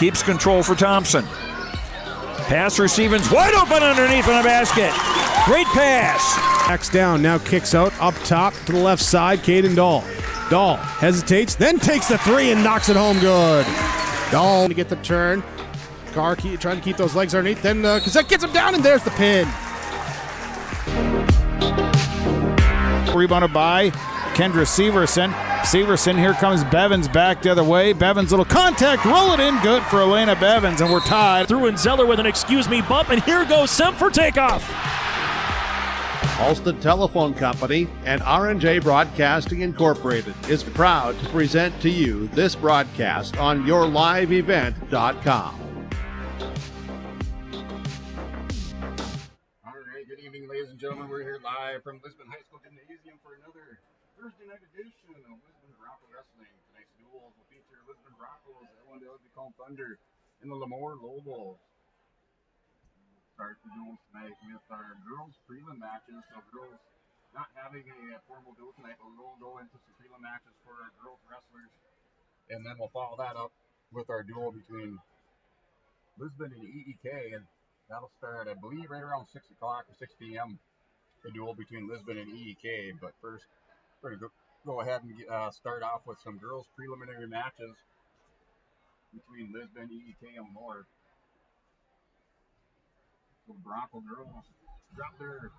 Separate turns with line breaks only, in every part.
Keeps control for Thompson. Pass receiving's wide open underneath in the basket. Great pass.
Backs down, now kicks out, up top to the left side, Caden Dahl. Dahl hesitates, then takes the three and knocks it home good. Dahl to get the turn. Carr trying to keep those legs underneath, then Cassette gets him down, and there's the pin.
Rebounded by Kendra Severson. Severson, here comes Bevins back the other way. Bevins, little contact, roll it in, good for Elena Bevins, and we're tied.
Through and Zeller with an excuse me bump, and here goes Semp for takeoff.
Alston Telephone Company and R&J Broadcasting Incorporated is proud to present to you this broadcast on yourliveevent.com.
All right, good evening, ladies and gentlemen. We're here live from Lisbon High School Gymnasium for another Thursday night edition of Lisbon Bronco Wrestling. Tonight's duels will feature Lisbon Broncos, Ellendale Kulm Thunder, and the LaMoure-Litchville. Start the duels tonight with our girls prelim matches. So girls not having a formal duel tonight, but we'll go into some prelim matches for our girls wrestlers, and then we'll follow that up with our duel between Lisbon and EEK, and that'll start, I believe, right around 6 o'clock or 6 p.m. The duel between Lisbon and EEK. But first, we're going to go ahead and start off with some girls preliminary matches between Lisbon, EEK, and LaMoure. So the Bronco girls dropped their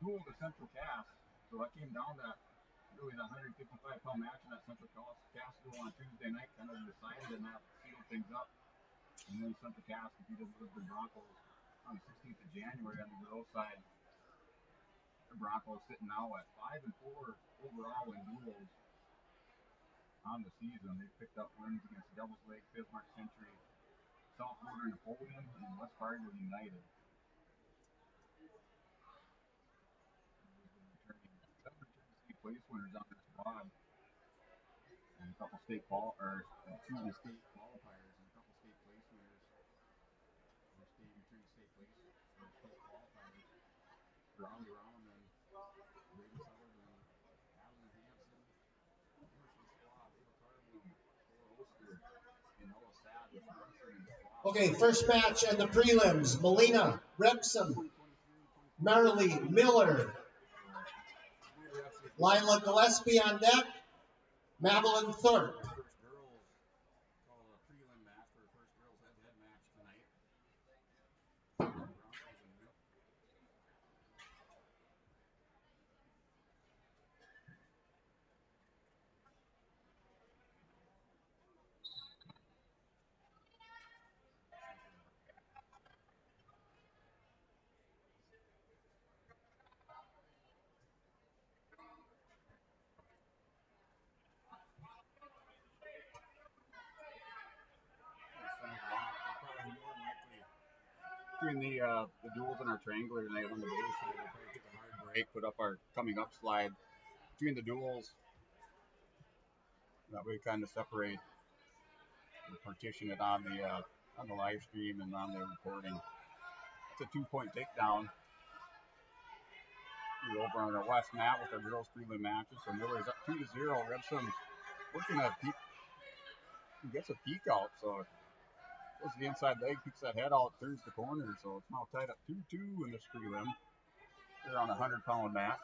duel to Central Cass. So that came down to really the 155-pound match in that Central Cass duel on Tuesday night, kind of decided, and that sealed things up. And then Central Cass defeated the Lisbon Broncos on the 16th of January on the girls' side. The Broncos sitting now at 5-4 overall in duels on the season. They've picked up wins against Devil's Lake, Bismarck Century, South Border Napoleon, and West Fargo United. Seven state place winners on their squad, and a couple state two state qualifiers, and a couple state place winners. Or state returning state place or state qualifiers. Raleigh Round and Brady Sullivan, Alan Hansen, Emerson Squad, Ava Carbon, Cole Oster, and Noah Sad with Munson and Squad.
Okay, first match and the prelims. Melina Repson, Marilee Miller, Lila Gillespie on deck, Madeline Thorpe.
First girls call a prelim match for first girls head-to-head match tonight. Broncos and Milk. Between the duels in our triangular tonight on the boys side, we'll probably take a hard break, put up our coming up slide between the duels. That way, kind of separate and partition it on the live stream and on the recording. It's a 2-point takedown. We're over on our west mat with our girls' prelim matches. So Miller's up 2-0. Rebson working a peek. He gets a peek out, so goes to the inside leg, peeks that head out, turns the corner. So it's now tied up 2-2 in this prelim. They're on a 100-pound mat.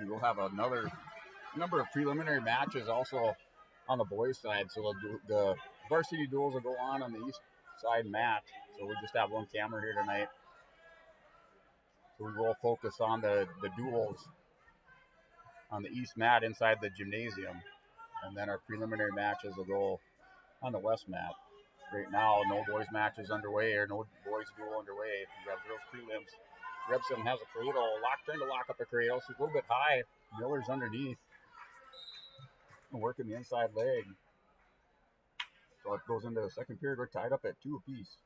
We'll have another number of preliminary matches also on the boys' side. So the varsity duels will go on the east side mat. So we'll just have one camera here tonight. So we will focus on the duels on the east mat inside the gymnasium. And then our preliminary matches will go on the west mat. Right now, no boys matches underway or no boys duel underway. We have girls prelims. Rebson has a cradle, trying to lock up a cradle. She's a little bit high. Miller's underneath. Working the inside leg. So it goes into the second period. We're tied up at 2 apiece.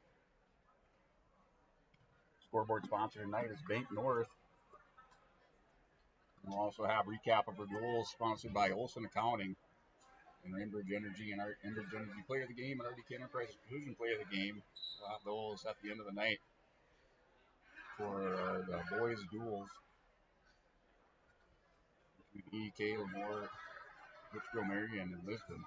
Scoreboard sponsor tonight is Bank North. And we'll also have recap of our duels sponsored by Olson Accounting and Enbridge Energy and our Enbridge Energy Player of the Game and RDK Enterprises Precision Player of the Game. We'll have those at the end of the night for the boys' duels between EK, LaMoure, Litchville, Marion, and Lisbon.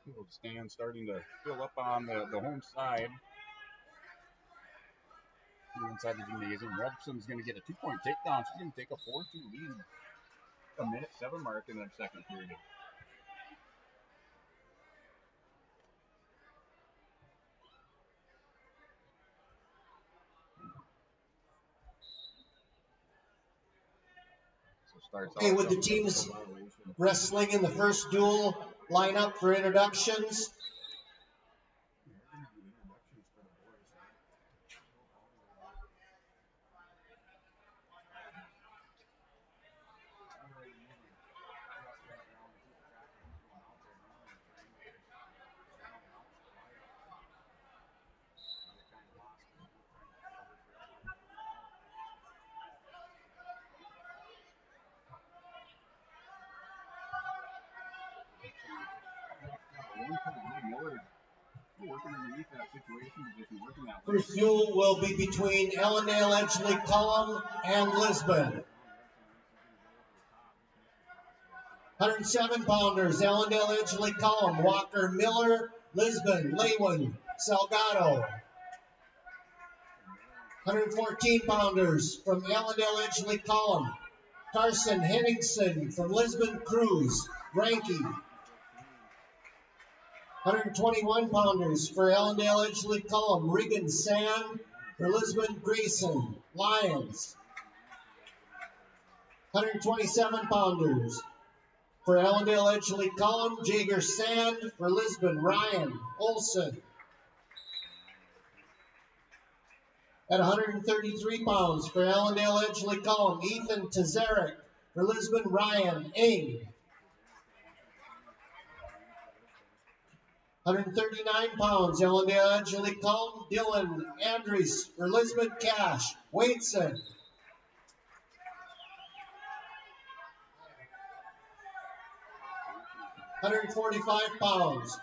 Little stand starting to fill up on the home side. Here inside the gymnasium, Rebson's going to get a 2-point takedown. She's going to take a 4-2 lead. A minute 7 mark in that second period. So starts
Okay,
off
with the
with
teams
a violation.
wrestling in the first duel, line up for introductions.
Miller working underneath that situation, position, working that
First duel will be between Ellendale, Edgeley, Kulm, and Lisbon. 107-pounders, Ellendale, Edgeley, Kulm, Walker, Miller, Lisbon, Lewin, Salgado. 114-pounders from Ellendale, Edgeley, Kulm, Carson Henningsen from Lisbon, Cruz, Ranky. 121-pounders for Ellendale, Edgeley, Kulm, Regan Sand for Lisbon, Grayson, Lions. 127-pounders for Ellendale, Edgeley, Kulm, Jager Sand for Lisbon, Ryan, Olson. At 133 pounds for Ellendale, Edgeley, Kulm, Ethan Tazarek for Lisbon, Ryan, Ing. 139 pounds, Ellendale, Edgeley, Kulm, Dylan Andries for Lisbon, Cash, Waitson. 145 pounds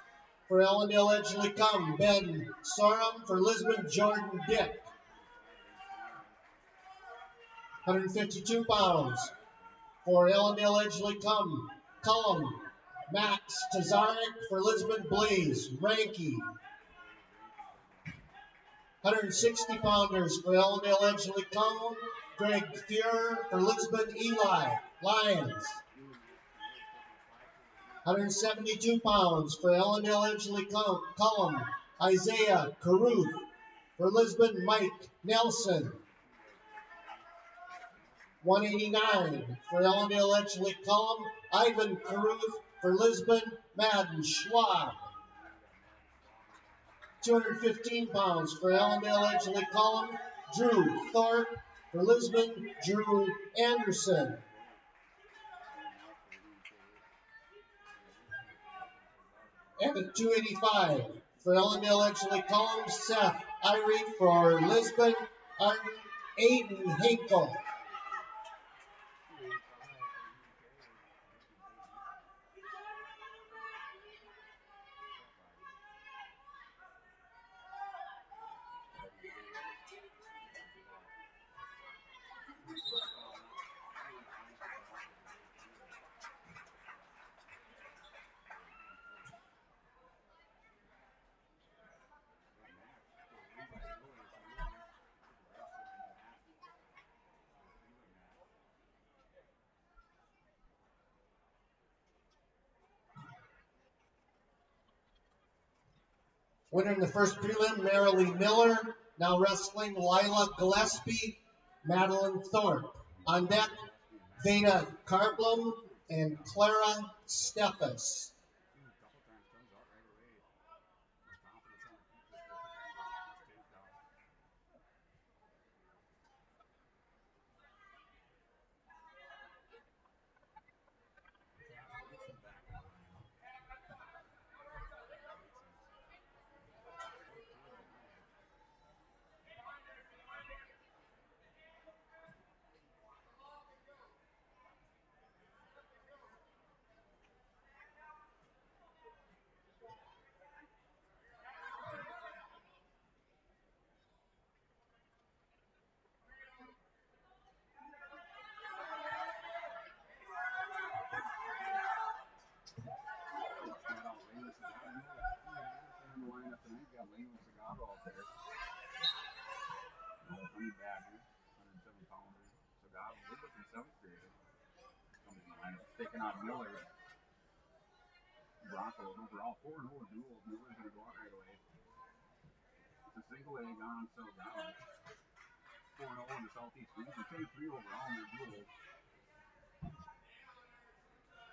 for Ellendale, Edgeley, Kulm, Ben Sorum for Lisbon, Jordan Dick. 152 pounds for Ellendale, Edgeley, Kulm, Max Tazarek for Lisbon, Blaze, Ranky. 160 pounders for Ellendale, Edgeley, Kulm, Greg Fuhrer for Lisbon, Eli, Lions. 172 pounds for Ellendale, Edgeley, Kulm, Isaiah Caruth for Lisbon, Mike Nelson. 189 for Ellendale, Edgeley, Kulm, Ivan Caruth for Lisbon, Madden Schwab. 215 pounds for Ellendale, Edgeley, Kulm, Drew Thorpe for Lisbon, Drew Anderson. And at 285 for Ellendale, Edgeley, Kulm, Seth Irie for Lisbon, Aiden Hinkle. Winner in the first prelim, Marilee Miller. Now wrestling, Lila Gillespie, Madeline Thorpe. On deck, Veda Karblum and Clara Steffes.
7th grader. Coming in the lineup, taking on Miller. Broncos overall 4-0 duels. Miller's going to go out right away. It's a single egg on Delgado. 4-0 in the Southeast region. 3 overall in their duels.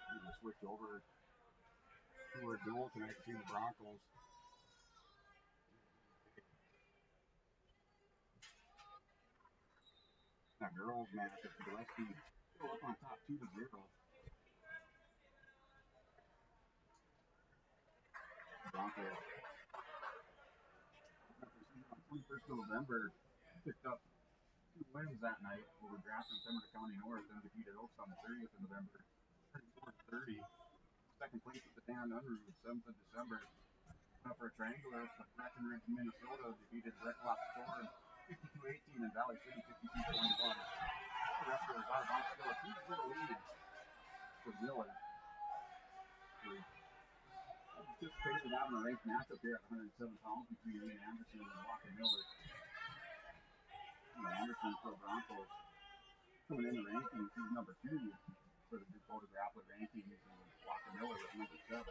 We're going to switch over to our duel tonight between the Broncos. That girls match at Gillespie still up on top 2-0. Broncos. On 21st of November, picked up 2 wins that night over Grafton, Pembroke County North, and defeated Oaks on the 30th of November, 34-30. Second place with the Dan Unruh, 7th of December. Went up for a triangular for Breckenridge, Minnesota, defeated Red Rock Storm 52-18 and Valley City 52-21. The rest of the Bob still a 2-0 lead for Miller. Anticipated having a ranked matchup here at 107 pounds between Ian Anderson and Walker Miller. Anderson for the Broncos coming in the rankings. He's number 2 for the Dakota Grappler rankings, and Walker Miller is number 7.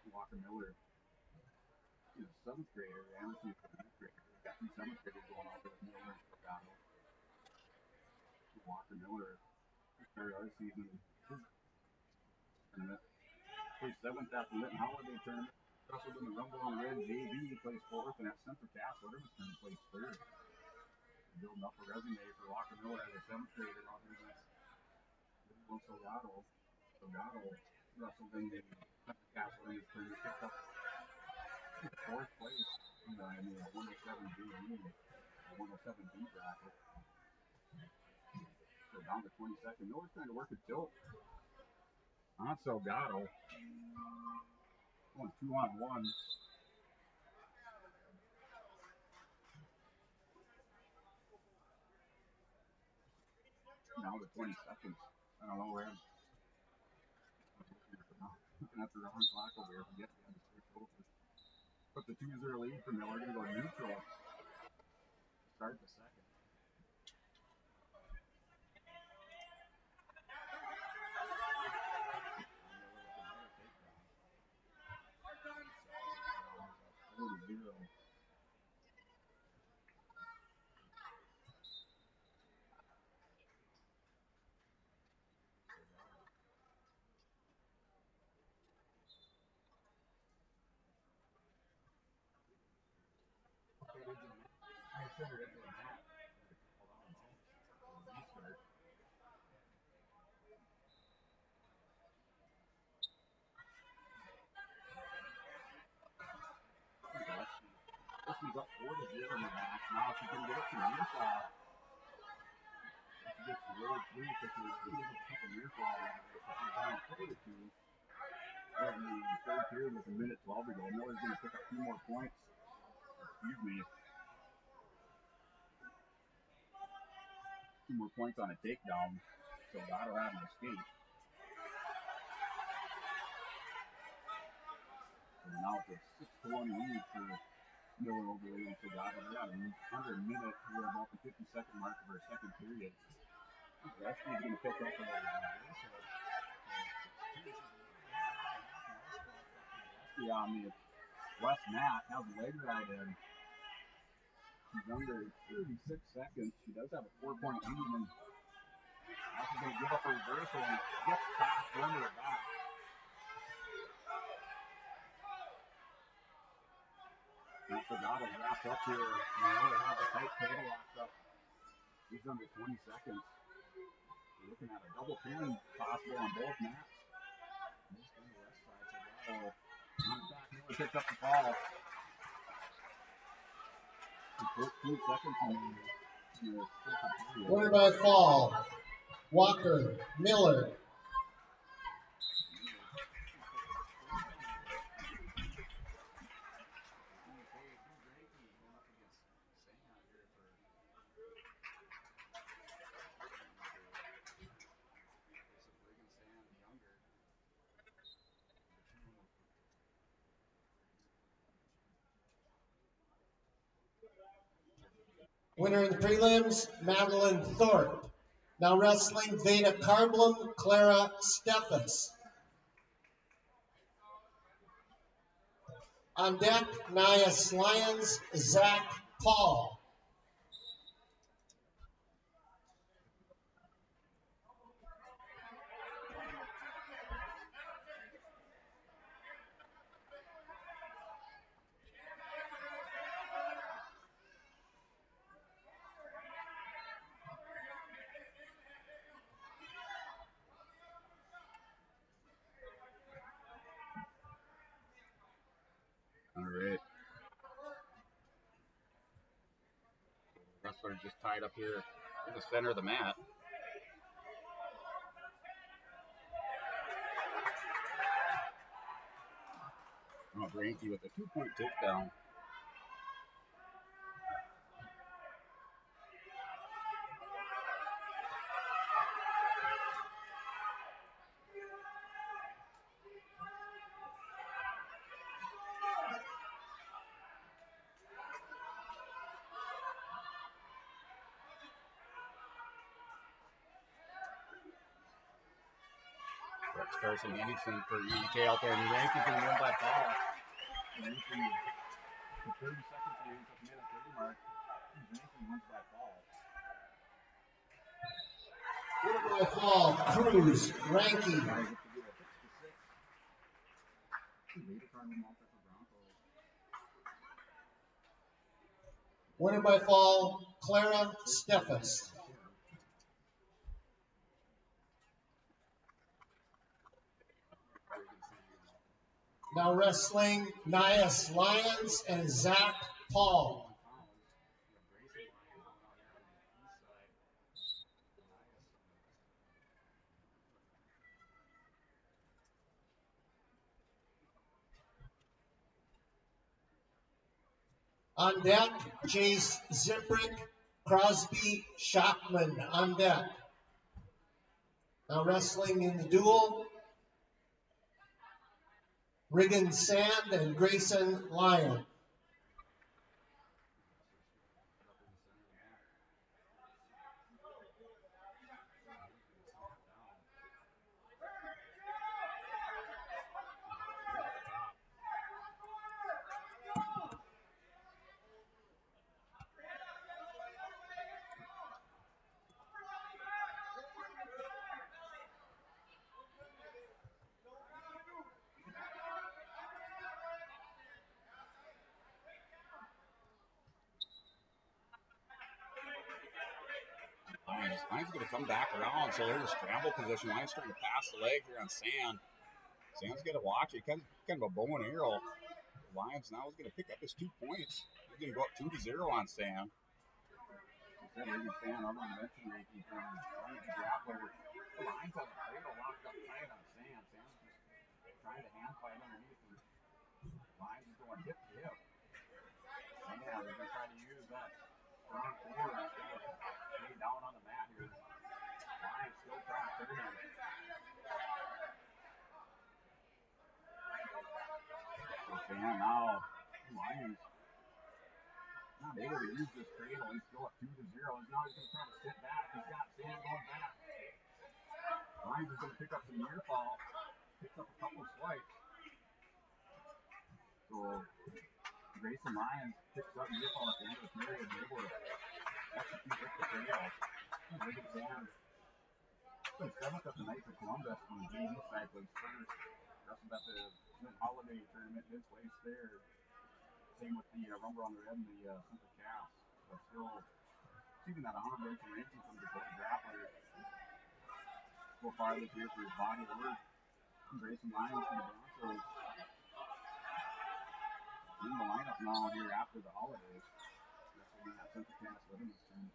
Walker Miller is a 7th grader. Anderson is a 7th grader. We've got 2 7th graders going out there with Miller and Delgado. Walker Miller started our season tournament. Placed 7th at the Linton Holiday tournament. Wrestled in the Rumble on Red JV, placed 4th, and at Central Cass, Waterman's tournament, placed 3rd. Building up a resume for Walker Miller as a 7th grader out here against Delgado. Delgado wrestled in the Central Cass Waterman's tournament, picked up 4th place in the 107 JV, 107B bracket. So down to 22nd. Miller's trying to work a tilt on Delgado. Going 2-on-1. Now to 20 seconds. I don't know where. Looking at the wrong clock over here. Forget the end of switch over. Put the 2-0 lead for Miller. Going to go neutral. Start the second. Miller with another takedown. 40-0. Listen's up 4-0 in the match. Now she can get it to near fall. She gets really free because she gets a couple near fall right away. So she's down 4-2. In the third period with 1:12 to go. Miller's going to pick up 2 more points. Excuse me. 2 more points on a takedown. So that'll have an escape. So now it's a 6-1 lead for Miller over William Delgado. We got under a minute. We're about the 50-second mark of our second period. Gillespie's going to pick up a Gillespie on the west mat. Has a leg right in. She's under 36 seconds. She does have a 4-point lead. And she's going to give up a reversal and gets past under her back. Delgado wrapped up here. Miller has a tight table locked up. He's under 20 seconds. We're looking at a double pin possible on both mats. This on the west side. Delgado on the back. Miller picks up the ball. 14 seconds in the second period.
Winner by fall, Walker Miller. Winner in the prelims, Madeline Thorpe. Now wrestling Veda Carblum, Clara Steffes. On deck, Nia Lyons, Zach Paul.
All right. Wrestler just tied up here in the center of the mat. Oh, Granky with a 2-point takedown. Rex Carson Anderson for EK out there, and Granky's going to win by foul. Granky, 30 seconds remains at the minute 30 mark. Granky wins by foul.
By fall, Cruz, Ranky. Winner by fall, Clara Steffes. Now wrestling Nia Lyons and Zach Paul. On deck, Chase Ziprick, Crosby Shockman on deck. Now wrestling in the duel, Riggin Sand and Grayson Lyon.
Lions going to come back around, so they're in a scramble position. Lions trying to pass the leg here on Sand. Sand's going to watch it, kind of a bow and arrow. Lions now is going to pick up his 2 points. He's going to go up 2-0 on Sand. The Lions have a cradle locked up tight on Sand. Sand's just trying to hand fight underneath. Lions is going hip to hip. And they're going to try to use that front forward instead of staying down on the mat here. Lions still trying to turn him. Sand now, Lions not able to use this cradle. He's still up 2-0. Now he's going to try to sit back. He's got Sand going back. Lions is going to pick up some near fall. Picks up a couple of swipes. So Grayson Lyons picks up near fall at the end of the period and able to execute with the cradle. Riggin Sand. He's been 7th at the night for Columbus on the JV side was first. Wrestled at the holiday tournament, did place there. Same with the Rumble on the Red and the Super Cast. But still receiving that honorable information from Dakota Grappler. So far this year for his body of work. Grayson Lyons from the Broncos. In the lineup now here after the holidays. Wrestling at Super Cast Women's Tournament.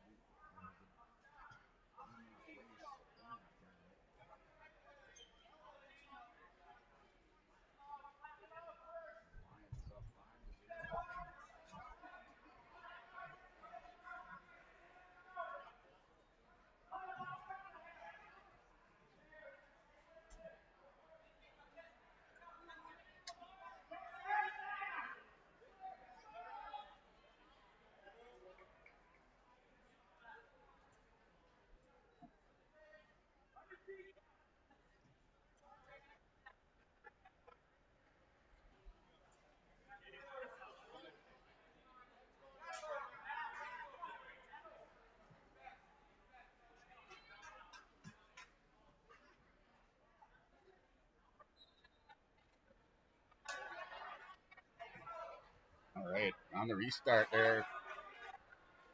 On the restart there.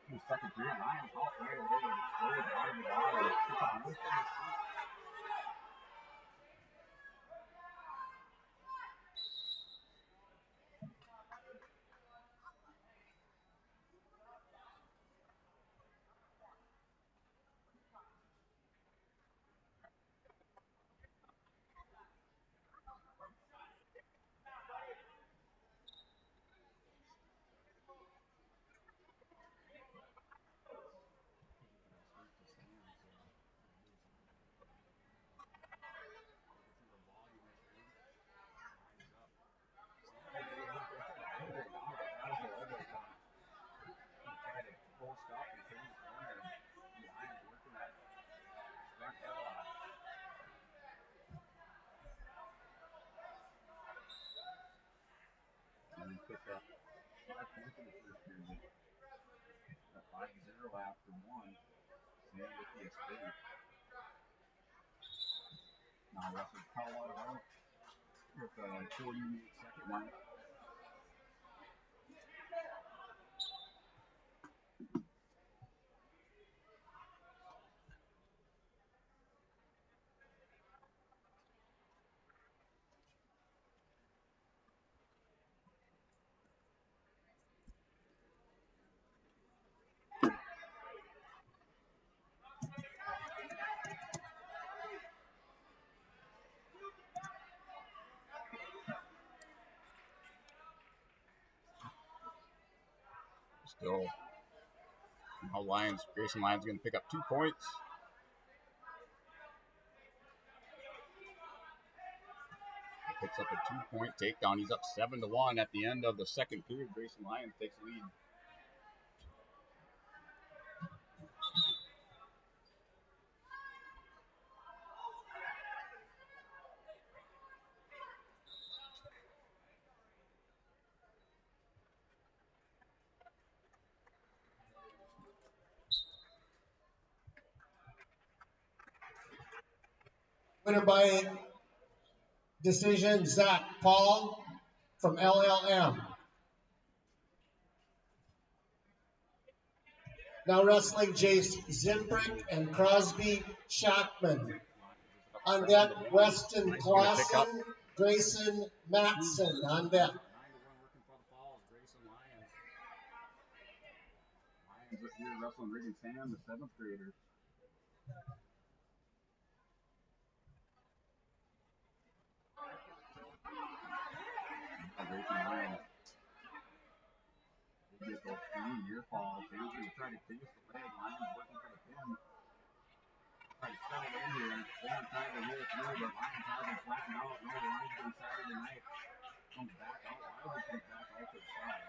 The second period, Lions off right away. It's out of the water. And picked up 5 points in the first period. 5-0 after one. Same with the escape. Now Russell Colorado out with a 48-second mark. Still, now Grayson Lions going to pick up 2 points. He picks up a 2-point takedown. He's up 7-1 at the end of the second period. Grayson Lions takes the lead.
Winner by decision, Zach Paul from LLM. Now wrestling, Jace Zimbrick and Crosby Shackman. On deck, Weston Clausen, Grayson Matson on deck.
9-1 working for the Falls. Grayson Lions. Lions up here wrestling Regan Sam, the 7th grader. Grayson Lions. They get those 3 near falls. They usually try to chase the leg. Lions working for the pin. Try to settle in here. They don't try to roll through, but Lions have them flattened out. No, the Lions been Saturday night. Comes back out. Lions comes back out to the side.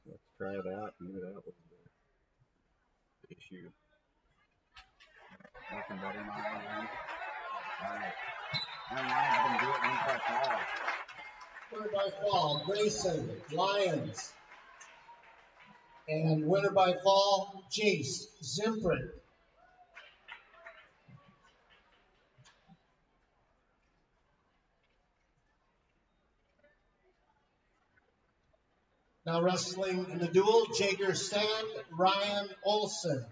Let's try that. Maybe that was the issue. Nothing better than Marion. Alright. Marion going to do it one by fall.
Winner by fall, Grayson Lions. And winner by fall, Jace Zimbrick. Now wrestling in the duel, Jager Sand, Ryan Olson.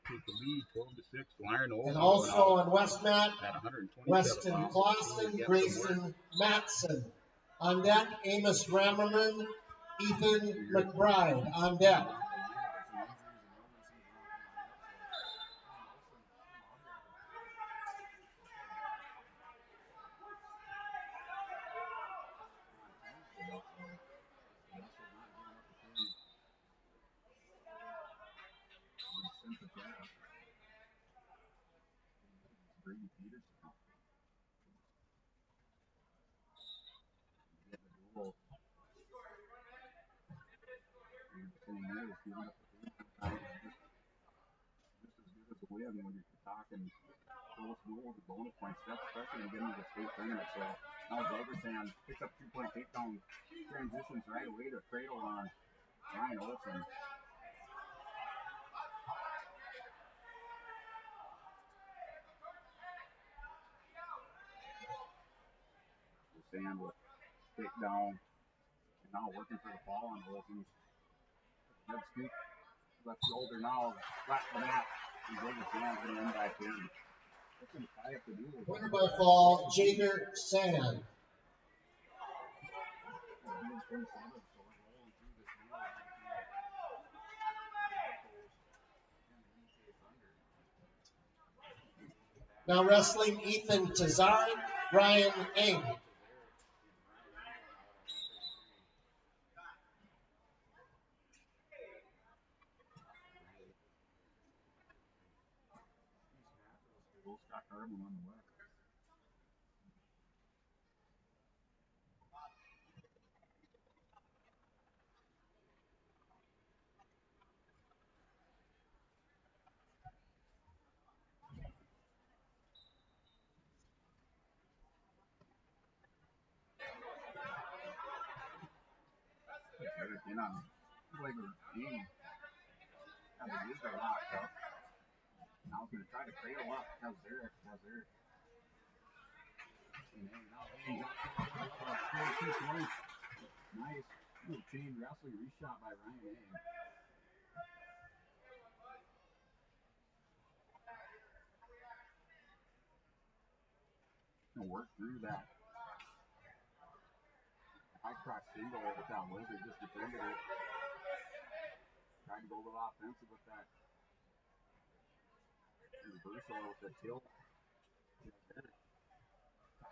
Take the lead, 12-6. Iron Olson.
And also on West Mat,
at 127
Weston
pounds.
Clausen, Grayson Matson. On deck, Amos Rammerman, Ethan McBride on deck.
Brady Peterson. Get the duel. Just as good as a win when you're talking close duels, bonus points, especially when you get into the state tournament. So Now Silversan picks up 2-point takedown, transitions right away to cradle on Ryan Olsen. Sand with takedown, and now working for the fall on Olsen. Head scoop, left shoulder now, flat the mat. And Silversan's going to end back in. That's going to tie up the duel.
Winner by fall, Jager Sand. Now wrestling Ethan Tazari, Ryan Eng.
Scott Carbon on the left. In on like a game. Now the U's are locked up. Now he's going to try to cradle up. How's Eric? Nice little chain wrestling reshot by Ryan A. Gonna work through that high cross single with that lizard, just defended it. Tried to go a little offensive with that reversal with the tilt.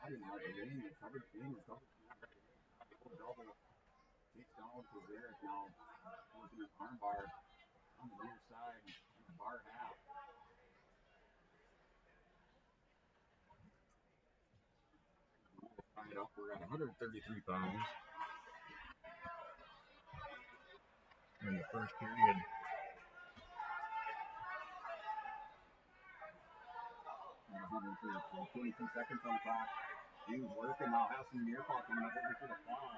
I didn't have the ring, covered double. Takes down to Eric now. Looking at armbar on the near side, bar half. Find up, we're at 133 pounds. In the first period. 22 seconds on the clock. He was working now, has some near fall coming up over to the fall.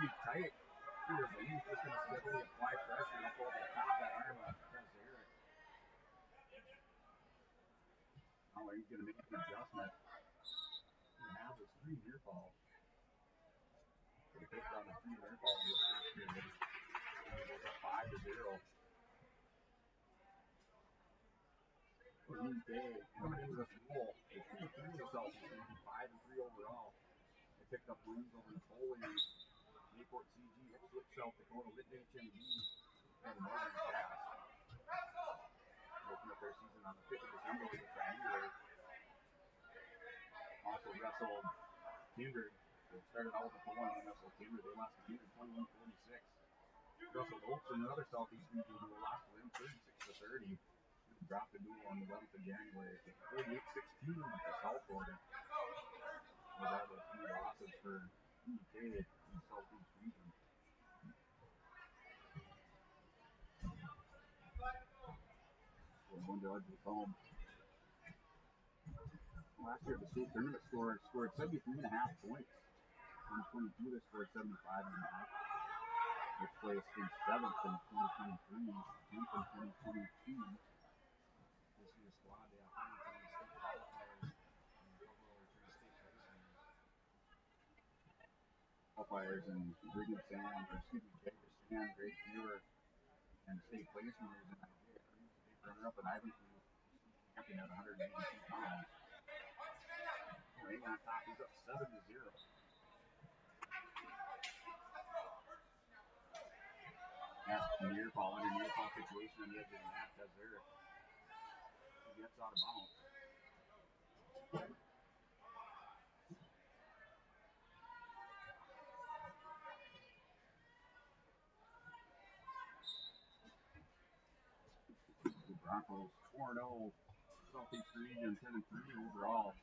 He's tight. Here, but he's just going to steadily apply pressure up over the top of that arm of Eric. Now he's going to make an adjustment. He has his 3 near falls. He picked on a 3 near fall in the first period. And he goes up 5-0. Coming into this duel, they 3 themselves, 5-3 overall. They picked up wins over Napoleon, Newport CG, Ipswich, South Dakota, Lisbon HMD, and Northern Cass. Opened up their season on the 5th of December with the Triangular. Also wrestled Kindred. They started out with the 1 wrestled Kindred. They lost to Kindred 21-46. Wrestled Olsen, another Southeast region who lost to them 36-30. Dropped the duel on the 11th of January. 48-16 with the South Florida. Those are the 3 losses for EK in the Southeast region. We're going to Edgeley Kulm. Last year, the state tournament scored 73.5 points. In 2022, they scored 75.5. They placed in 7th in 2023, 10th in 2022. This year's squad, they have 120 state qualifiers and a couple of return state players. Qualifiers in Brigham Sand, Jager Sand, Great Fewer, and state place winners in Nigeria. State runner-up in Ivanhoe, champion at 182 pounds. Ring on top, he's up 7-0. That's a near fall, under near fall situation on the edge of the mat. That's Eric. He gets out of bounds. The Broncos 4-0, Southeast region 10-3 overall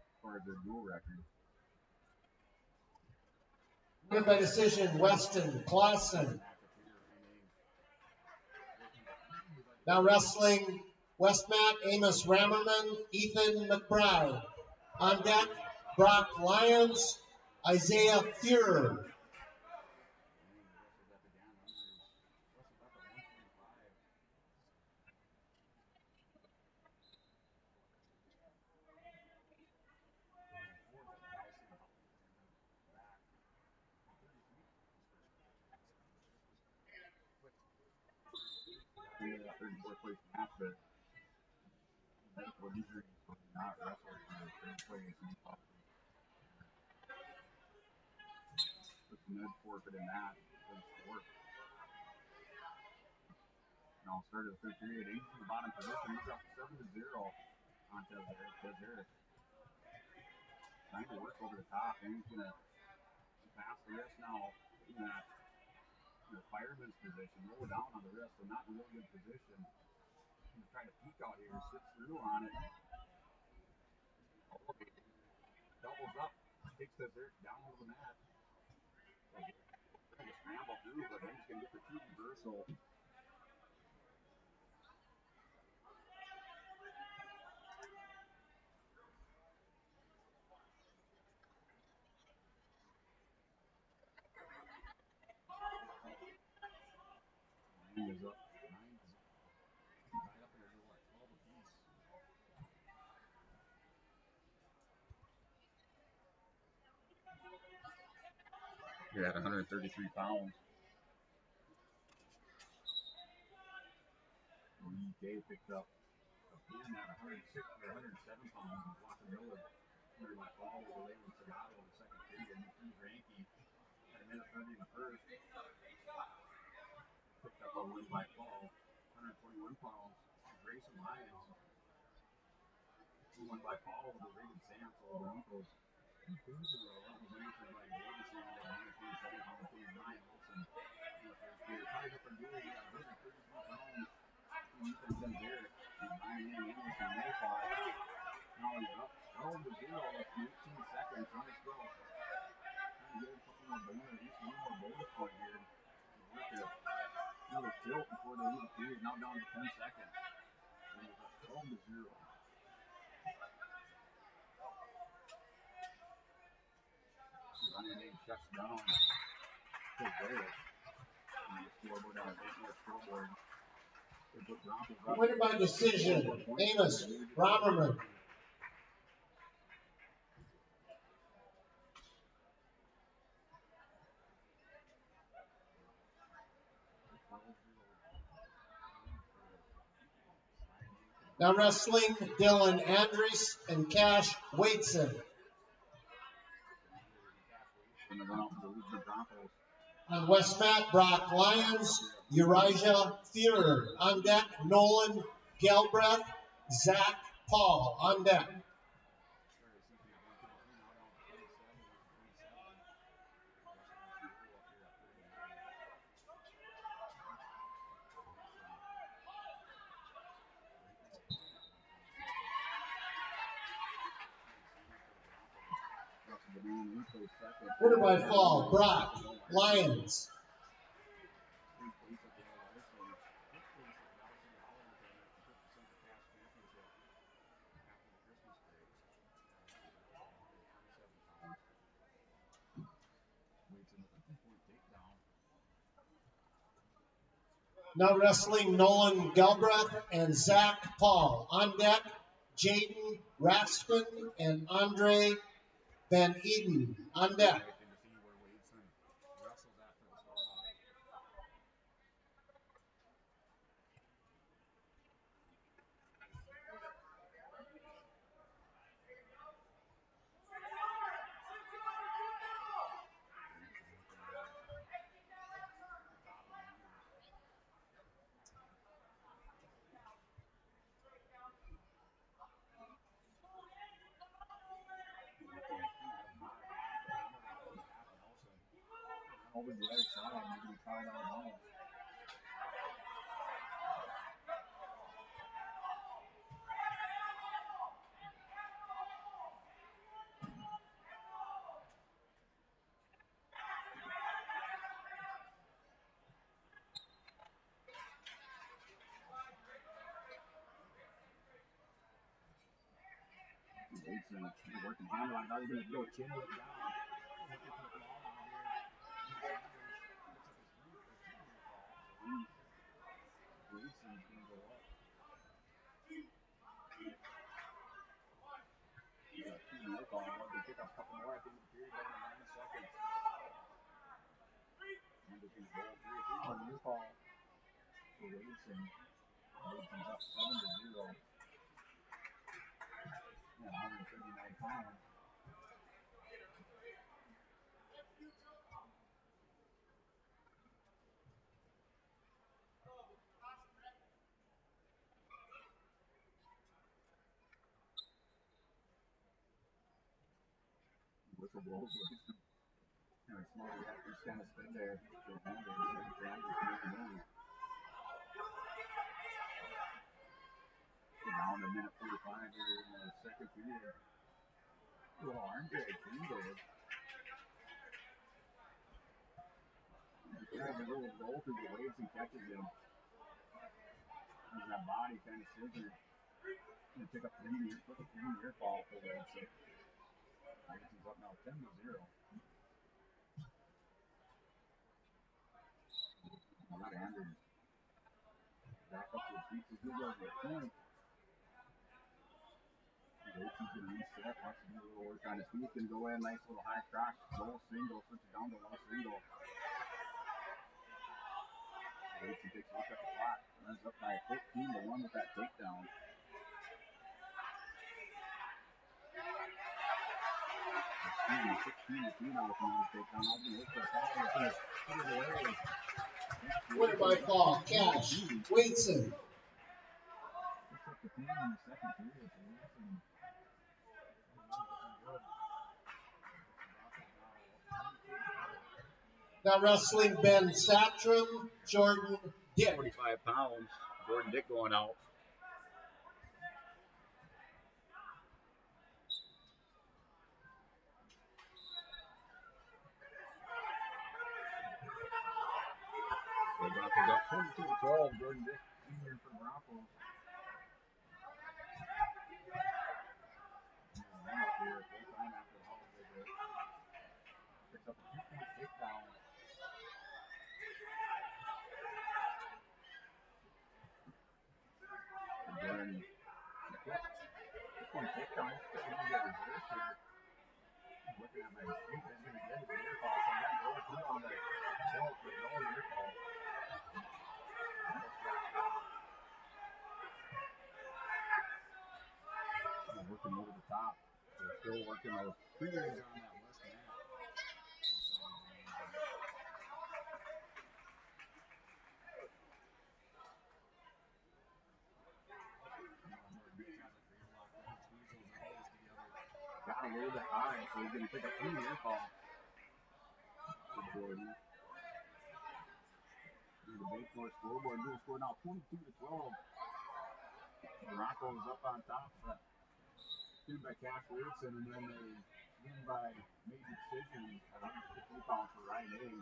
as far as their dual record.
Winner by decision, Weston Clausen. Now wrestling Westmat, Amos Rammerman, Ethan McBride. On deck, Brock Lyons, Isaiah Fuhrer.
Third and fourth place match, but medical injury was not wrestling in the third place. With Ned forfeit in that, was fourth. Now started the third period. Ames in the bottom position. He's up 7-0 on Desert. Trying to work over the top. Ames going to pass the wrist now in that fireman's position. Roll down on the wrist, so not in a really good position. He's going to try to peek out here. Sits through on it. Doubles up. Takes Desert down to the mat. Trying to scramble through, but Ames going to get the two reversal. Is up 9-0. Right up there to 12 apiece. You're at 133 pounds. Lee picked up a pin at 106 or 107 pounds. Walker Miller under my fall with Leyland Segato in the second period. He's Ranky at a minute 30 in the first. Picked up a win by fall. 121 pounds. Grayson Lyons. Who won by fall with a rated Sam's over Uncles. That was answered by Davis at 127 pounds. Ryan Wilson in the first period. Tied up and doing 133 pounds. Ethan Desert. Ryan Anderson, no foul. Now he's up 12-0 with 18 seconds. Nice go. Trying to get a couple more bonus, at least one more bonus point here. Work another tilt before they leave the period. Now down to 10 seconds. And it's up 12-0. Ryan A shuts down Desert. And the scoreboard on the scoreboard.
Winner by decision, Amos Rommerman. Now wrestling, Dylan Andres and Cash Waitson. On West Mat, Brock Lyons, Uriah Fuhrer. On deck, Nolan Galbraith, Zach Paul. On deck. Winner by fall, Brock Lyons. Now wrestling, Nolan Galbraith and Zach Paul. On deck, Jaden Raspin and Andre Van Eden. On deck.
Over the other side, maybe we try it out. Bateson, he's working handle on. Now he's going to go chin it down. Bateson's going to go up. He's got 2 near ball. They pick up a couple more at the end of the period. Down to 9 seconds. And they can roll 3 more near ball for Bateson. Bateson's up 7-0. Yeah, 139 pounds. Whistle blows. Kind of small. Yeah, he's kind of stood there. Down to minute 45 here in the second period. Little arm drag there. He has a little roll through the waves and catches him. Has that body kind of slithered. Going to pick up 3 near fall for Wilson. Wilson's up now 10-0. Not Andrews. Back up to his feet. He's going to go to the point. Wilson's going to reset. Wants to do a little work on his feet. Going to go in. Nice little high cross. Low single. Switch it down to low single. Wilson takes a look at the clock. Runs up by 15-1 with that takedown. 16-2 now with another takedown. I'll be looking for a foul. Put it away.
Winner by fall, Cash, Waitson.
Picks up the 10 in the second period.
Now wrestling Ben Satram, Jordan Dick.
45 pounds. Jordan Dick going out. The Broncos up 22-12. Jordan Dick senior for Broncos. Now here, full time after the holiday break. Picks up a 2-point takedown. Jordan, 2-point takedown. He's still going to get reversed here. I'm looking at my screen. He's going to get his near call. So that goes through on the tilt, but no near call. Working over the top. They're still working those fingers on that left hand. Got a little bit high, so he's going to pick up 3 near call. Good Jordan. Here's the big score scoreboard. Dual score now 22-12. Broncos up on top. Win by Cash Wilson, and then they win by major decision at 150 pounds for Ryan Hayes.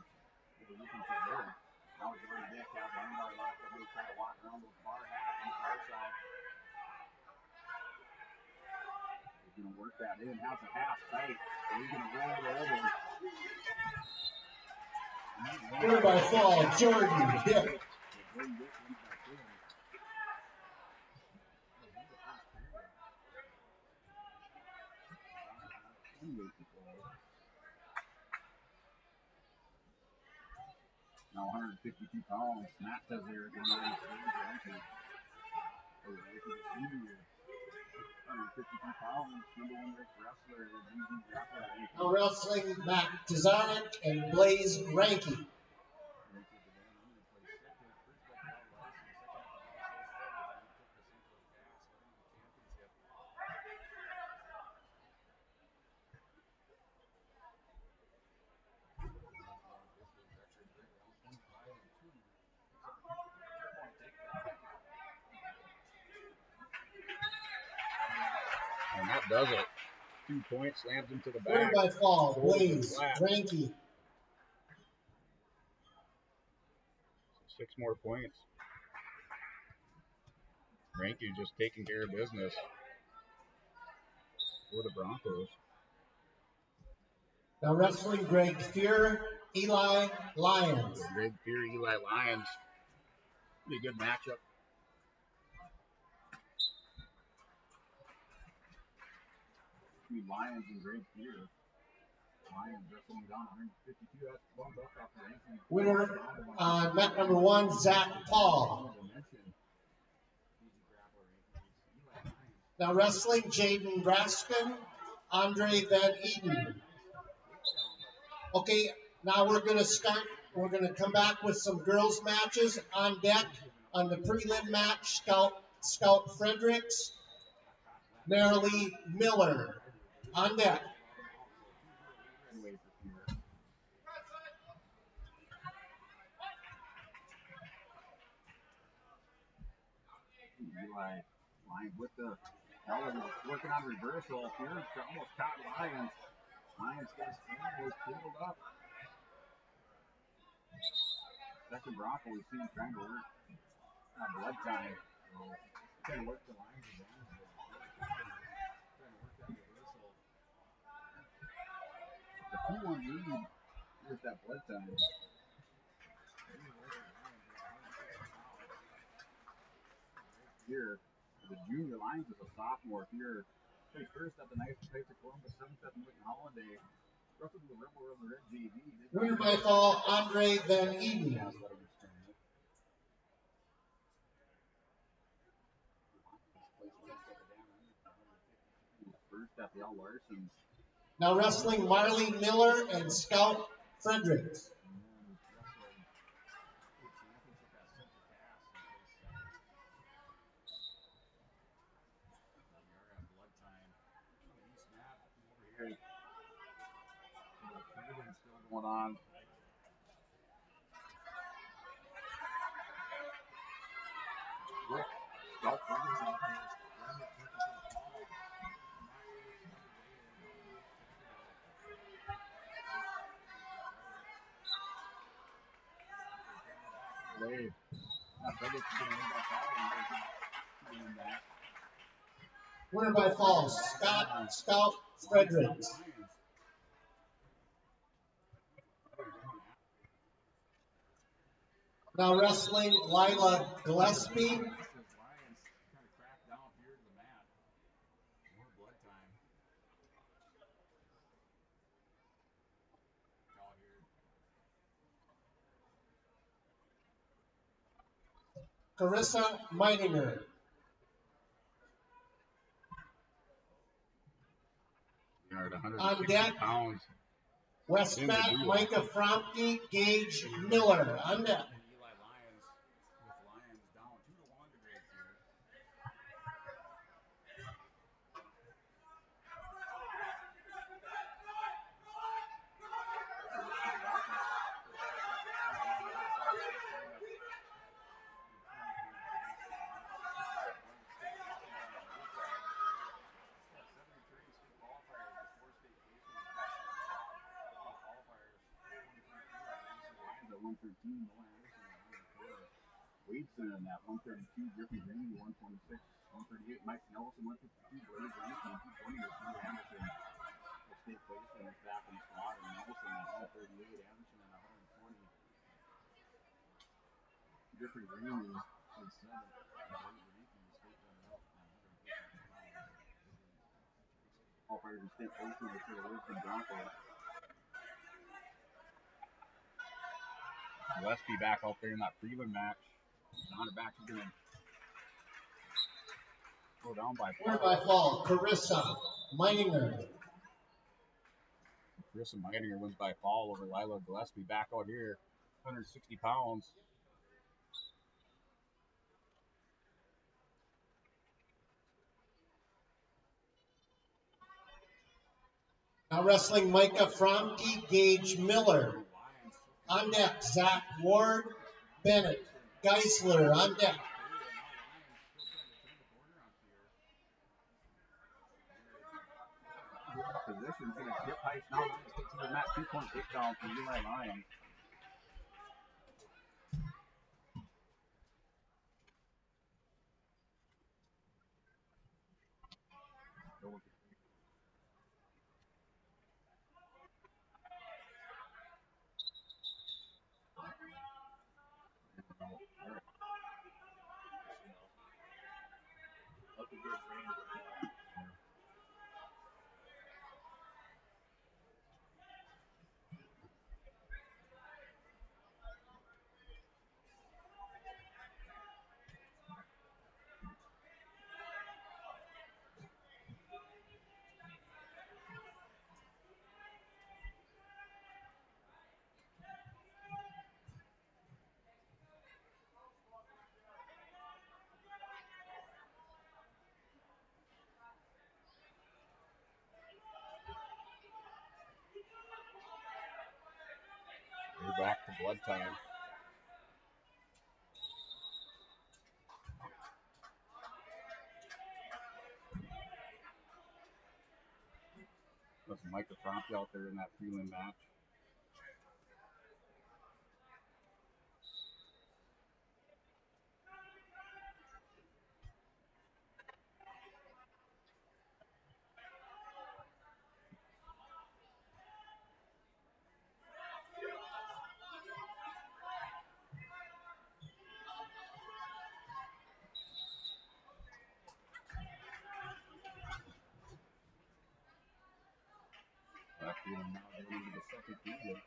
They were looking for goal. Now Jordan Dick has one bar locked up. He's trying to walk around with bar half on the far side. He's going to work that in. Has a half tight. So he's going to roll it over.
Winner by fall, Jordan Dick.
Jordan Dick wins by 2. Now 152 pounds. Matt says they're going to rank. 152 pounds. Number 1 ranked wrestler.
Now wrestling Matt Tazarek and Blaze Ranky.
And that does it. 2 points, slams him to the back.
Winner by fall, Blaze Ranky.
6 more points. Ranky just taking care of business. for the Broncos.
Now wrestling Greg Fear, Eli Lyons.
Greg Fear, Eli Lyons. Be a good matchup. Between Lyons and Greg Fear. Lyons wrestling down 152. That's bumped up after ranking.
Winner on mat number 1, Zach Paul. Now wrestling Jaden Raskin, Andre Van Eden. Okay, now we're going to start. We're going to come back with some girls matches on deck. On the prelim match, Scout Fredericks, Marilee Miller on deck.
Eli Lyons with the Ellen working on reversal. Here almost caught Lyons. Lyons gets was pulled up. Second Bronco we see him trying to work on blood time. So trying to work the Lyons again. Trying to work that reversal. The 2-1 lead. Here's that blood time. Here, the junior Lyons is a sophomore. Here, plays first at the nice place of Columbus, 7th at the Ellendale. Roughly the Rebel Red JV.
Winner by fall, Andre Van Eden.
First at the L. Larson's.
Now wrestling Marley Miller and Scout Fredericks.
Still going on.
Winner by fall, Scout Fredericks. Now wrestling Lila Gillespie. Carissa Meininger. On deck,
pounds.
West Mat, Micah Fromke, Gage Miller. On deck.
Eli Lyons with Lyons down 2-1 to Greg here. Wadeson at 132, Griffin Green 126, 138, Mike Nelson 152, Blaze Rankin 220, Steve Anderson will stay placed and is back in the slot, and Nelson at 138, Anderson at 120, Griffin Green is 7th, Blaze Rankin will stay running up at 150. All players will stay closer to the Lisbon Broncos. Gillespie back out there in that prelim match. Not a back, he's going to go down by fall.
Winner by fall, Carissa Meininger.
Carissa Meininger wins by fall over Lila Gillespie. Back out here, 160 pounds.
Now wrestling Micah Fromke, Gage Miller. On deck, Zach Ward, Bennett, Geisler on deck.
Position, going to tip height now. Takes the mat 2-point takedown from Eli Lyons. We're back to blood time. That's Micah Fromke out there in that prelim match. That prelim now going into the second period.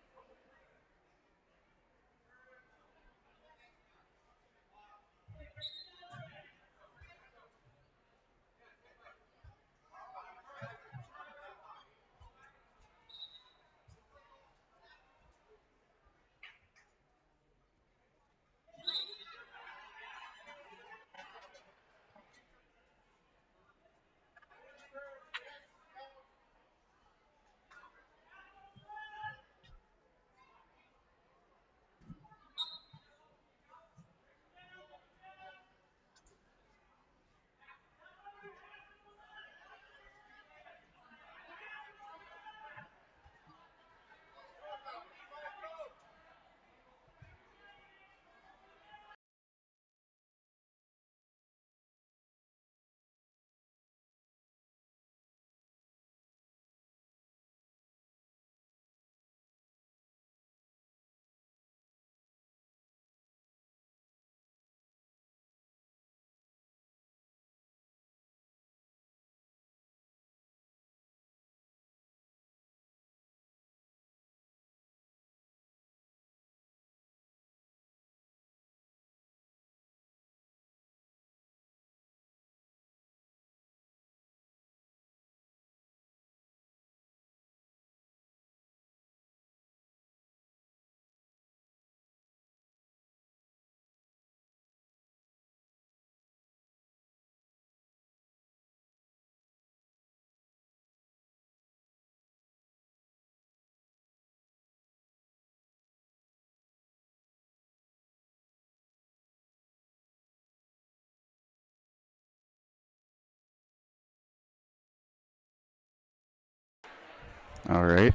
All right.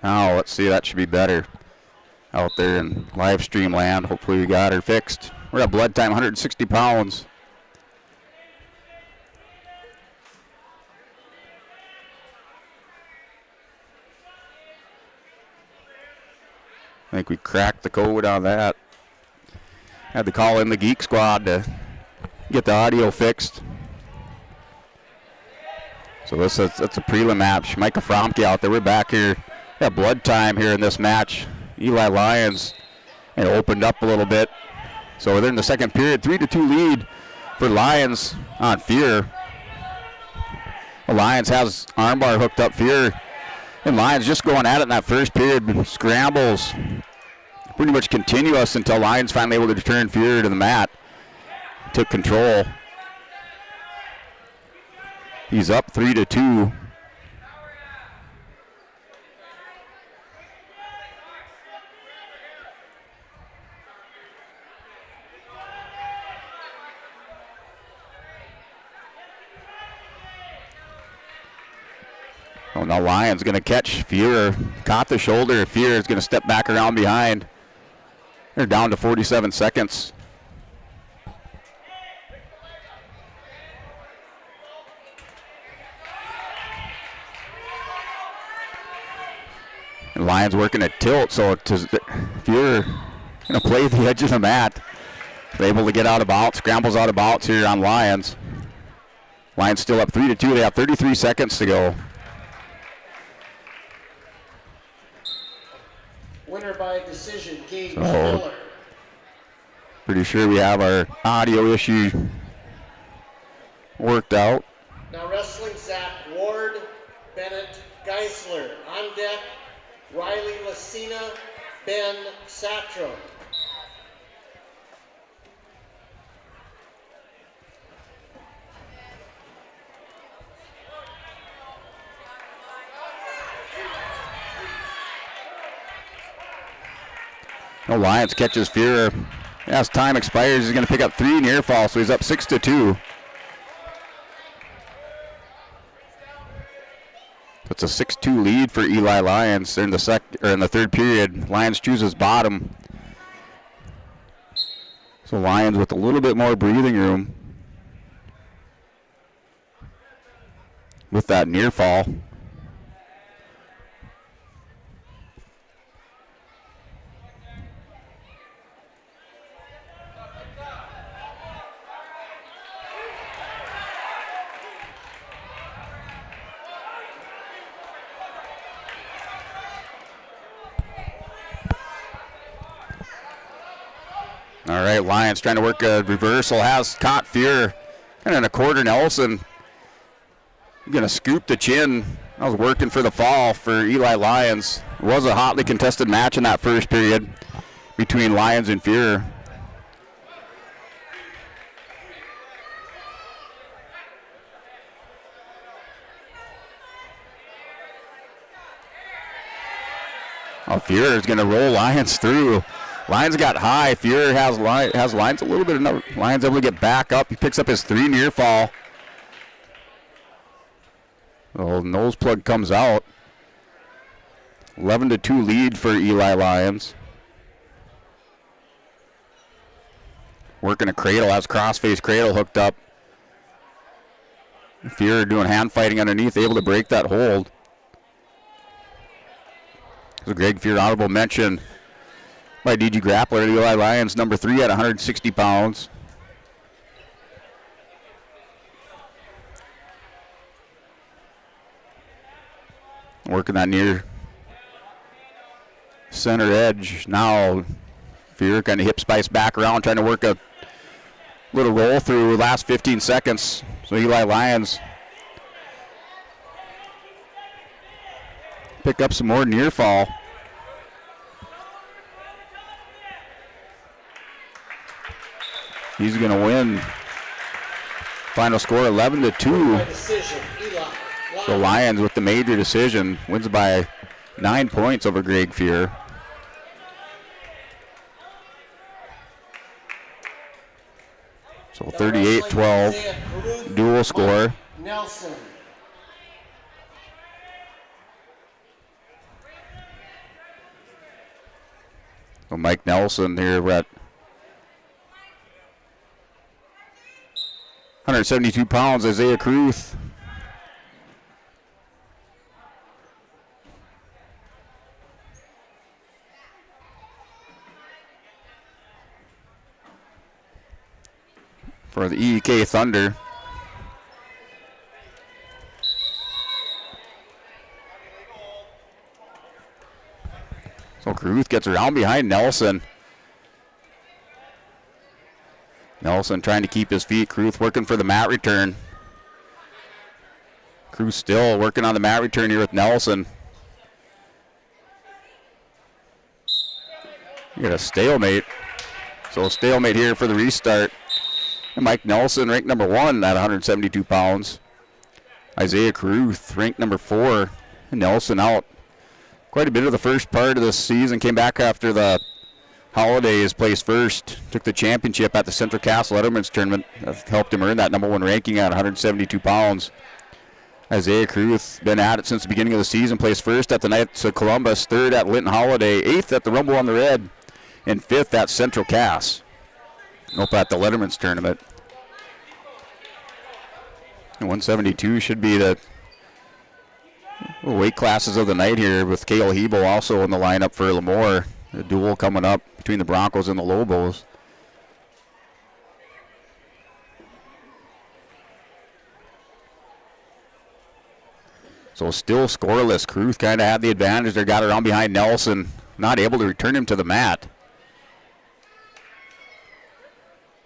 Now, let's see. That should be better out there in live stream land. Hopefully we got her fixed. We're at blood time, 160 pounds. I think we cracked the code on that. Had to call in the Geek Squad to get the audio fixed. So that's a prelim match. Micah Fromke out there. We're back here at blood time here in this match. Eli Lions opened up a little bit. So they're in the second period. 3-2 lead for Lions on Fear. The Lions has armbar hooked up Fear. And Lions just going at it in that first period. Scrambles pretty much continuous until Lions finally able to return Fear to the mat. Took control. He's up 3-2. Oh, now Lions going to catch Fear. Caught the shoulder. Fear is going to step back around behind. They're down to 47 seconds. And Lions working at tilt, so if you're going to play the edge of the mat, they're able to get out of bounds, scrambles out of bounds here on Lions. Lions still up 3-2. They have 33 seconds to go.
Winner by decision, Gage Miller.
Pretty sure we have our audio issue worked out.
Now wrestling, Zach Ward, Bennett Geisler. On deck, Riley Lucina, Ben Satro.
No, Lions catches Fear. As time expires, he's going to pick up 3 near fall, so he's up 6-2. That's a 6-2 lead for Eli Lions in the third period. Lions chooses bottom. So Lions with a little bit more breathing room with that near fall. All right, Lions trying to work a reversal. Has caught Fear. And then a quarter Nelson. Going to scoop the chin. That was working for the fall for Eli Lions. It was a hotly contested match in that first period between Lions and Fear. Oh, Fear is going to roll Lions through. Lions got high. Fear has Lions a little bit of Lions able to get back up. He picks up his 3 near fall. The nose plug comes out. 11-2 lead for Eli Lions. Working a cradle, has crossface cradle hooked up. Fear doing hand fighting underneath, able to break that hold. So Greg Fear, honorable mention by DG Grappler. Eli Lions, number 3 at 160 pounds. Working that near center edge. Now Fear kind of hip spice back around, trying to work a little roll through last 15 seconds. So Eli Lions pick up some more near fall. He's going to win. Final score 11-2. The Lions with the major decision wins by 9 points over Greg Fear. So 38-12 dual score.
Nelson.
So Mike Nelson here, we're at 172 pounds. Isaiah Kruth. For the EEK Thunder. So Kruth gets around behind Nelson. Nelson trying to keep his feet. Kruth working for the mat return. Kruth still working on the mat return here with Nelson. You got a stalemate. So a stalemate here for the restart. And Mike Nelson ranked number 1 at 172 pounds. Isaiah Kruth ranked number 4. And Nelson out quite a bit of the first part of the season. Came back after the holidays, placed first. Took the championship at the Central Cass Letterman's tournament. That helped him earn that number 1 ranking at 172 pounds. Isaiah Kruth been at it since the beginning of the season. Placed first at the Knights of Columbus, 3rd at Linton Holiday, 8th at the Rumble on the Red, and 5th at Central Cass. Up at the Letterman's tournament. 172 should be the weight classes of the night here, with Cale Hebo also in the lineup for LaMoure. A duel coming up between the Broncos and the Lobos. So still scoreless. Cruth kind of had the advantage there, got around behind Nelson, not able to return him to the mat.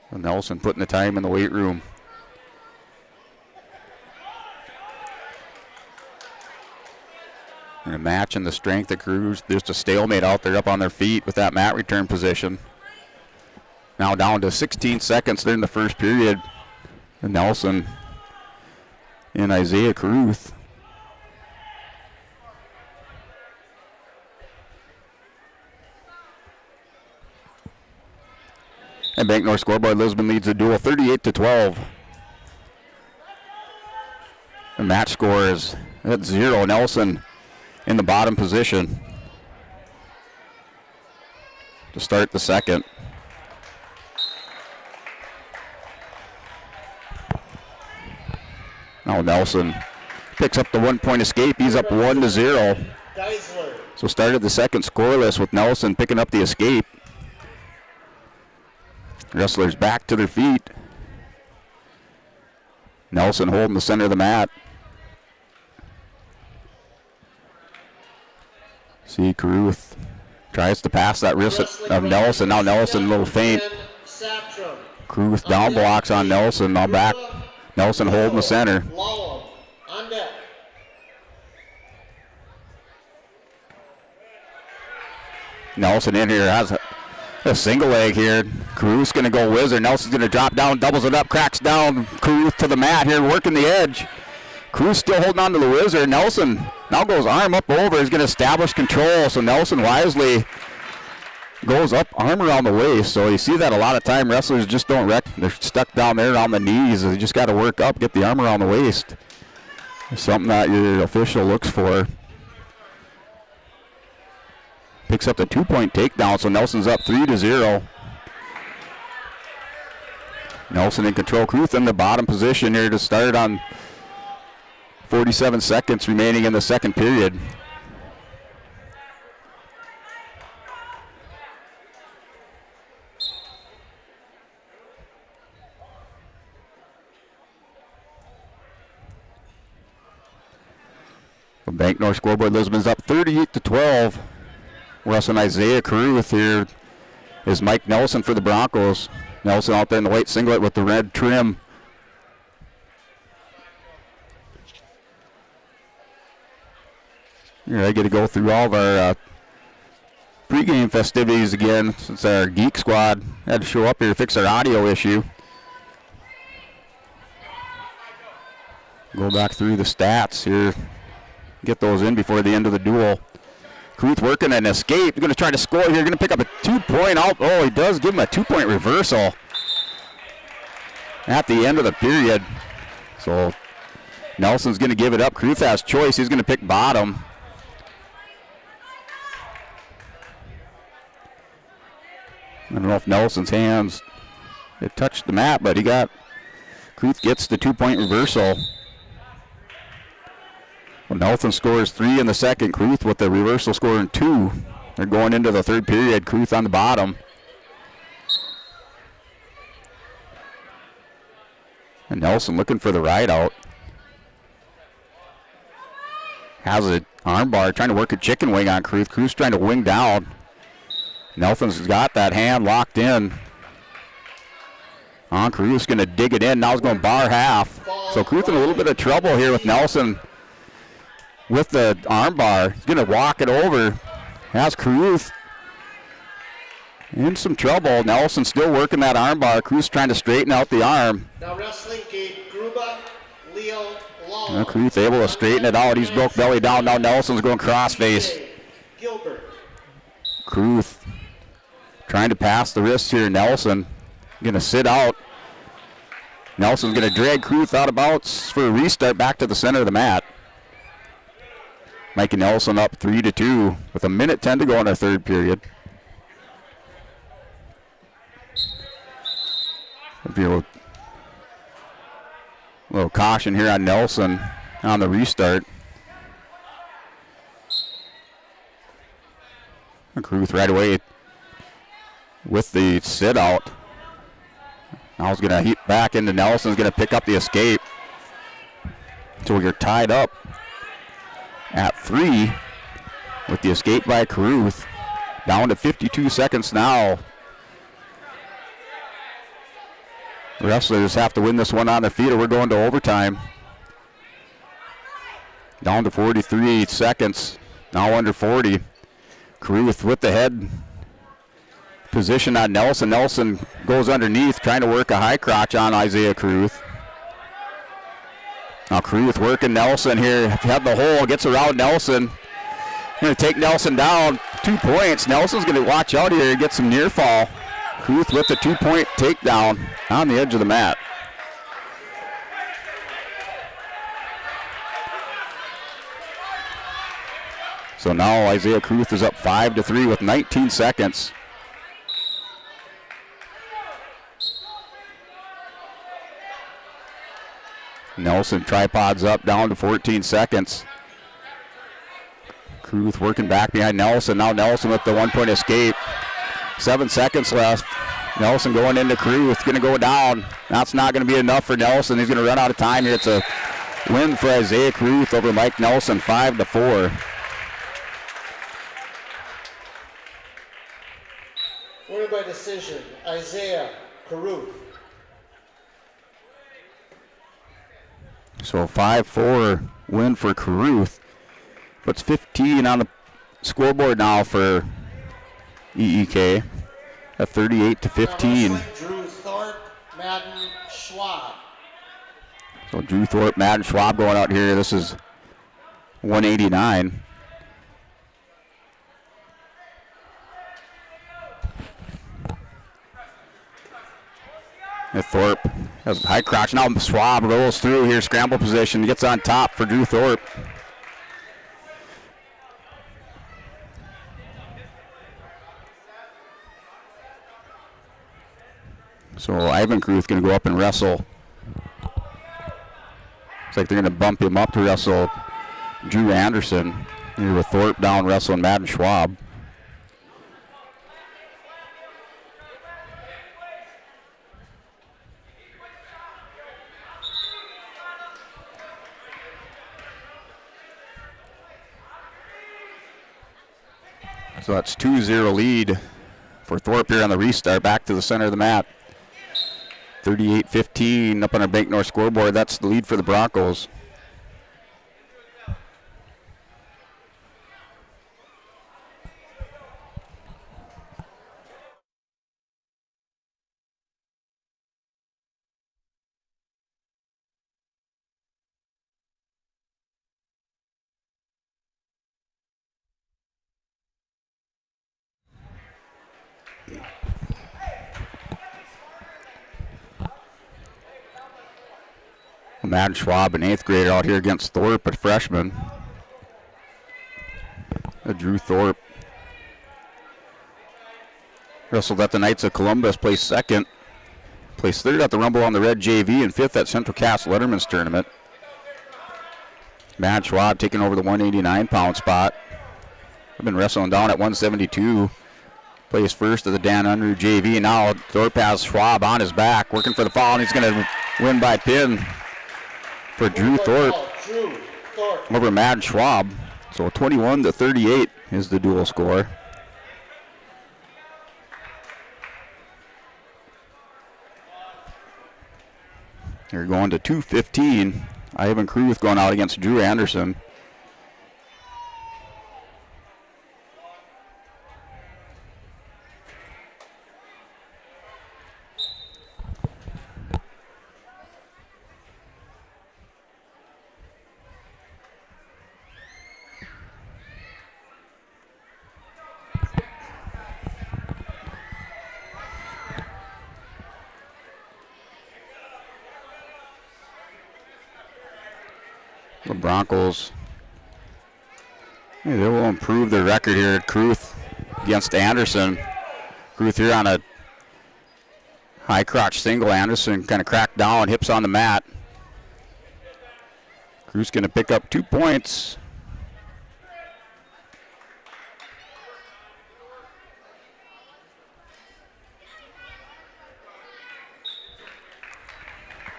And Nelson putting the time in the weight room. And a match in the strength of Cruz. There's a stalemate out there up on their feet with that mat return position. Now down to 16 seconds there in the first period. And Nelson and Isaiah Cruz. And Bank North scoreboard, Lisbon leads the duel 38-12. The match score is at 0. Nelson in the bottom position to start the second. Now Nelson picks up the 1-point escape. He's up 1-0. So started the second scoreless with Nelson picking up the escape. Wrestlers back to their feet. Nelson holding the center of the mat. See, Caruth tries to pass that wrist of Nelson. Now Nelson a little faint. Caruth down blocks on Nelson. Now back. Nelson holding the center. Nelson in here has a single leg here. Caruth's going to go whizzer. Nelson's going to drop down, doubles it up, cracks down. Caruth to the mat here, working the edge. Caruth still holding on to the whizzer. Nelson now goes arm up over. He's going to establish control. So Nelson wisely goes up, arm around the waist. So you see that a lot of time. Wrestlers just don't they're stuck down there on the knees. They just got to work up, get the arm around the waist. It's something that your official looks for. Picks up the 2-point takedown, so Nelson's up 3-0. Nelson in control. Caruth in the bottom position here to start on 47 seconds remaining in the second period. From Bank North scoreboard, Lisbon's up 38-12. Wrestling Isaiah Caruth here is Mike Nelson for the Broncos. Nelson out there in the white singlet with the red trim. Here I get to go through all of our pregame festivities again since our Geek Squad had to show up here to fix our audio issue. Go back through the stats here. Get those in before the end of the duel. Caruth working an escape. He's going to try to score here. Going to pick up a 2-point out. Oh, he does give him a 2-point reversal at the end of the period. So Nelson's going to give it up. Caruth has choice. He's going to pick bottom. I don't know if Nelson's hands it touched the mat, but Caruth gets the 2-point reversal. Well, Nelson scores 3 in the second. Caruth with the reversal scoring 2. They're going into the third period. Caruth on the bottom. And Nelson looking for the ride out. Has an arm bar, trying to work a chicken wing on Caruth. Caruth's trying to wing down. Nelson's got that hand locked in. Caruth's going to dig it in. Now he's going bar half. So Caruth in a little bit of trouble here with Nelson. With the arm bar, he's going to walk it over. Has Caruth in some trouble. Nelson still working that arm bar. Caruth's trying to straighten out the arm.
Now wrestling Gabe Gruba, Leo Long.
Caruth able to straighten it out. He's broke belly down. Now Nelson's going crossface.
Gilbert.
Caruth trying to pass the wrist here. Nelson going to sit out. Nelson's going to drag Caruth out of bounds for a restart back to the center of the mat. Making Nelson up 3-2 with 1:10 to go in our third period. A little caution here on Nelson on the restart. And Caruth right away with the sit out. Now he's going to heat back into Nelson's going to pick up the escape. So we're tied up. at 3 with the escape by Caruth. Down to 52 seconds now. Wrestlers have to win this one on their feet or we're going to overtime. Down to 43 seconds. Now under 40. Caruth with the head position on Nelson. Nelson goes underneath, trying to work a high crotch on Isaiah Caruth. Now Caruth working Nelson here. Had the hole, gets around Nelson. Going to take Nelson down. 2 points. Nelson's going to watch out here and get some near fall. Caruth with the 2-point takedown on the edge of the mat. So now Isaiah Caruth is up 5-3 with 19 seconds. Nelson tripods up down to 14 seconds. Caruth working back behind Nelson. Now Nelson with the 1-point escape. 7 seconds left. Nelson going into Caruth, going to go down. That's not going to be enough for Nelson. He's going to run out of time here. It's a win for Isaiah Caruth over Mike Nelson, 5-4.
Winner by decision, Isaiah Caruth.
So 5-4 win for Caruth. Puts 15 on the scoreboard now for EEK at 38-15.
Drew Thorpe, Madden Schwab.
So Drew Thorpe, Madden Schwab going out here. This is 189. And Thorpe has a high crotch. Now Schwab rolls through here, scramble position, gets on top for Drew Thorpe. So Ivan Caruth going to go up and wrestle. Looks like they're going to bump him up to wrestle Drew Anderson. Here with Thorpe down wrestling Madden Schwab. So that's 2-0 lead for Thorpe here on the restart. Back to the center of the mat. 38-15 up on our Bank North scoreboard. That's the lead for the Broncos. Madden Schwab, an 8th grader, out here against Thorpe, a freshman. Drew Thorpe wrestled at the Knights of Columbus, placed 2nd. Placed 3rd at the Rumble on the Red JV and 5th at Central Cass Letterman's tournament. Madden Schwab taking over the 189-pound spot. I've been wrestling down at 172. Placed 1st at the Dan Unruh JV. Now Thorpe has Schwab on his back, working for the fall, and he's going to win by pin for Drew Thorpe over Madden Schwab. So 21-38 is the dual score. They're going to 2:15. Ivan Caruth going out against Drew Anderson. The Broncos, they will improve their record here. Caruth against Anderson. Caruth here on a high crotch single. Anderson kind of cracked down, hips on the mat. Caruth's going to pick up 2 points.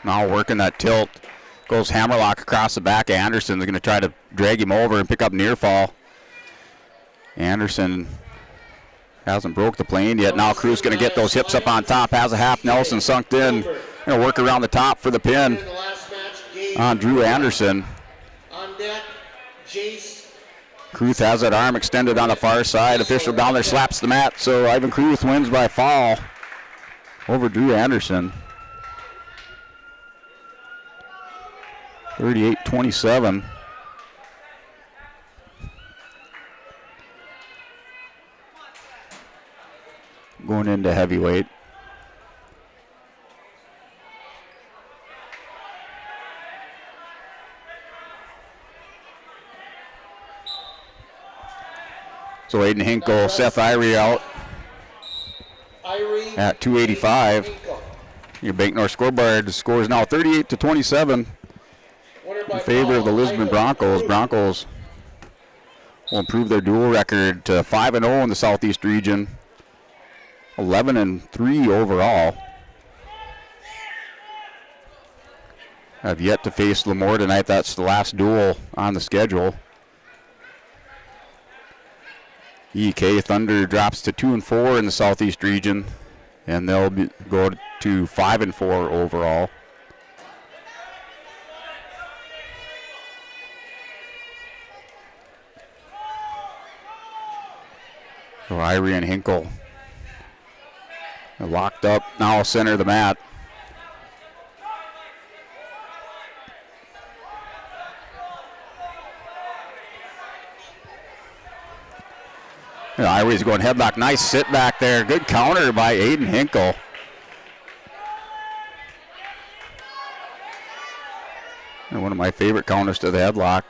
Now working that tilt. Goes hammerlock across the back. Anderson's going to try to drag him over and pick up near fall. Anderson hasn't broke the plane yet. Now Cruz going to get those hips up on top. Has a half Nelson sunk in. Going to work around the top for the pin on Drew Anderson.
On deck, Jace.
Kruth has that arm extended on the far side. Official down there slaps the mat. So Ivan Kruth wins by fall over Drew Anderson. 38-27. Going into heavyweight. So Aiden Hinkle, Seth Irie out at 285. Your Bank North scoreboard score is now 38-27 in favor of the Lisbon Broncos. Broncos will improve their dual record to 5-0 in the Southeast region, 11-3 overall. Have yet to face LaMoure tonight. That's the last duel on the schedule. EK Thunder drops to 2-4 in the Southeast region, and they'll go to 5-4 overall. So Irie and Hinkle are locked up now, center of the mat. Irie's going headlock. Nice sit back there. Good counter by Aiden Hinkle. And one of my favorite counters to the headlock.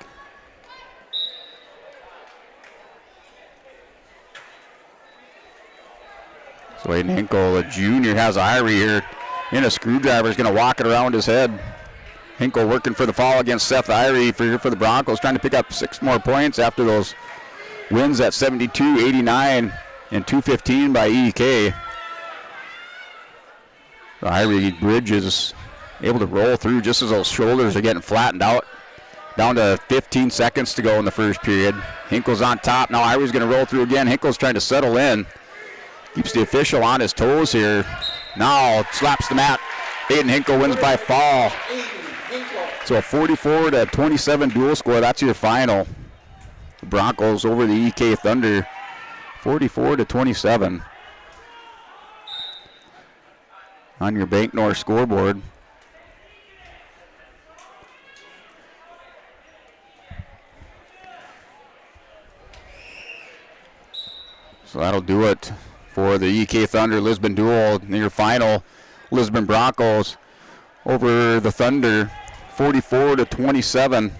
So Aiden Hinkle, a junior, has Irie here in a screwdriver. Is going to walk it around his head. Hinkle working for the fall against Seth Irie for the Broncos, trying to pick up 6 more points after those wins at 72, 89, and 215 by EK. Irie Bridges able to roll through just as those shoulders are getting flattened out. Down to 15 seconds to go in the first period. Hinkle's on top. Now Irie's going to roll through again. Hinkle's trying to settle in. Keeps the official on his toes here. Now slaps the mat. Aiden Hinkle wins by fall. So a 44-27 dual score. That's your final. The Broncos over the EK Thunder, 44-27. On your Bank North scoreboard. So that'll do it for the EK Thunder Lisbon duel. In your final, Lisbon Broncos over the Thunder, 44-27.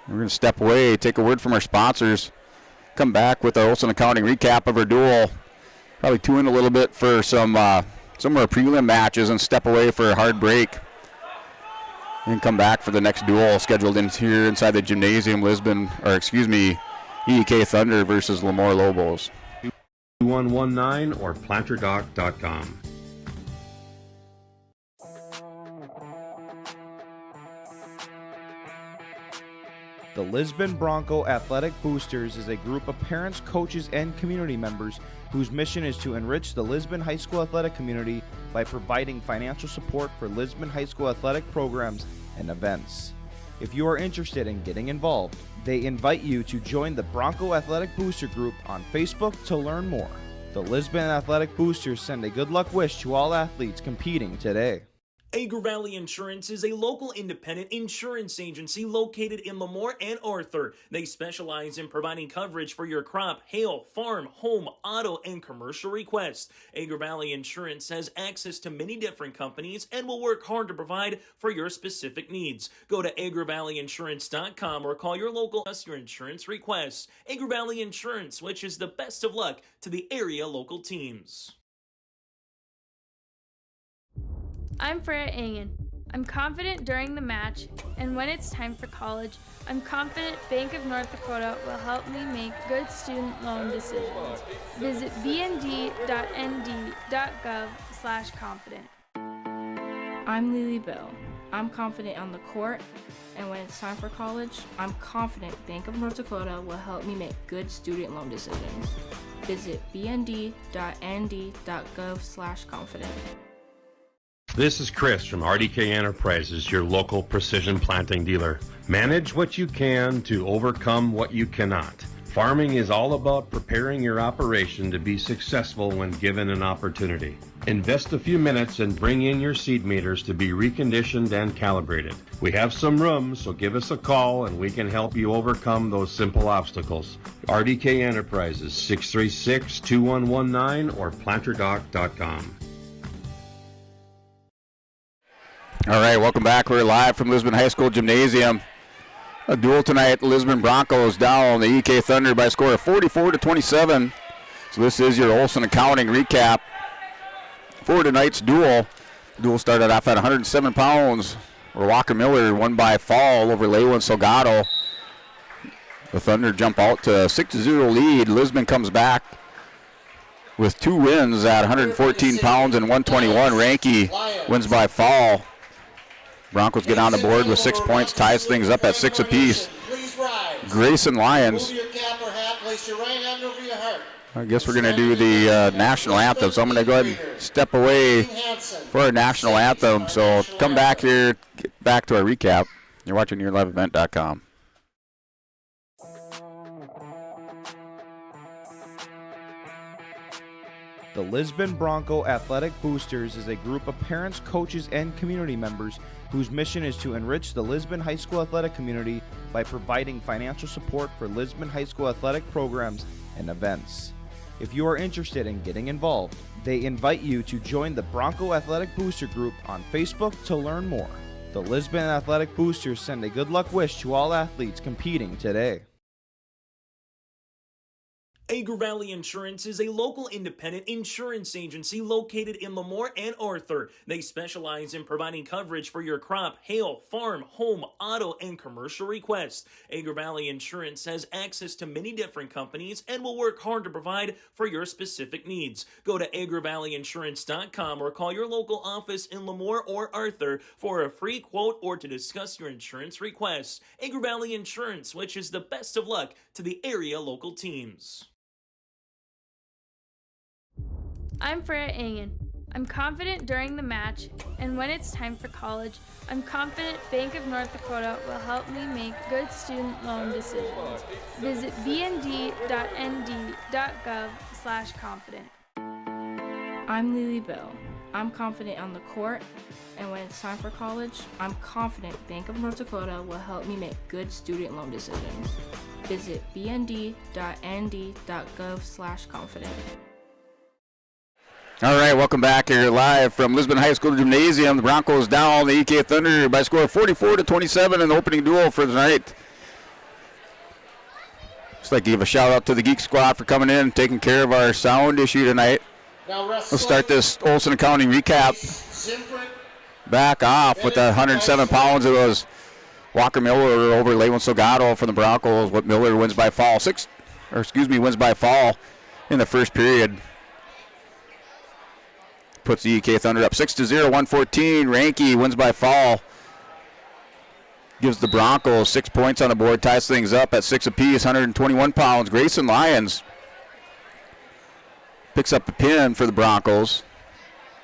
We're going to step away, take a word from our sponsors, come back with our Olsen Accounting recap of our duel. Probably tune in a little bit for some of our prelim matches and step away for a hard break. And come back for the next duel scheduled in here inside the gymnasium, EK Thunder versus LaMoure Lobos.
2119 or planterdoc.com.
The Lisbon Bronco Athletic Boosters is a group of parents, coaches, and community members whose mission is to enrich the Lisbon High School athletic community by providing financial support for Lisbon High School athletic programs and events. If you are interested in getting involved, they invite you to join the Bronco Athletic Booster Group on Facebook to learn more. The Lisbon Athletic Boosters send a good luck wish to all athletes competing today.
Agri Valley Insurance is a local independent insurance agency located in LaMoure and Arthur. They specialize in providing coverage for your crop, hail, farm, home, auto, and commercial requests. Agri Valley Insurance has access to many different companies and will work hard to provide for your specific needs. Go to agrivalleyinsurance.com or call your local your insurance requests. Agri Valley Insurance wishes the best of luck to the area local teams.
I'm Freya Engen. I'm confident during the match, and when it's time for college, I'm confident Bank of North Dakota will help me make good student loan decisions. Visit bnd.nd.gov/confident.
I'm Lily Bill. I'm confident on the court, and when it's time for college, I'm confident Bank of North Dakota will help me make good student loan decisions. Visit bnd.nd.gov/confident.
This is Chris from RDK Enterprises, your local precision planting dealer. Manage what you can to overcome what you cannot. Farming is all about preparing your operation to be successful when given an opportunity. Invest a few minutes and bring in your seed meters to be reconditioned and calibrated. We have some room, so give us a call and we can help you overcome those simple obstacles. RDK Enterprises, 636-2119 or planterdoc.com.
All right, welcome back. We're live from Lisbon High School Gymnasium. A duel tonight. Lisbon Broncos down the EK Thunder by a score of 44-27. So this is your Olson Accounting recap for tonight's duel. The duel started off at 107 pounds, where Walker Miller won by fall over Leyland Salgado. The Thunder jump out to a 6-0 lead. Lisbon comes back with 2 wins at 114 pounds and 121. Ranke wins by fall. Broncos get on the board with 6 points, ties things up at 6 apiece. Grayson Lions. I guess we're going to do the national anthem, so I'm going to go ahead and step away for our national anthem. So come back here, get back to our recap. You're watching YourLiveEvent.com.
The Lisbon Bronco Athletic Boosters is a group of parents, coaches, and community members whose mission is to enrich the Lisbon High School athletic community by providing financial support for Lisbon High School athletic programs and events. If you are interested in getting involved, they invite you to join the Bronco Athletic Booster Group on Facebook to learn more. The Lisbon Athletic Boosters send a good luck wish to all athletes competing today.
Agri Valley Insurance is a local independent insurance agency located in LaMoure and Arthur. They specialize in providing coverage for your crop, hail, farm, home, auto, and commercial requests. Agri Valley Insurance has access to many different companies and will work hard to provide for your specific needs. Go to agrivalleyinsurance.com or call your local office in LaMoure or Arthur for a free quote or to discuss your insurance requests. Agri Valley Insurance wishes the best of luck to the area local teams.
I'm Freya Engen. I'm confident during the match, and when it's time for college, I'm confident Bank of North Dakota will help me make good student loan decisions. Visit bnd.nd.gov/confident.
I'm Lily Bell. I'm confident on the court, and when it's time for college, I'm confident Bank of North Dakota will help me make good student loan decisions. Visit bnd.nd.gov/confident.
All right, welcome back here live from Lisbon High School Gymnasium. The Broncos down the EK Thunder by a score of 44-27 in the opening duel for tonight. Just like to give a shout out to the Geek Squad for coming in and taking care of our sound issue tonight. Let's start this Olson Accounting recap. Back off with the 107 pounds. It was Walker Miller over Leyland Salgado for the Broncos. What Miller wins by fall. Wins by fall in the first period. Puts the EK Thunder up 6-0, 114. Ranke wins by fall. Gives the Broncos 6 points on the board, ties things up at 6 apiece, 121 pounds. Grayson Lions picks up the pin for the Broncos.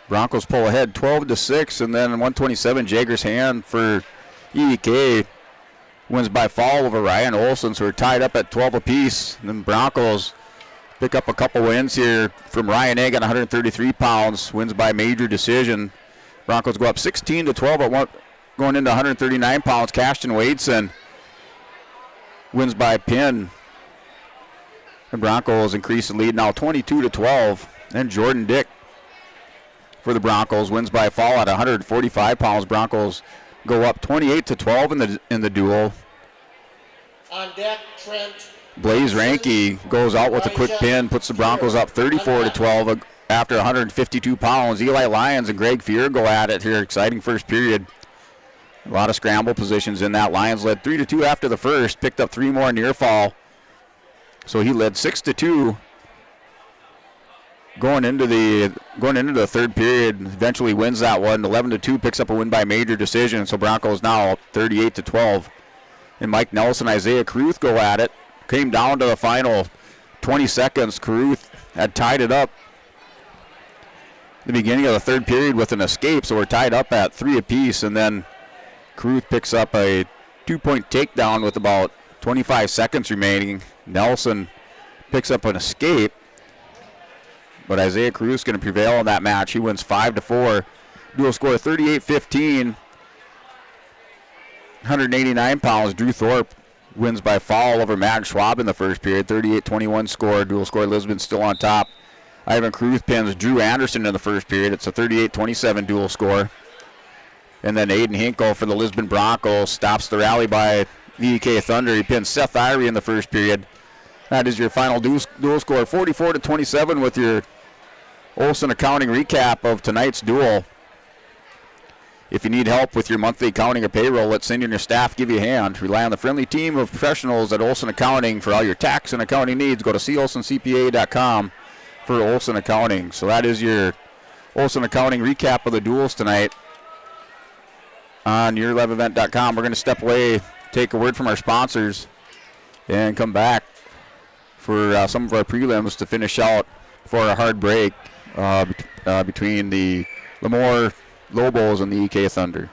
Broncos pull ahead 12-6, and then 127, Jager's hand for EK. Wins by fall over Ryan Olson, so we're tied up at 12 apiece. And then Broncos pick up a couple wins here from Ryan Egg on 133 pounds. Wins by major decision. Broncos go up 16-12 at one, going into 139 pounds. Cashton Wadeson wins by pin. The Broncos increase the lead now 22-12. And Jordan Dick for the Broncos wins by fall at 145 pounds. Broncos go up 28-12 in the duel.
On deck, Trent.
Blaze Ranke goes out with a quick pin, puts the Broncos up 34-12 after 152 pounds. Eli Lyons and Greg Fear go at it here. Exciting first period. A lot of scramble positions in that. Lyons led 3-2 after the first, picked up 3 more near fall. So he led 6-2. going into the third period, eventually wins that one. 11-2, picks up a win by major decision. So Broncos now 38-12. And Mike Nelson, Isaiah Caruth go at it. Came down to the final 20 seconds. Caruth had tied it up the beginning of the third period with an escape, so we're tied up at 3 apiece, and then Caruth picks up a 2-point takedown with about 25 seconds remaining. Nelson picks up an escape, but Isaiah Caruth's going to prevail in that match. He wins 5-4. Dual score 38-15. 189 pounds. Drew Thorpe wins by fall over Matt Schwab in the first period. 38-21 score. Dual score Lisbon still on top. Ivan Caruth pins Drew Anderson in the first period. It's a 38-27 dual score. And then Aiden Hinkle for the Lisbon Broncos stops the rally by the EK Thunder. He pins Seth Irie in the first period. That is your final dual score, 44-27, with your Olson Accounting recap of tonight's duel. If you need help with your monthly accounting or payroll, let Cindy and your staff give you a hand. Rely on the friendly team of professionals at Olson Accounting for all your tax and accounting needs. Go to colsoncpa.com for Olson Accounting. So that is your Olson Accounting recap of the duels tonight on yourliveevent.com. We're going to step away, take a word from our sponsors, and come back for some of our prelims to finish out for a hard break between the LaMoure Lobos and the EK Thunder.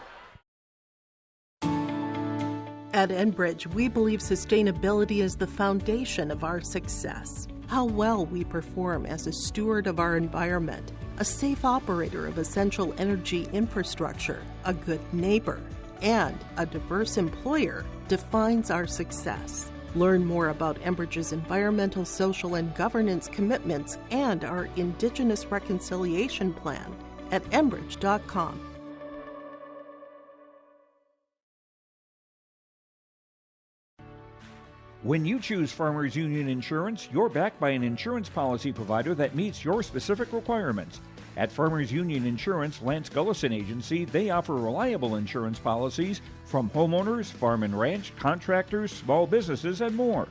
At Enbridge, we believe sustainability is the foundation of our success. How well we perform as a steward of our environment, a safe operator of essential energy infrastructure, a good neighbor, and a diverse employer defines our success. Learn more about Enbridge's environmental, social, and governance commitments and our Indigenous Reconciliation Plan at enbridge.com.
When you choose Farmers Union Insurance, you're backed by an insurance policy provider that meets your specific requirements. At Farmers Union Insurance, Lance Gullison Agency, they offer reliable insurance policies from homeowners, farm and ranch, contractors, small businesses, and more.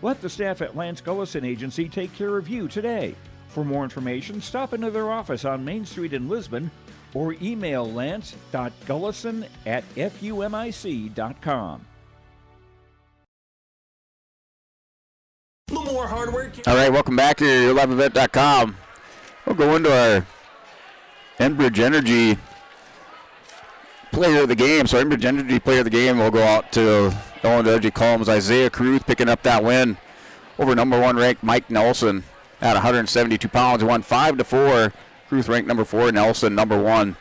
Let the staff at Lance Gullison Agency take care of you today. For more information, stop into their office on Main Street in Lisbon or email lance.gullison@fumic.com.
LaMoure Hardware.
All right, welcome back here to yourliveevent.com. We'll go into our Enbridge Energy player of the game. So Enbridge Energy player of the game will go out to Ellendale Kulm's Isaiah Caruth, picking up that win over number 1 ranked Mike Nelson at 172 pounds. He won 5-4. Caruth ranked number 4, Nelson number 1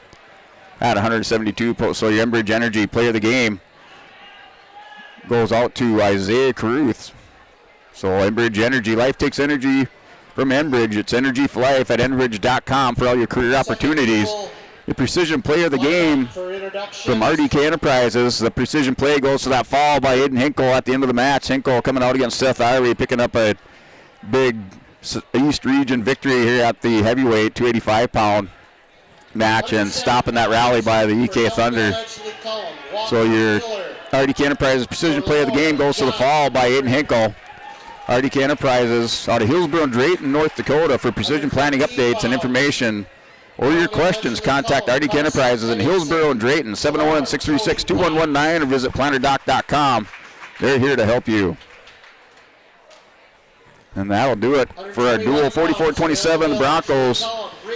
at 172. So your Enbridge Energy player of the game goes out to Isaiah Caruth. So Enbridge Energy, life takes energy from Enbridge. It's energy for life at enbridge.com for all your career opportunities. The precision player of the game from RDK Enterprises. The precision play goes to that fall by Aiden Hinkle at the end of the match. Hinkle coming out against Seth Irie, picking up a big East Region victory here at the heavyweight 285-pound match and stopping that rally by the EK Thunder. So your RDK Enterprises precision play of the game goes to the fall by Aiden Hinkle. RDK Enterprises out of Hillsboro and Drayton, North Dakota. For precision planning updates and information or your questions, contact RDK Enterprises in Hillsboro and Drayton, 701-636-2119, or visit plannerdoc.com. They're here to help you. And that'll do it for our duel. 44-27, the Broncos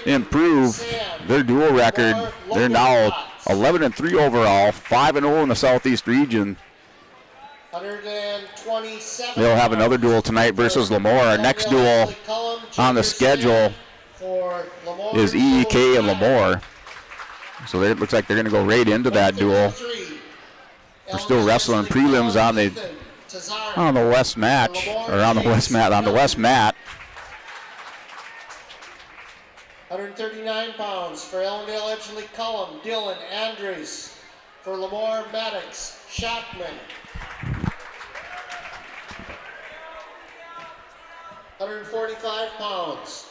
improve their duel record. They're now 11-3 overall, 5-0 in the Southeast region. They'll have another duel tonight versus LaMoure. Our next duel on the schedule is EEK and LaMoure. So it looks like they're going to go right into that duel. We're still wrestling prelims on the west match, or on the west mat.
139 pounds for Ellendale, Edgeley, Kulm, Dillon, Andres. For LaMoure, Maddox, Shackman. 145 pounds.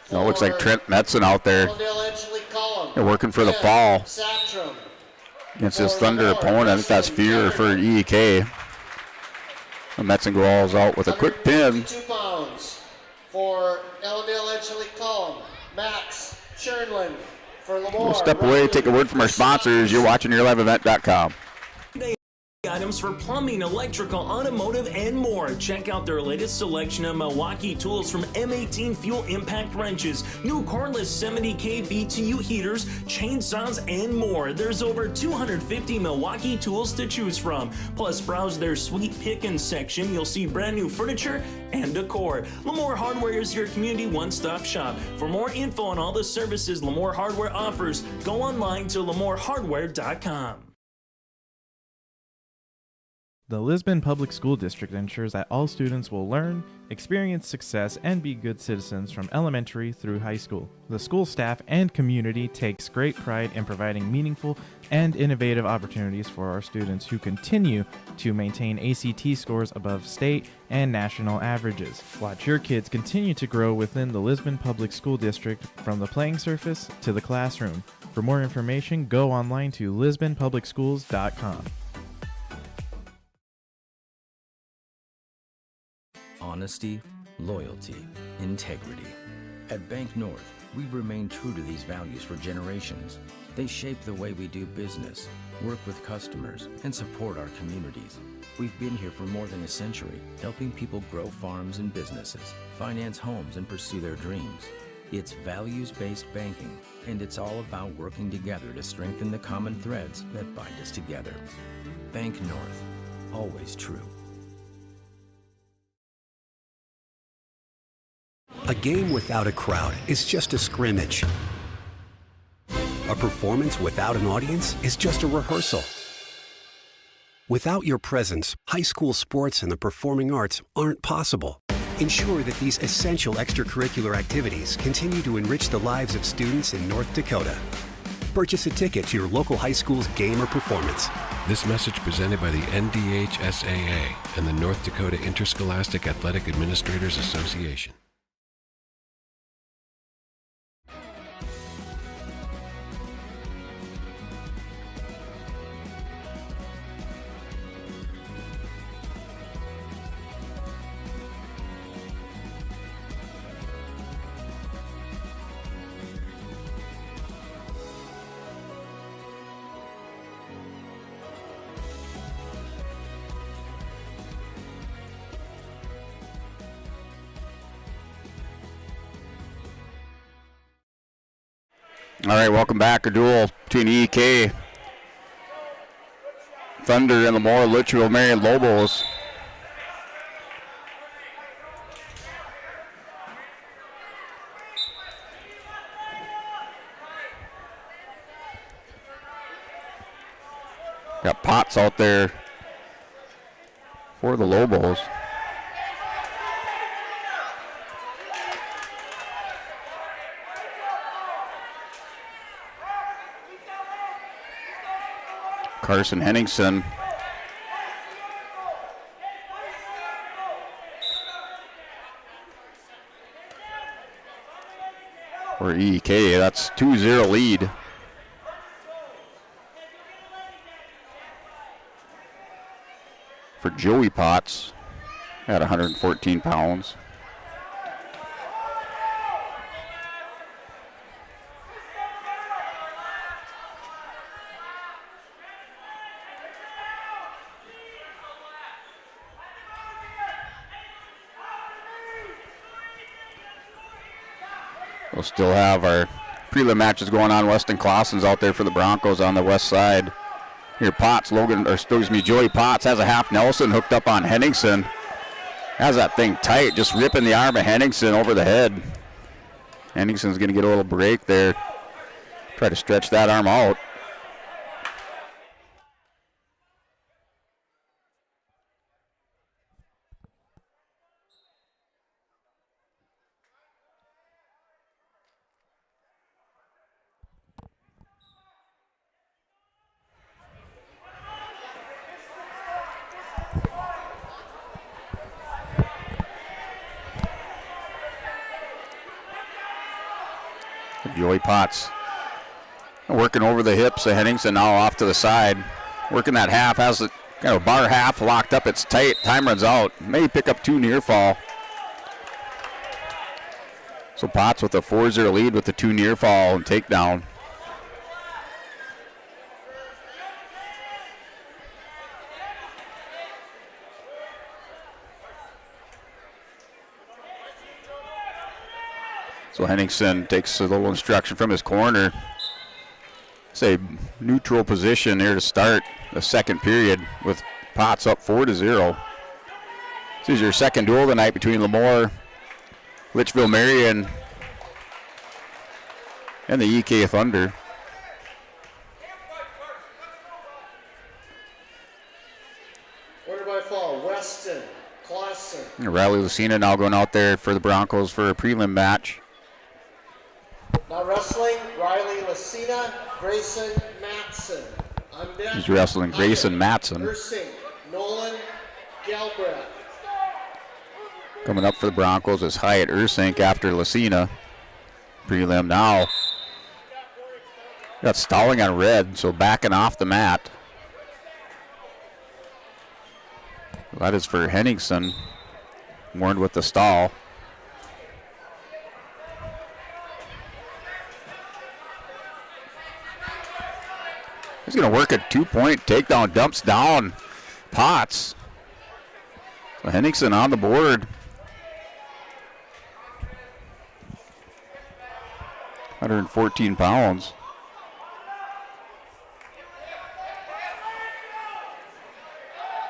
It looks like Trent Metzen out there. They're working for the fall against his Thunder opponent. I think that's Fear for EEK. And Metzen goes out with a quick pin.
For Ellendale, Edgeley, Kulm, Max Chernlin. For LaMoure,
We'll step away, take a word from our sponsors. You're watching YourLiveEvent.com.
Items for plumbing, electrical, automotive, and more. Check out their latest selection of Milwaukee tools from M18 fuel impact wrenches, new cordless 70K BTU heaters, chainsaws, and more. There's over 250 Milwaukee tools to choose from. Plus, browse their sweet pickings section. You'll see brand new furniture and decor. LaMoure Hardware is your community one-stop shop. For more info on all the services LaMoure Hardware offers, go online to LaMoureHardware.com.
The Lisbon Public School District ensures that all students will learn, experience success, and be good citizens from elementary through high school. The school staff and community takes great pride in providing meaningful and innovative opportunities for our students who continue to maintain ACT scores above state and national averages. Watch your kids continue to grow within the Lisbon Public School District from the playing surface to the classroom. For more information, go online to lisbonpublicschools.com.
Honesty, loyalty, integrity. At Bank North, we've remained true to these values for generations. They shape the way we do business, work with customers, and support our communities. We've been here for more than a century, helping people grow farms and businesses, finance homes, and pursue their dreams. It's values-based banking, and it's all about working together to strengthen the common threads that bind us together. Bank North, always true.
A game without a crowd is just a scrimmage. A performance without an audience is just a rehearsal. Without your presence, high school sports and the performing arts aren't possible. Ensure that these essential extracurricular activities continue to enrich the lives of students in North Dakota. Purchase a ticket to your local high school's game or performance.
This message presented by the NDHSAA and the North Dakota Interscholastic Athletic Administrators Association.
All right, welcome back. A duel between EK Thunder and LaMoure-Litchville Marion Lobos. Got Potts out there for the Lobos. Carson Henningsen. For EK, that's 2-0 lead. For Joey Potts at 114 pounds. We'll still have our prelim matches going on. Weston Clausen's out there for the Broncos on the west side. Here Potts, Joey Potts has a half Nelson hooked up on Henningsen. Has that thing tight, just ripping the arm of Henningsen over the head. Henningsen's going to get a little break there. Try to stretch that arm out. Joey Potts working over the hips of Henningsen, now off to the side. Working that half, has the kind of bar half locked up. It's tight. Time runs out. May pick up two near fall. So Potts with a 4-0 lead with the 2 near fall and takedown. So Henningsen takes a little instruction from his corner. It's a neutral position here to start the second period with Potts up 4-0. This is your second duel tonight between LaMoure-Litchville Marion and the EK Thunder.
Order by fall, Weston, Clausen.
Riley Lucina now going out there for the Broncos for a prelim match.
Now wrestling, Riley Lucina, Grayson Matson. On deck,
He's wrestling Grayson Matson.
Ursink, Nolan, Galbraith.
Coming up for the Broncos is Hyatt Ursink after Lucina. Prelim now. Got stalling on red, so backing off the mat. That is for Henningsen. Warned with the stall. He's going to work a 2-point takedown, dumps down Potts. So Henningsen on the board. 114 pounds.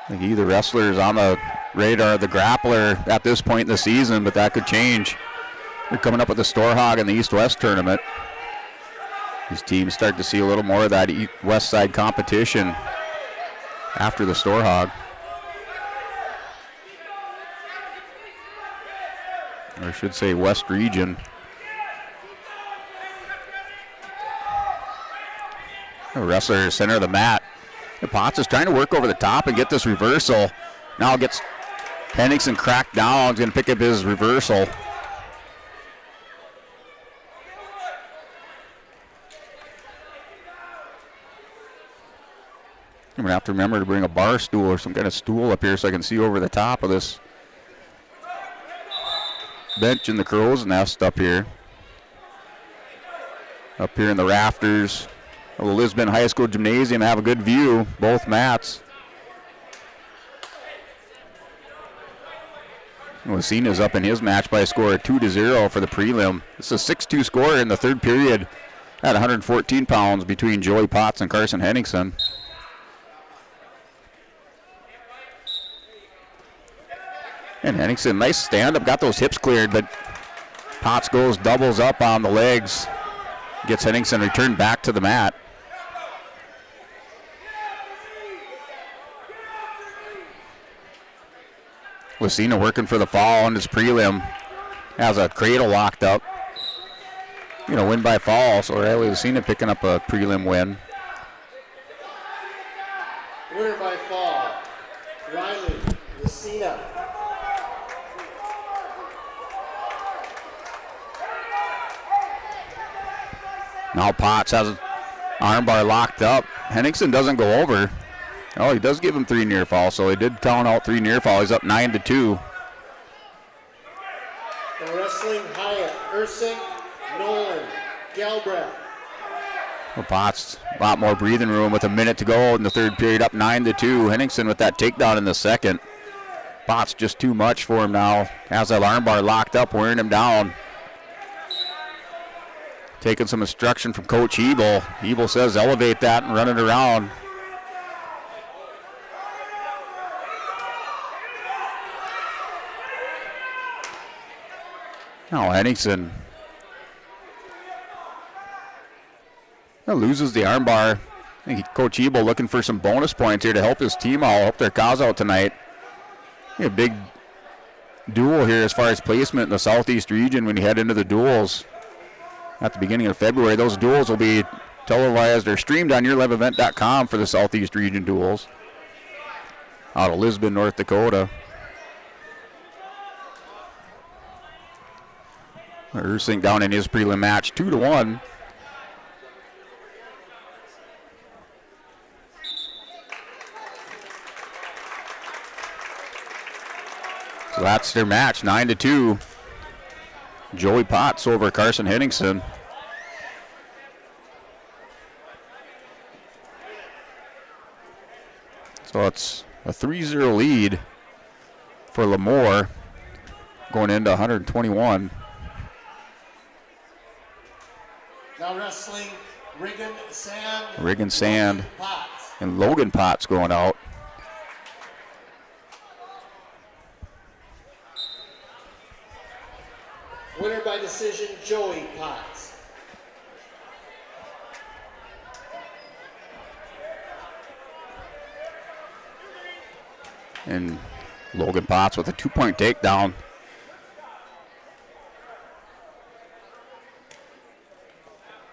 I think either wrestler is on the radar of the grappler at this point in the season, but that could change. They're coming up with the Storehog in the East-West tournament. These teams start to see a little more of that West Side competition after the Storehog. Or I should say West Region. The wrestler center of the mat. Potts is trying to work over the top and get this reversal. Now gets Henningsen cracked down. He's going to pick up his reversal. I'm going to have to remember to bring a bar stool or some kind of stool up here so I can see over the top of this bench in the crow's nest up here. Up here in the rafters of the Lisbon High School Gymnasium, have a good view, both mats. Lucina's up in his match by a score of 2-0 for the prelim. This is a 6-2 score in the third period at 114 pounds between Joey Potts and Carson Henningsen. And Henningsen, nice stand-up, got those hips cleared, but Potts goes, doubles up on the legs, gets Henningsen returned back to the mat. Lucina working for the fall on his prelim, has a cradle locked up. Win by fall, so Riley Lucina picking up a prelim win.
Winner by fall, Riley Lucina.
Now Potts has an armbar locked up. Henningsen doesn't go over. Oh, he does give him 3 near fall, so he did count out 3 near fall. He's up 9-2.
The wrestling, Hyatt, Ursink, Nolan, Galbraith.
Well, Potts, a lot more breathing room with a minute to go in the third period, up 9-2. Henningsen with that takedown in the second. Potts just too much for him now. Has that armbar locked up, wearing him down. Taking some instruction from Coach Ebel. Ebel says elevate that and run it around. Now Henningsen loses the armbar. I think Coach Ebel looking for some bonus points here to help his team out, help their cause out tonight. A big duel here as far as placement in the Southeast region when you head into the duels at the beginning of February. Those duels will be televised or streamed on yourliveevent.com for the Southeast region duels out of Lisbon, North Dakota. Ursink down in his prelim match, 2-1. So that's their match, 9-2. Joey Potts over Carson Henningsen. So it's a 3-0 lead for LaMoure going into 121.
Now wrestling,
Riggin Sand and Logan Potts going out.
Winner by decision, Joey Potts.
And Logan Potts with a 2-point takedown.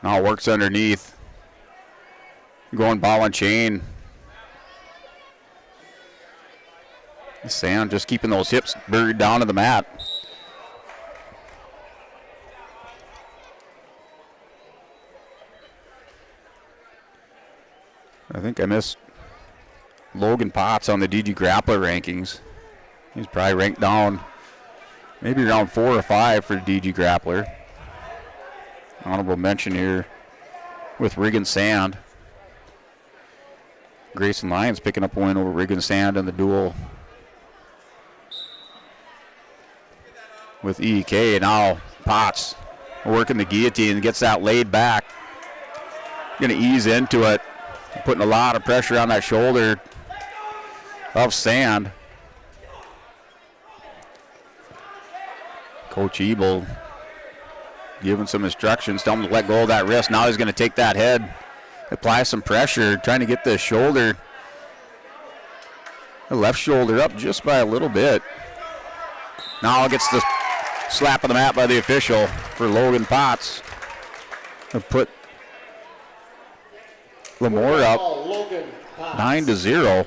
Now works underneath. Going ball and chain. Sand just keeping those hips buried down to the mat. I think I missed Logan Potts on the DG Grappler rankings. He's probably ranked down maybe around 4 or 5 for DG Grappler. Honorable mention here with Riggin Sand. Grayson Lyons picking up a win over Riggin Sand in the duel with EK. Now Potts working the guillotine and gets that laid back. Going to ease into it, putting a lot of pressure on that shoulder of Sand. Coach Ebel giving some instructions, telling him to let go of that wrist. Now he's going to take that head, apply some pressure, trying to get the shoulder, the left shoulder up just by a little bit. Now gets the slap on the mat by the official for Logan Potts to put LaMoure up 9-0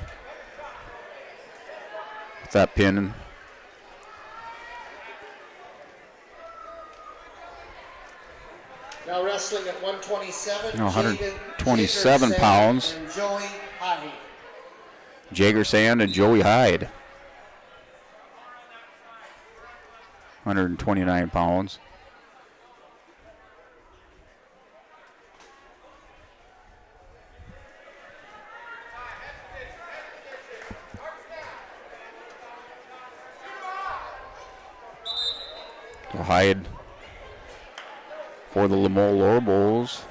with that pin.
Now wrestling at 127.
127 pounds.
And Joey Hyde.
Jager Sand and Joey Hyde. 129 pounds. So Hyde for the LaMoure Lorbles.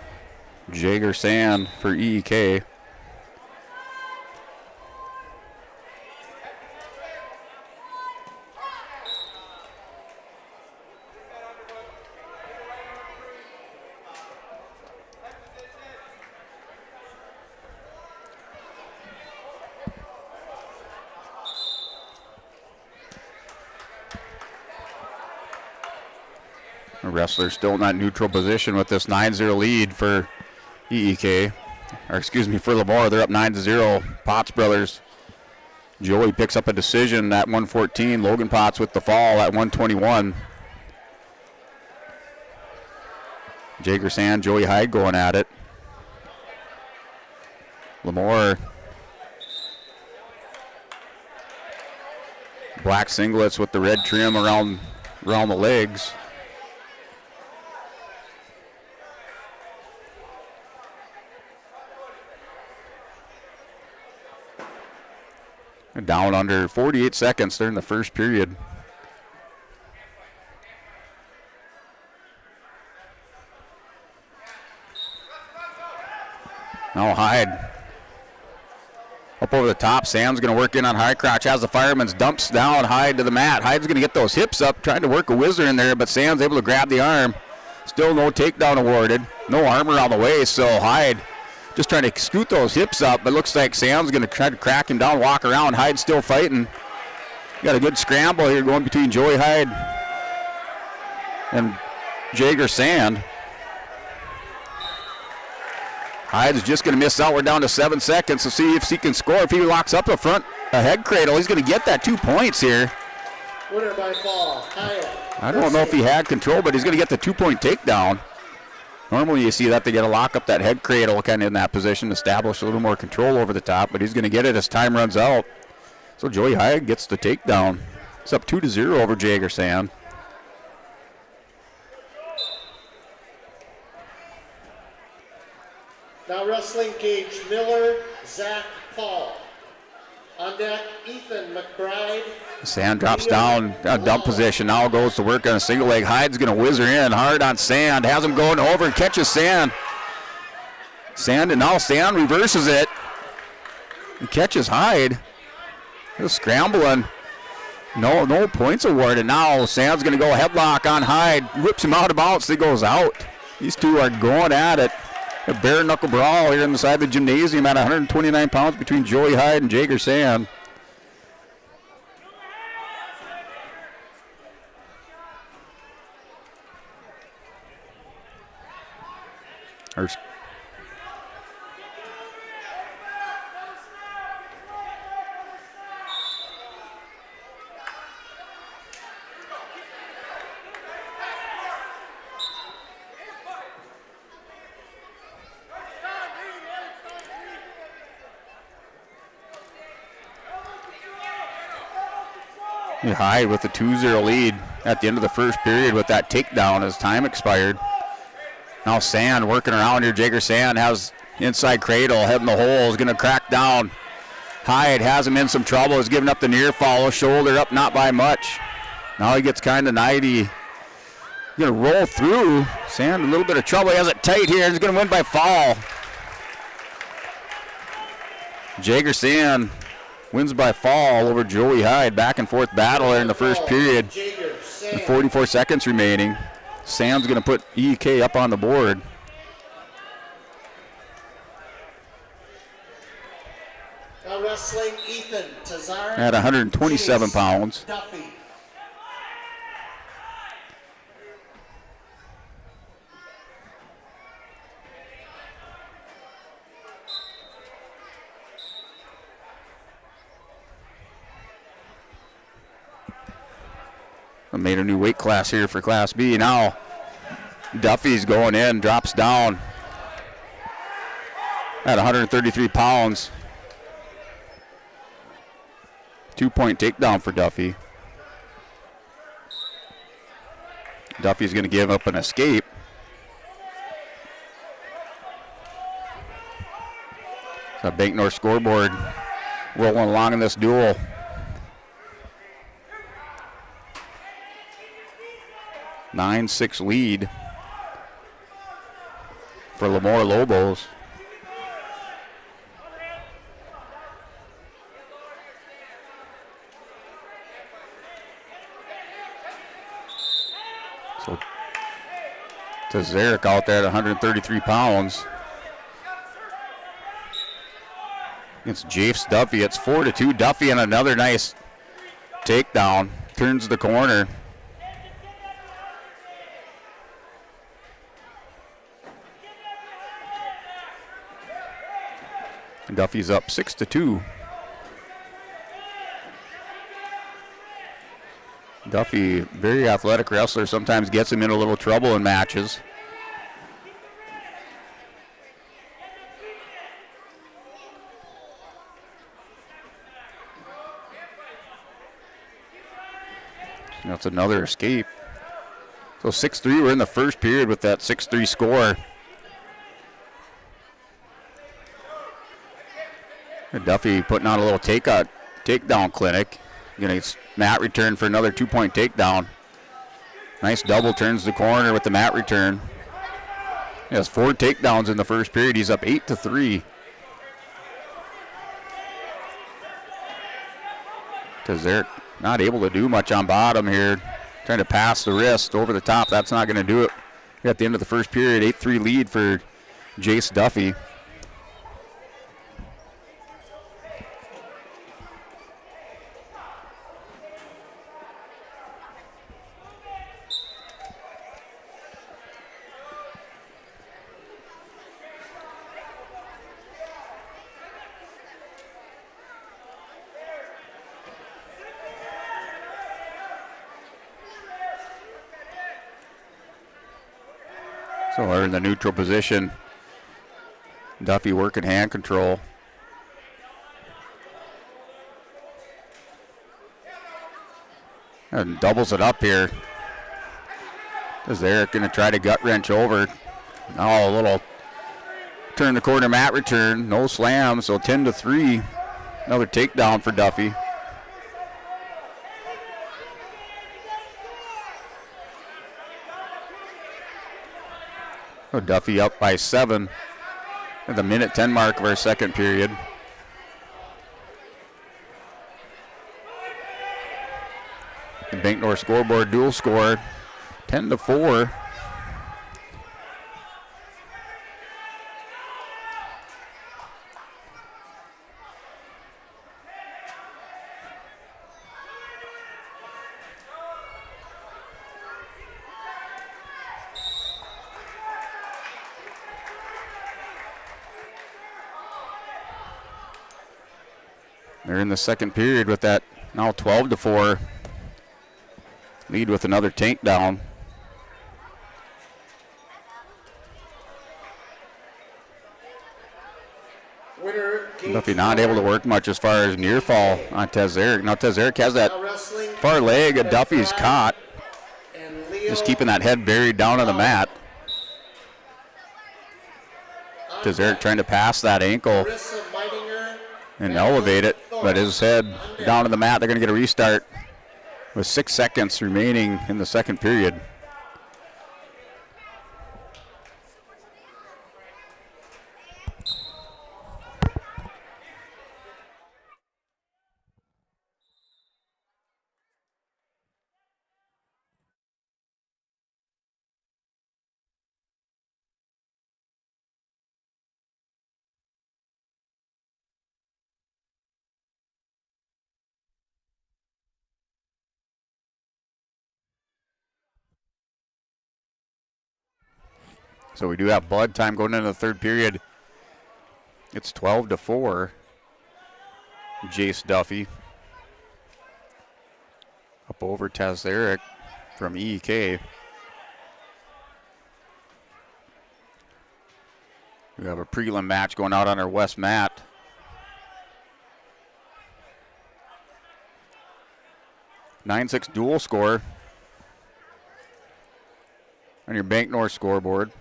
Jager Sand for EEK. The wrestler still in that neutral position with this 9-0 lead for EEK. Or excuse me, for LaMoure. They're up 9-0. Potts brothers. Joey picks up a decision at 114. Logan Potts with the fall at 121. Jager Sand, Joey Hyde going at it. LaMoure. Black singlets with the red trim around the legs. Down under 48 seconds during the first period. Now Hyde up over the top. Sam's going to work in on high crotch. Has the fireman's dumps down Hyde to the mat. Hyde's going to get those hips up, trying to work a whizzer in there, but Sam's able to grab the arm. Still no takedown awarded. No armor on the way, so Hyde just trying to scoot those hips up, but looks like Sam's going to try to crack him down, walk around. Hyde's still fighting. Got a good scramble here going between Joey Hyde and Jager Sand. Hyde's just going to miss out. We're down to 7 seconds to see if he can score. If he locks up a head cradle, he's going to get that 2 points here.
Winner by fall, Hyde.
I don't know if he had control, but he's going to get the 2-point takedown. Normally you see that they get a lock up that head cradle kind of in that position, establish a little more control over the top, but he's going to get it as time runs out. So Joey Hyde gets the takedown. It's up 2-0 over Jager Sand.
wrestling Gage Miller, Zach Paul. On deck, Ethan McBride.
Sand drops down, dump position, now goes to work on a single leg. Hyde's going to whiz her in hard on Sand, has him going over and catches Sand. And now Sand reverses it. He catches Hyde. Just scrambling. No points awarded. Now Sand's going to go headlock on Hyde, whips him out of bounds, he goes out. These two are going at it. A bare knuckle brawl here inside the gymnasium at 129 pounds between Joey Hyde and Jager Sand. Hyde with the 2-0 lead at the end of the first period with that takedown as time expired. Now Sand working around here. Jager Sand has inside cradle, head in the hole, is going to crack down. Hyde has him in some trouble, is giving up the near follow, shoulder up, not by much. Now he gets kind of nighty. Going to roll through. Sand a little bit of trouble. He has it tight here. He's going to win by fall. Jager Sand wins by fall over Joey Hyde. Back and forth battle there in the first period. With 44 seconds remaining. Sand's going to put EK up on the board.
Now wrestling Ethan Tazar.
At 127 pounds.
Duffy.
Made a new weight class here for Class B. Now Duffy's going in, drops down at 133 pounds. 2-point takedown for Duffy. Duffy's going to give up an escape. So Bank North scoreboard rolling along in this duel. 9-6 lead for LaMoure Lobos. So Tazarek out there at 133 pounds. Against Jafes Duffy, it's 4-2. Duffy and another nice takedown. Turns the corner. Duffy's up 6-2. Duffy, very athletic wrestler, sometimes gets him in a little trouble in matches. That's another escape. So 6-3, we're in the first period with that 6-3 score. Duffy putting on a little takedown clinic. Gonna get mat return for another 2-point takedown. Nice double, turns the corner with the mat return. He has 4 takedowns in the first period. He's up 8-3. Tazarek not able to do much on bottom here. Trying to pass the wrist over the top. That's not going to do it. At the end of the first period, 8-3 lead for Jace Duffy. So we're in the neutral position. Duffy working hand control. And doubles it up here. Is Eric going to try to gut wrench over? Now a little Turn the corner, mat return, no slam, so 10-3. Another takedown for Duffy. So Duffy up by 7 at the minute 10 mark of our second period. The Bank North scoreboard dual score 10-4. They're in the second period with that now 12-4 lead with another takedown. Duffy not able to work much as far as near fall on Tezeric. Now Tezeric has that far leg and Duffy's caught. Just keeping that head buried down on the mat. Tezeric trying to pass that ankle and elevate it, but his head down to the mat. They're going to get a restart with 6 seconds remaining in the second period. So we do have blood time going into the third period. It's 12-4. Jace Duffy up over Tezeric from EK. We have a prelim match going out on our west mat. (9-6) dual score on your Bank North scoreboard.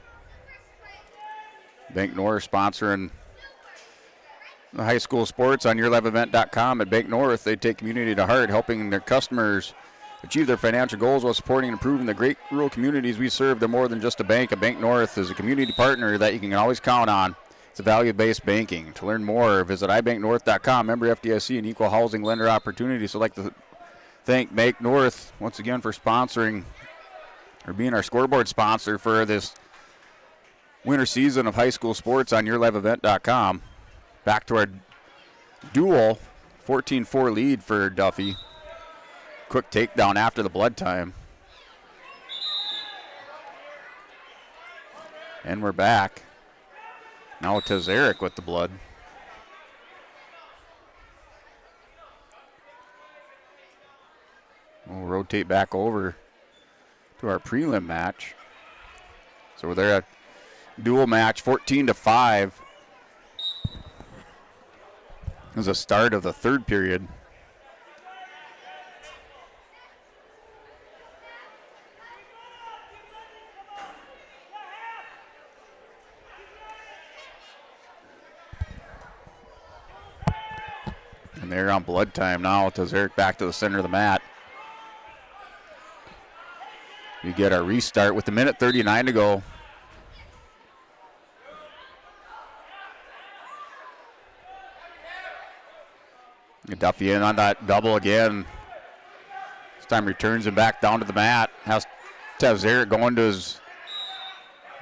Bank North sponsoring the high school sports on yourliveevent.com. At Bank North, they take community to heart, helping their customers achieve their financial goals while supporting and improving the great rural communities we serve. They're more than just a bank. A Bank North is a community partner that you can always count on. It's a value-based banking. To learn more, visit ibanknorth.com. Member FDIC and equal housing lender opportunity. So I'd like to thank Bank North once again for sponsoring or being our scoreboard sponsor for this winter season of high school sports on yourliveevent.com. Back to our duel, 14-4 lead for Duffy. Quick takedown after the blood time. And we're back. Now Tezeric with the blood. We'll rotate back over to our prelim match. So we're there at dual match, 14-5. This is the start of the third period. And they're on blood time now. Tezeric back to the center of the mat. We get our restart with a minute 39 to go. Duffy in on that double again. This time returns him back down to the mat. Has Tezeric going to his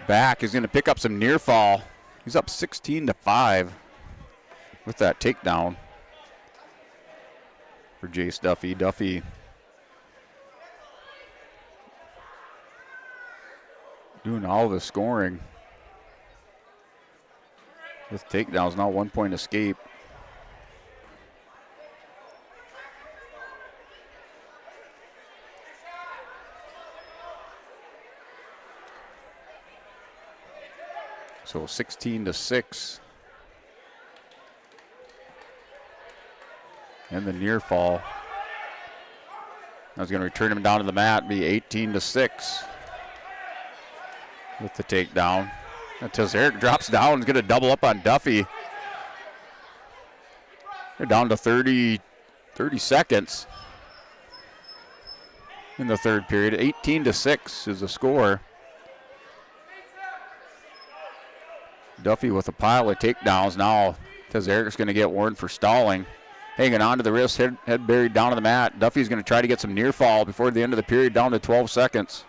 back. He's going to pick up some near fall. He's up 16-5 with that takedown for Jace Duffy. Duffy doing all of his scoring with takedowns, now 1 point escape. So 16-6. And the near fall. I was going to return him down to the mat, be 18-6 with the takedown. Tazaric drops down, is going to double up on Duffy. They're down to 30 seconds in the third period. 18-6 is the score. Duffy with a pile of takedowns. Now Tazaric's going to get warned for stalling. Hanging on to the wrist, head buried down to the mat. Duffy's going to try to get some near fall before the end of the period, down to 12 seconds.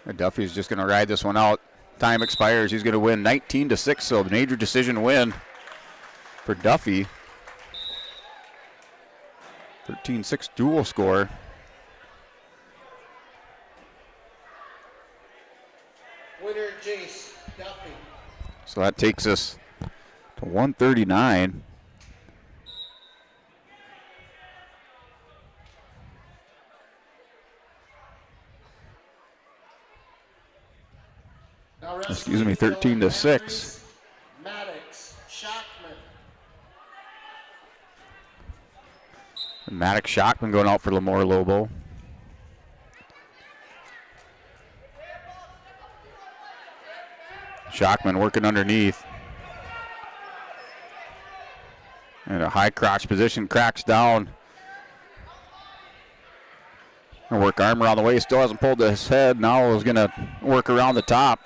And Duffy's just going to ride this one out. Time expires. He's going to win 19-6, so the major decision win for Duffy. 13-6 dual score.
Winner, Jace Duffy.
So that takes us to 139. Excuse me, 13-6.
Maddox Shockman.
Maddox Shockman going out for LaMoure-Lobo. Shockman working underneath. And a high crotch position, cracks down. Gonna work arm around the waist, still hasn't pulled his head. Now is gonna work around the top.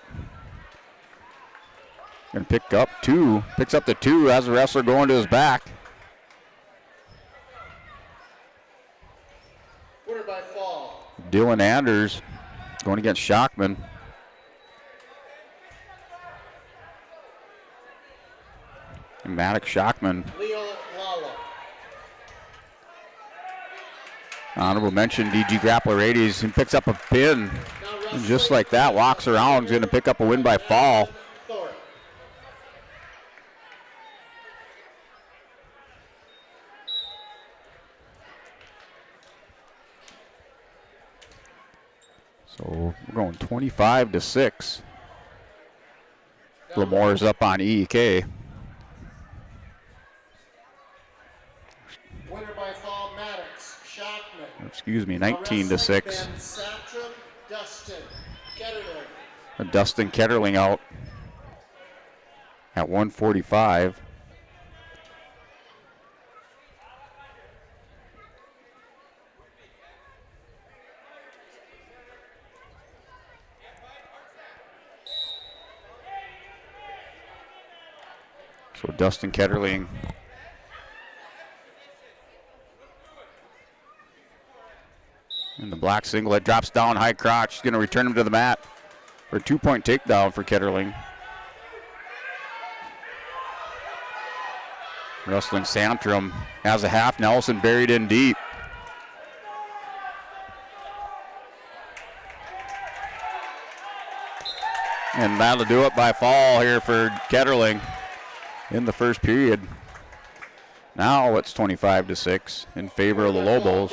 Gonna pick up two, picks up the two as the wrestler going to his back.
Winner by fall.
Dylan Anders going against Shockman. And Maddox Shockman.
Leo Lala.
Honorable mention, DG Grappler 80s. He picks up a pin. And just like that, walks around. He's going to pick up a win by fall. So we're going 25-6. LaMoure's up on EEK.
Winner by fall, Maddox Shockman.
Excuse me, 19-6.
Satcham, Dustin Ketterling.
Dustin Ketterling out at 145. So Dustin Ketterling in the black singlet, drops down, high crotch. He's going to return him to the mat for a 2-point takedown for Ketterling. Wrestling Santrum has a half Nelson buried in deep. And that'll do it by fall here for Ketterling in the first period. Now it's 25-6 in favor of the Lobos.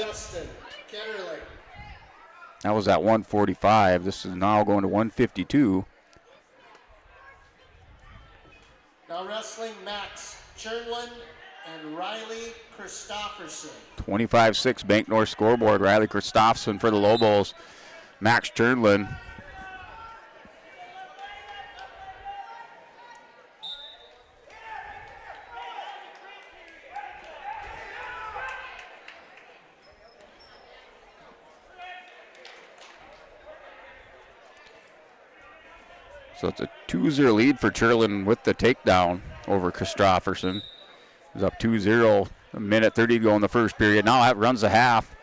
That was at 145. This is now going to 152.
Now wrestling Max Chernlin and Riley Christofferson.
25-6 Bank North scoreboard. Riley Christofferson for the Lobos. Max Chernlin. So it's a 2-0 lead for Churlin with the takedown over Christofferson. He's up 2-0, a minute 30 to go in the first period. Now that runs the half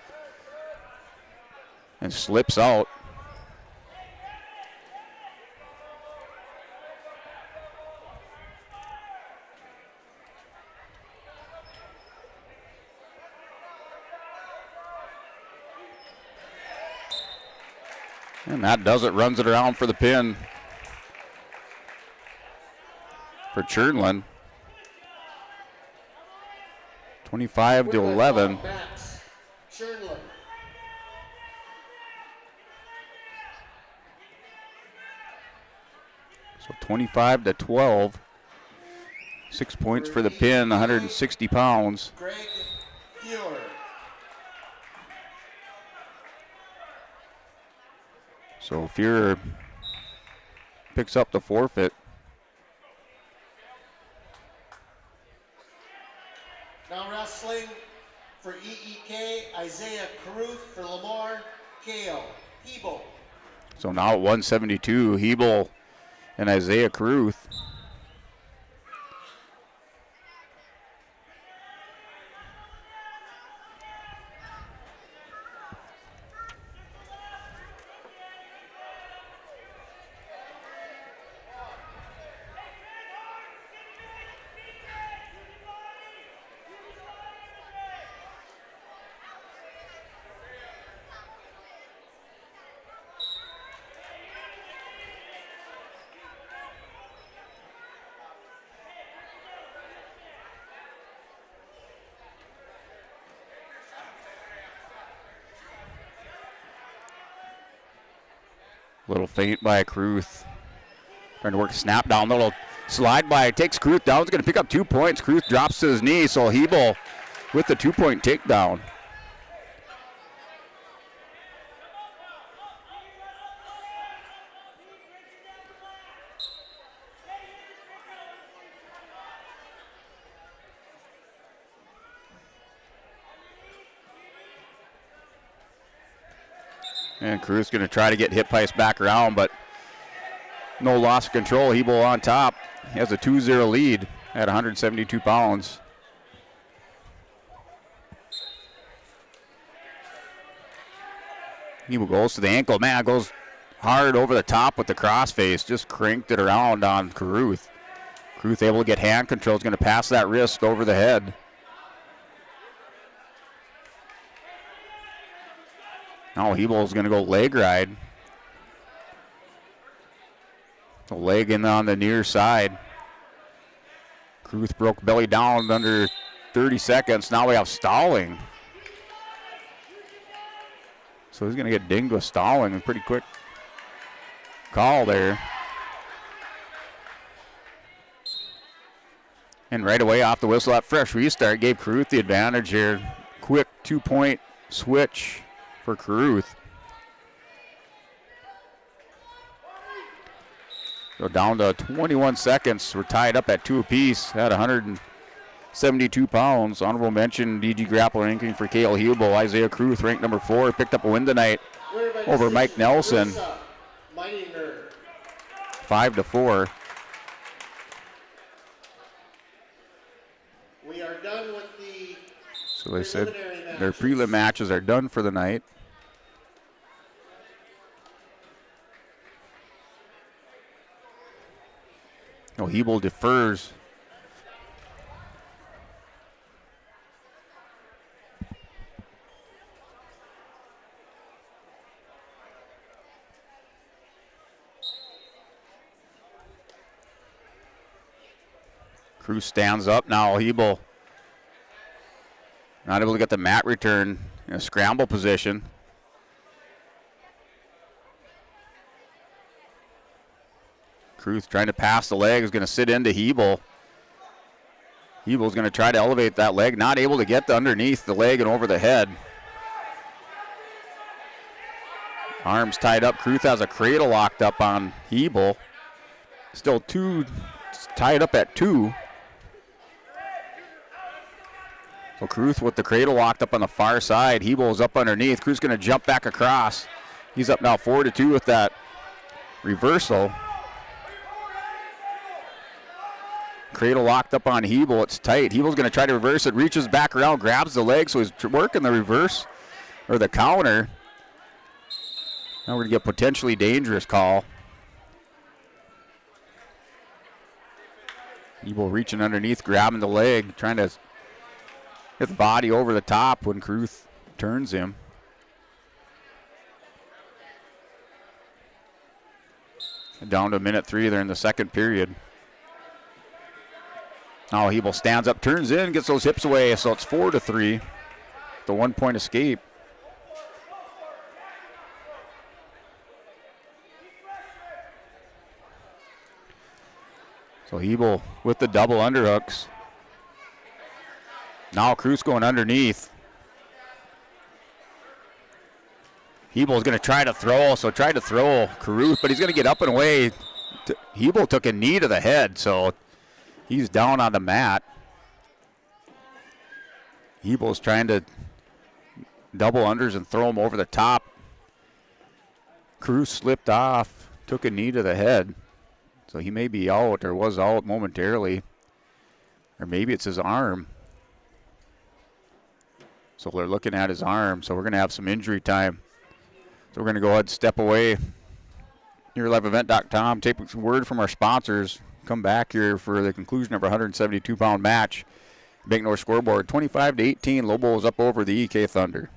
and slips out. And that does it, runs it around for the pin for Chernlin. 25-11. So 25-12. 6 points for the pin, 160 pounds.
Greg Fuhrer.
So Fuhrer picks up the forfeit.
Now wrestling for EEK, Isaiah Caruth. For LaMoure, Kale Hebo.
So now at 172, Hebel and Isaiah Caruth. Little feint by Caruth. Trying to work a snap down. Little slide by. Takes Caruth down. He's going to pick up 2 points. Caruth drops to his knee. So Hebel with the 2-point takedown. And Caruth's going to try to get hip ice back around, but no loss of control. Hebel on top. He has a 2-0 lead at 172 pounds. Hebel goes to the ankle. Man, goes hard over the top with the crossface. Just cranked it around on Caruth. Caruth able to get hand control. Is going to pass that wrist over the head. Now Hebel's going to go leg ride. The leg in on the near side. Caruth broke belly down under 30 seconds. Now we have stalling. So he's going to get dinged with stalling. A pretty quick call there. And right away off the whistle, that fresh restart gave Caruth the advantage here. Quick 2-point switch for Caruth. So down to 21 seconds. We're tied up at 2 apiece at 172 pounds. Honorable mention, DG Grappler ranking for Cale Hebel. Isaiah Caruth, ranked number 4, picked up a win tonight over Mike Nelson. 5-4.
We are done with the
So they said their prelim matches are done for the night. No, Hebel defers. Cruz stands up now. Hebel not able to get the mat return in a scramble position. Caruth trying to pass the leg, is going to sit into Hebel. Hebel's going to try to elevate that leg, not able to get underneath the leg and over the head. Arms tied up. Caruth has a cradle locked up on Hebel. Still tied up at 2. So Caruth with the cradle locked up on the far side. Hebel is up underneath. Caruth's going to jump back across. He's up now 4-2 with that reversal. Cradle locked up on Hebel. It's tight. Hebel's going to try to reverse it. Reaches back around, grabs the leg, so he's working the reverse or the counter. Now we're going to get potentially dangerous call. Hebel reaching underneath, grabbing the leg, trying to get the body over the top when Caruth turns him. Down to minute 3 there in the second period. Now Hebel stands up, turns in, gets those hips away, so it's 4-3. The 1-point escape. So Hebel with the double underhooks. Now Caruth's going underneath. Hebel's going to try to throw, so tried to throw Caruth, but he's going to get up and away. Hebel took a knee to the head, so he's down on the mat. Hebel's trying to double unders and throw him over the top. Caruth slipped off, took a knee to the head, so he may be out, or was out momentarily. Or maybe it's his arm. So they're looking at his arm, so we're going to have some injury time. So we're going to go ahead and step away. YourLiveEvent.com, take some word from our sponsors. Come back here for the conclusion of our 172-pound match. Bank North scoreboard, 25-18. Lobo is up over the EK Thunder.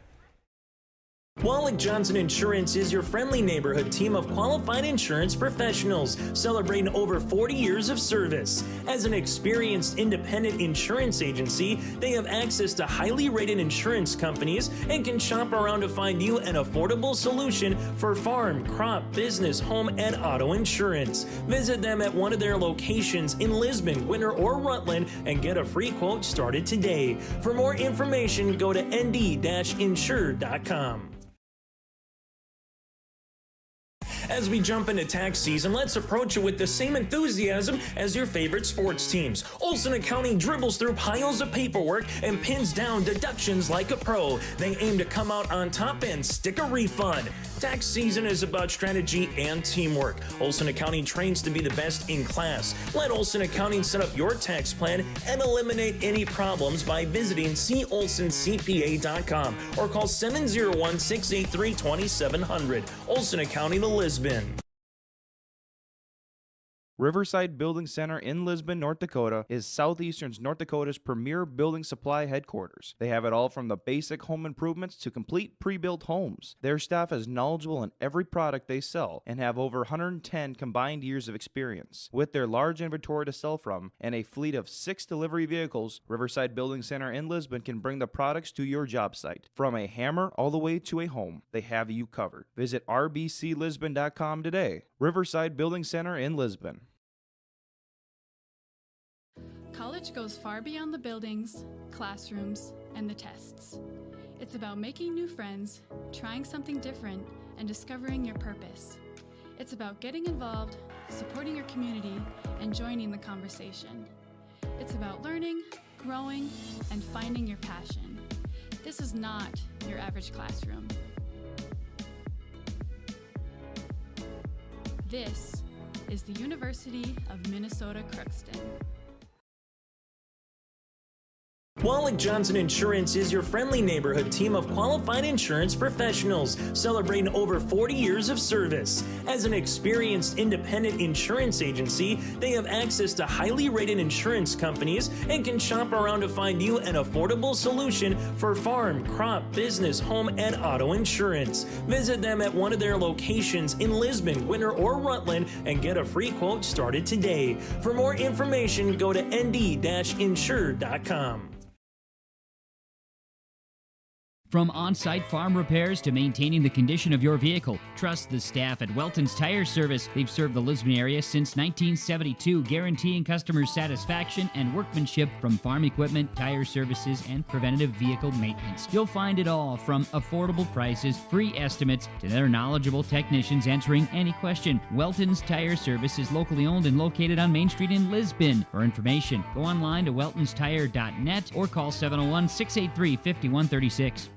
Wallach Johnson Insurance is your friendly neighborhood team of qualified insurance professionals celebrating over 40 years of service. As an experienced independent insurance agency, they have access to highly rated insurance companies and can shop around to find you an affordable solution for farm, crop, business, home, and auto insurance. Visit them at one of their locations in Lisbon, Winter, or Rutland and get a free quote started today. For more information, go to nd-insure.com. As we jump into tax season, let's approach it with the same enthusiasm as your favorite sports teams. Olson Accounting dribbles through piles of paperwork and pins down deductions like a pro. They aim to come out on top and stick a refund. Tax season is about strategy and teamwork. Olson Accounting trains to be the best in class. Let Olson Accounting set up your tax plan and eliminate any problems by visiting colsoncpa.com or call 701-683-2700. Olson Accounting of Lisbon.
Riverside Building Center in Lisbon, North Dakota is Southeastern North Dakota's premier building supply headquarters. They have it all from the basic home improvements to complete pre-built homes. Their staff is knowledgeable in every product they sell and have over 110 combined years of experience. With their large inventory to sell from and a fleet of 6 delivery vehicles, Riverside Building Center in Lisbon can bring the products to your job site. From a hammer all the way to a home, they have you covered. Visit rbclisbon.com today. Riverside Building Center in Lisbon.
College goes far beyond the buildings, classrooms, and the tests. It's about making new friends, trying something different, and discovering your purpose. It's about getting involved, supporting your community, and joining the conversation. It's about learning, growing, and finding your passion. This is not your average classroom. This is the University of Minnesota Crookston.
Wallach Johnson Insurance is your friendly neighborhood team of qualified insurance professionals celebrating over 40 years of service. As an experienced independent insurance agency, they have access to highly rated insurance companies and can shop around to find you an affordable solution for farm, crop, business, home, and auto insurance. Visit them at one of their locations in Lisbon, Winter, or Rutland and get a free quote started today. For more information, go to nd-insure.com.
From on-site farm repairs to maintaining the condition of your vehicle, trust the staff at Welton's Tire Service. They've served the Lisbon area since 1972, guaranteeing customer satisfaction and workmanship from farm equipment, tire services, and preventative vehicle maintenance. You'll find it all from affordable prices, free estimates, to their knowledgeable technicians answering any question. Welton's Tire Service is locally owned and located on Main Street in Lisbon. For information, go online to weltonstire.net or call 701-683-5136.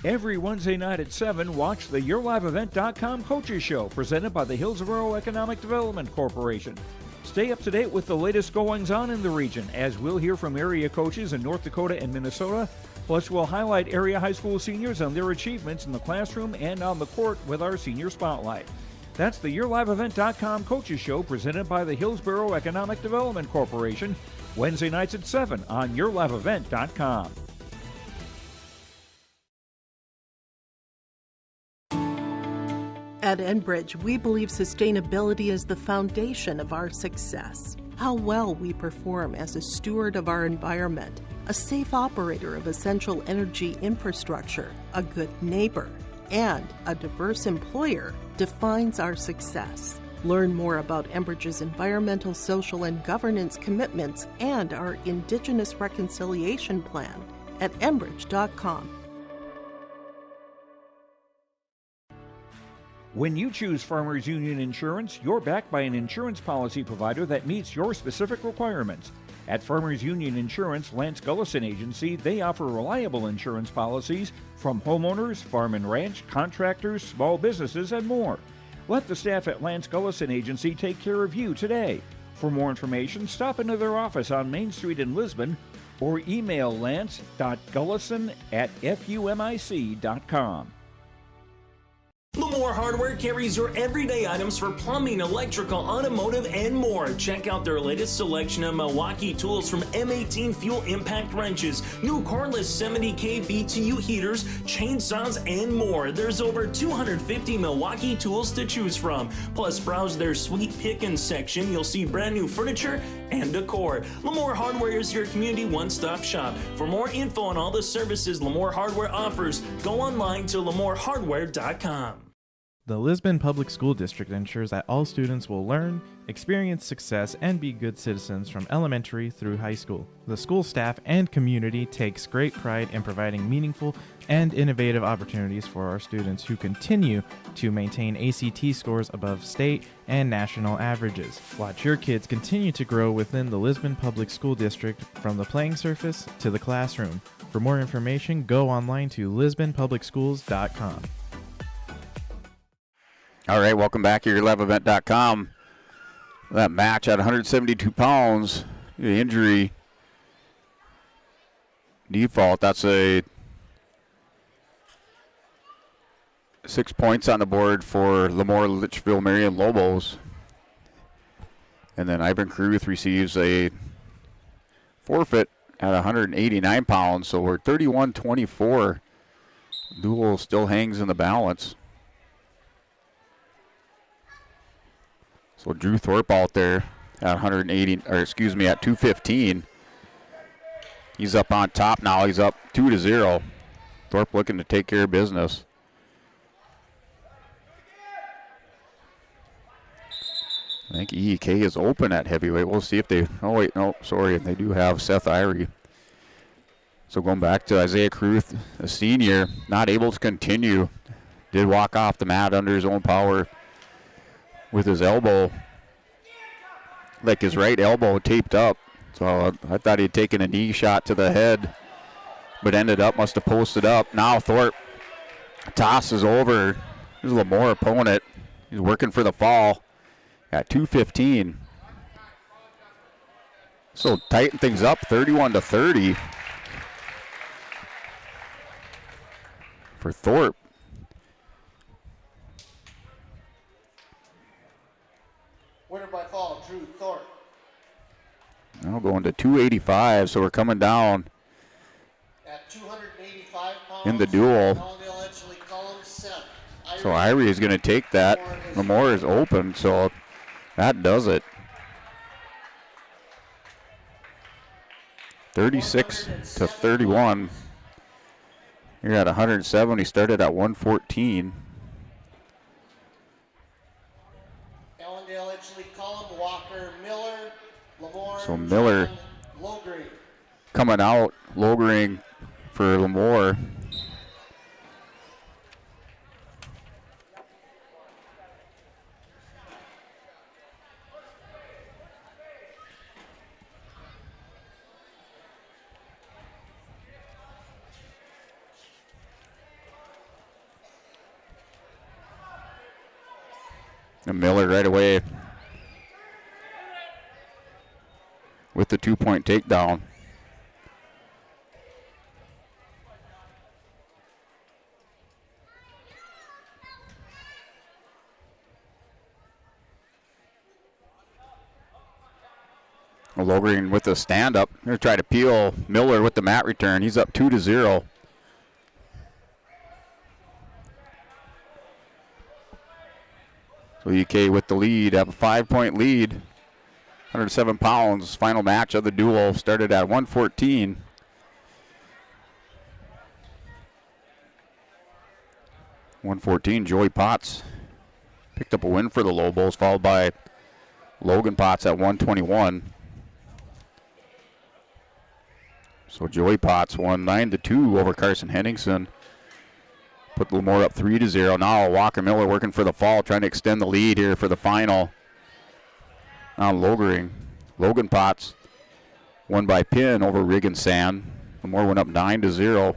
Every Wednesday night at 7, watch the YourLiveEvent.com Coaches Show presented by the Hillsborough Economic Development Corporation. Stay up to date with the latest goings-on in the region as we'll hear from area coaches in North Dakota and Minnesota. Plus, we'll highlight area high school seniors and their achievements in the classroom and on the court with our Senior Spotlight. That's the YourLiveEvent.com Coaches Show presented by the Hillsborough Economic Development Corporation. Wednesday nights at 7 on YourLiveEvent.com.
At Enbridge, we believe sustainability is the foundation of our success. How well we perform as a steward of our environment, a safe operator of essential energy infrastructure, a good neighbor, and a diverse employer defines our success. Learn more about Enbridge's environmental, social, and governance commitments and our Indigenous Reconciliation Plan at enbridge.com.
When you choose Farmers Union Insurance, you're backed by an insurance policy provider that meets your specific requirements. At Farmers Union Insurance, Lance Gullison Agency, they offer reliable insurance policies from homeowners, farm and ranch, contractors, small businesses, and more. Let the staff at Lance Gullison Agency take care of you today. For more information, stop into their office on Main Street in Lisbon or email lance.gullison@fumic.com.
LaMoure Hardware carries your everyday items for plumbing, electrical, automotive, and more. Check out their latest selection of Milwaukee tools from M18 fuel impact wrenches, new cordless 70K BTU heaters, chainsaws, and more. There's over 250 Milwaukee tools to choose from. Plus, browse their sweet pickin' section. You'll see brand new furniture and decor. LaMoure Hardware is your community one-stop shop. For more info on all the services LaMoure Hardware offers, go online to LaMoureHardware.com.
The Lisbon Public School District ensures that all students will learn, experience success, and be good citizens from elementary through high school. The school staff and community takes great pride in providing meaningful and innovative opportunities for our students who continue to maintain ACT scores above state and national averages. Watch your kids continue to grow within the Lisbon Public School District from the playing surface to the classroom. For more information, go online to lisbonpublicschools.com.
All right, welcome back here at liveevent.com. That match at 172 pounds, the injury default, that's a 6 points on the board for LaMoure-Litchville Marion Lobos. And then Ivan Kruth receives a forfeit at 189 pounds, so we're 31-24. Duel still hangs in the balance. So Drew Thorpe out there at 215. He's up on top now. He's up 2-0. Thorpe looking to take care of business. I think EEK is open at heavyweight. We'll see if they, oh wait, no, sorry, they do have Seth Irie. So going back to Isaiah Kruth, a senior, not able to continue. Did walk off the mat under his own power with his elbow, like his right elbow taped up. So I thought he'd taken a knee shot to the head, but must have posted up. Now Thorpe tosses over his LaMoure opponent. He's working for the fall at 2:15. So tighten things up, 31-30 for Thorpe.
Winner by fall, Drew Thorpe.
Now going to 285, so we're coming down
at 285 pounds
in the duel.
Ellendale, Edgeley, Kulm, Seth.
So Irie is going to take that. LaMoure is open, so that does it. 36-31. You're at 107. He started at 114.
Ellendale, Edgeley, Kulm, Walker, Miller, LaMoure.
So Miller
Logring.
coming out, Logring for LaMoure. And Miller right away with the 2-point takedown. Logring with the stand-up. Going to try to peel Miller with the mat return. He's up 2-0. So UK with the lead, have a 5-point lead. 107 pounds, final match of the duel started at 114. Joey Potts picked up a win for the Lobos, followed by Logan Potts at 121. So Joey Potts won 9-2 over Carson Henningsen. Put LaMoure up 3-0. Now Walker Miller working for the fall, trying to extend the lead here for the final. Now Logan Potts won by pin over Rig and Sand. LaMoure went up 9-0.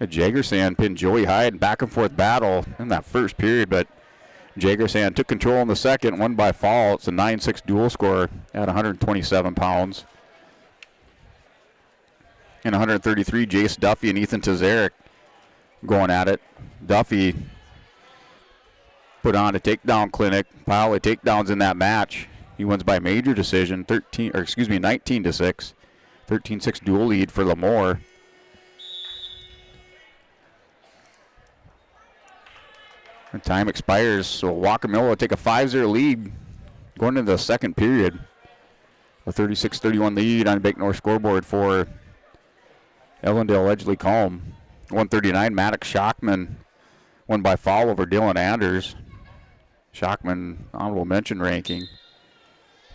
Jagersand pinned Joey Hyde, back and forth battle in that first period, but Jagersand took control in the second, won by fall. It's a 9-6 dual score at 127 pounds. And 133, Jace Duffy and Ethan Tazarek going at it. Duffy put on a takedown clinic, pile of takedowns in that match. He wins by major decision, 19-6. 13-6 dual lead for LaMoure. And time expires, so Walker Miller will take a 5-0 lead going into the second period. A 36-31 lead on the Bank North scoreboard for Ellendale, Edgeley, Kulm. 139, Maddox Shockman won by foul over Dylan Anders. Shockman, honorable mention ranking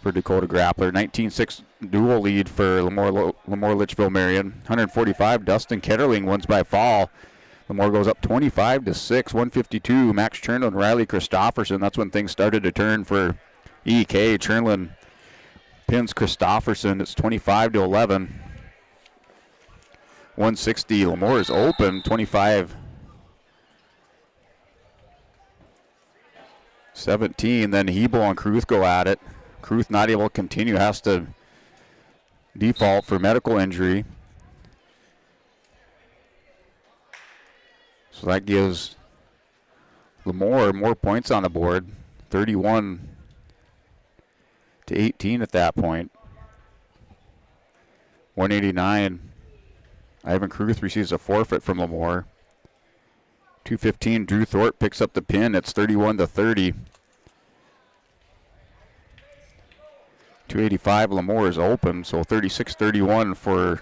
for Dakota Grappler. 19-6 dual lead for LaMoure-Litchville, Marion. 145, Dustin Ketterling wins by fall. LaMoure goes up 25-6, 152. Max Chernlin and Riley Christofferson. That's when things started to turn for EK. Chernlin pins Christofferson. It's 25-11. 160. LaMoure is open. 25-17. Then Hebel and Kruth go at it. Kruth not able to continue. Has to default for medical injury. So that gives LaMoure more points on the board, 31-18 at that point. 189, Ivan Kruth receives a forfeit from LaMoure. 215, Drew Thorpe picks up the pin. It's 31-30. 285, LaMoure is open, so 36-31 for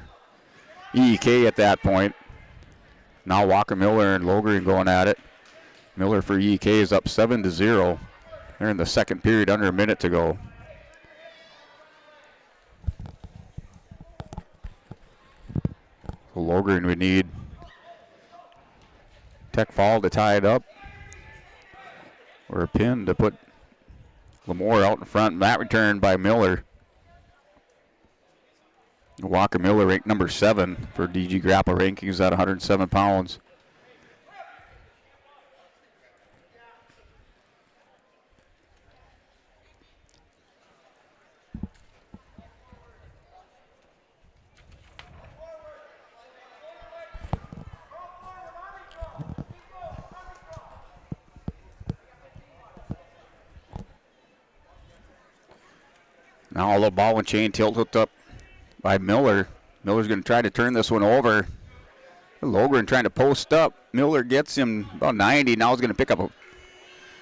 EEK at that point. Now Walker Miller and Logren going at it. Miller for EK is up 7-0. They're in the second period, under a minute to go. So Logren would need Tech Fall to tie it up, or a pin to put LaMoure out in front. That return by Miller. Walker Miller ranked number 7 for DG Grapple rankings at 107 pounds. Now the ball and chain tilt hooked up by Miller. Miller's going to try to turn this one over. Logren trying to post up. Miller gets him about 90. Now he's going to pick up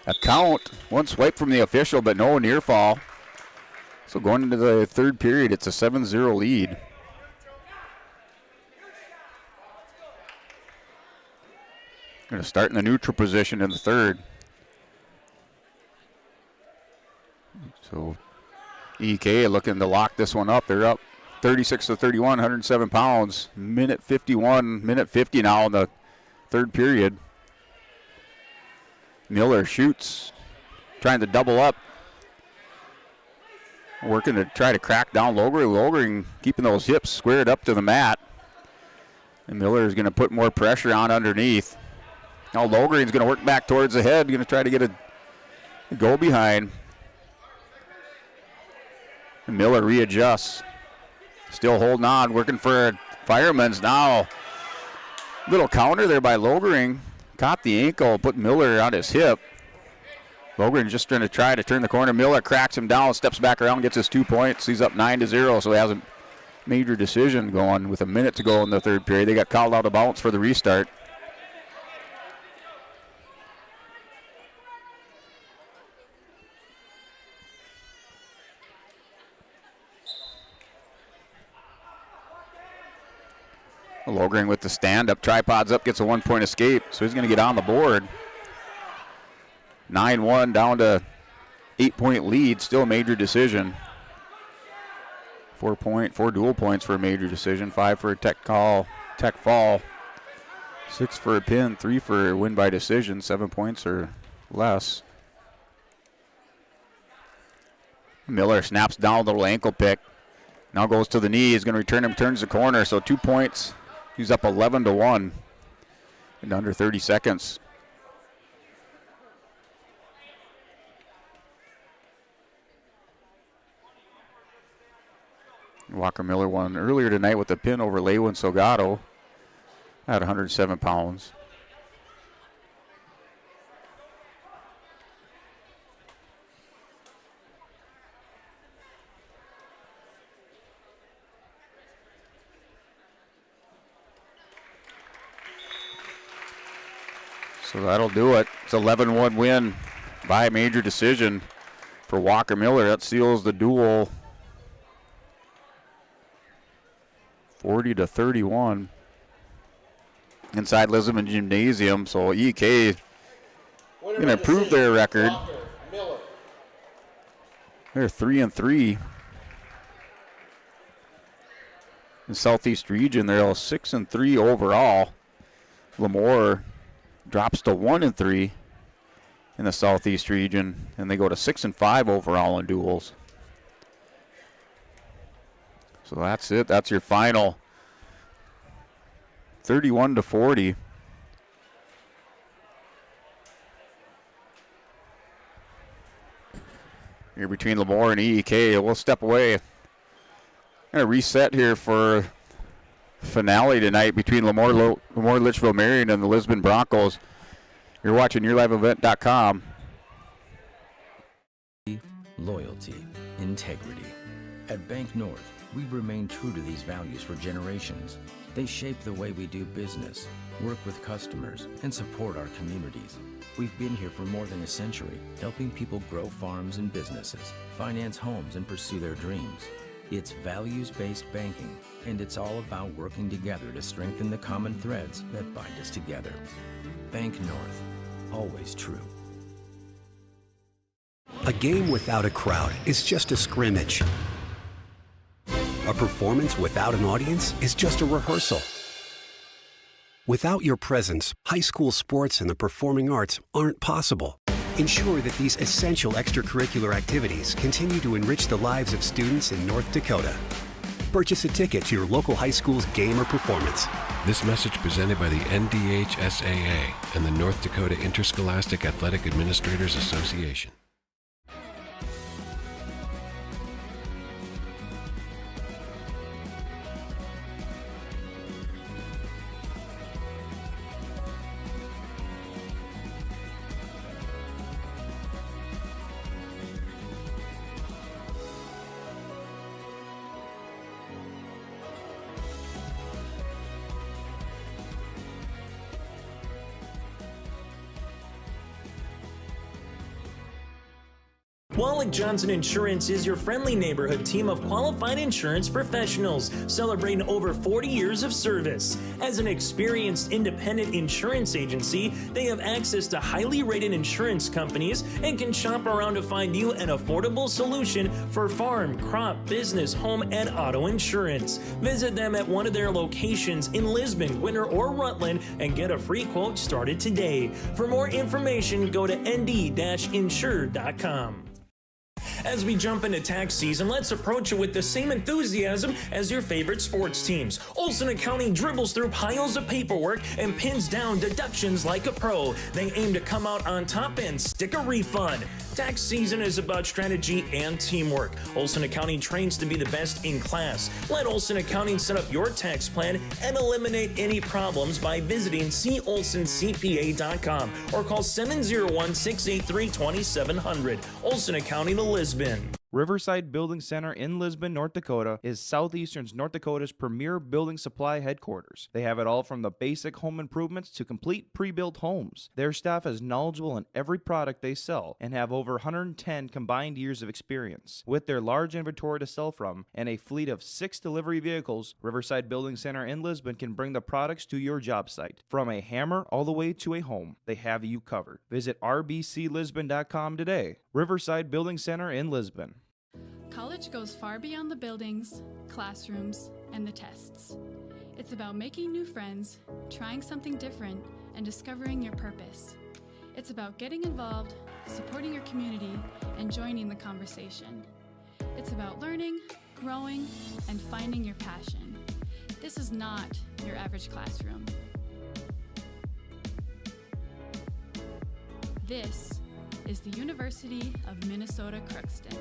a count. One swipe from the official, but no near fall. So going into the third period, it's a 7-0 lead. Going to start in the neutral position in the third. So EK looking to lock this one up. They're up 36-31, 107 pounds. Minute 51, minute 50 now in the third period. Miller shoots, trying to double up. Working to try to crack down Logren keeping those hips squared up to the mat. And Miller is going to put more pressure on underneath. Now Logren's going to work back towards the head, going to try to get a go behind. And Miller readjusts. Still holding on, working for Fireman's now. Little counter there by Logren. Caught the ankle, put Miller on his hip. Logren just trying to turn the corner. Miller cracks him down, steps back around, gets his 2 points. He's up 9-0, so he has a major decision going with a minute to go in the third period. They got called out of bounds for the restart. Logren with the stand-up, tripods up, gets a 1-point escape, so he's going to get on the board. 9-1 down to 8-point lead, still a major decision. 4 dual points for a major decision, 5 for a tech call, Tech fall. 6 for a pin, 3 for a win by decision, 7 points or less. Miller snaps down, a little ankle pick. Now goes to the knee, he's going to return him, turns the corner, so 2 points. He's up 11-1 in under 30 seconds. Walker Miller won earlier tonight with a pin over Lewin Salgado at 107 pounds. So that'll do it. It's 11-1 win by major decision for Walker Miller. That seals the duel 40-31 inside Lisbon Gymnasium. So EK going to improve their record. They're 3-3 in Southeast Region. They're all 6-3 overall. LaMoure drops to 1-3 in the Southeast Region, and they go to 6-5 overall in duels. So that's it. That's your final. 31-40. Here between LaMoure and EEK. We'll step away. Going to reset here for finale tonight between LaMoure-Litchville Marion and the Lisbon Broncos. You're watching YourLiveEvent.com.
Loyalty, integrity. At Bank North, we've remained true to these values for generations. They shape the way we do business, work with customers, and support our communities. We've been here for more than a century, helping people grow farms and businesses, finance homes, and pursue their dreams. It's values-based banking, and it's all about working together to strengthen the common threads that bind us together. Bank North, always true.
A game without a crowd is just a scrimmage. A performance without an audience is just a rehearsal. Without your presence, high school sports and the performing arts aren't possible. Ensure that these essential extracurricular activities continue to enrich the lives of students in North Dakota. Purchase a ticket to your local high school's game or performance.
This message presented by the NDHSAA and the North Dakota Interscholastic Athletic Administrators Association.
Wallach Johnson Insurance is your friendly neighborhood team of qualified insurance professionals celebrating over 40 years of service. As an experienced independent insurance agency, they have access to highly rated insurance companies and can shop around to find you an affordable solution for farm, crop, business, home, and auto insurance. Visit them at one of their locations in Lisbon, Winter, or Rutland and get a free quote started today. For more information, go to nd-insure.com. As we jump into tax season, let's approach it with the same enthusiasm as your favorite sports teams. Olson Accounting dribbles through piles of paperwork and pins down deductions like a pro. They aim to come out on top and stick a refund. Tax season is about strategy and teamwork. Olson Accounting trains to be the best in class. Let Olson Accounting set up your tax plan and eliminate any problems by visiting colsoncpa.com or call 701-683-2700. Olson Accounting of Lisbon.
Riverside Building Center in Lisbon, North Dakota is Southeastern North Dakota's premier building supply headquarters. They have it all from the basic home improvements to complete pre-built homes. Their staff is knowledgeable in every product they sell and have over 110 combined years of experience. With their large inventory to sell from and a fleet of 6 delivery vehicles, Riverside Building Center in Lisbon can bring the products to your job site. From a hammer all the way to a home, they have you covered. Visit rbclisbon.com today. Riverside Building Center in Lisbon.
College goes far beyond the buildings, classrooms, and the tests. It's about making new friends, trying something different, and discovering your purpose. It's about getting involved, supporting your community, and joining the conversation. It's about learning, growing, and finding your passion. This is not your average classroom. This is the University of Minnesota Crookston.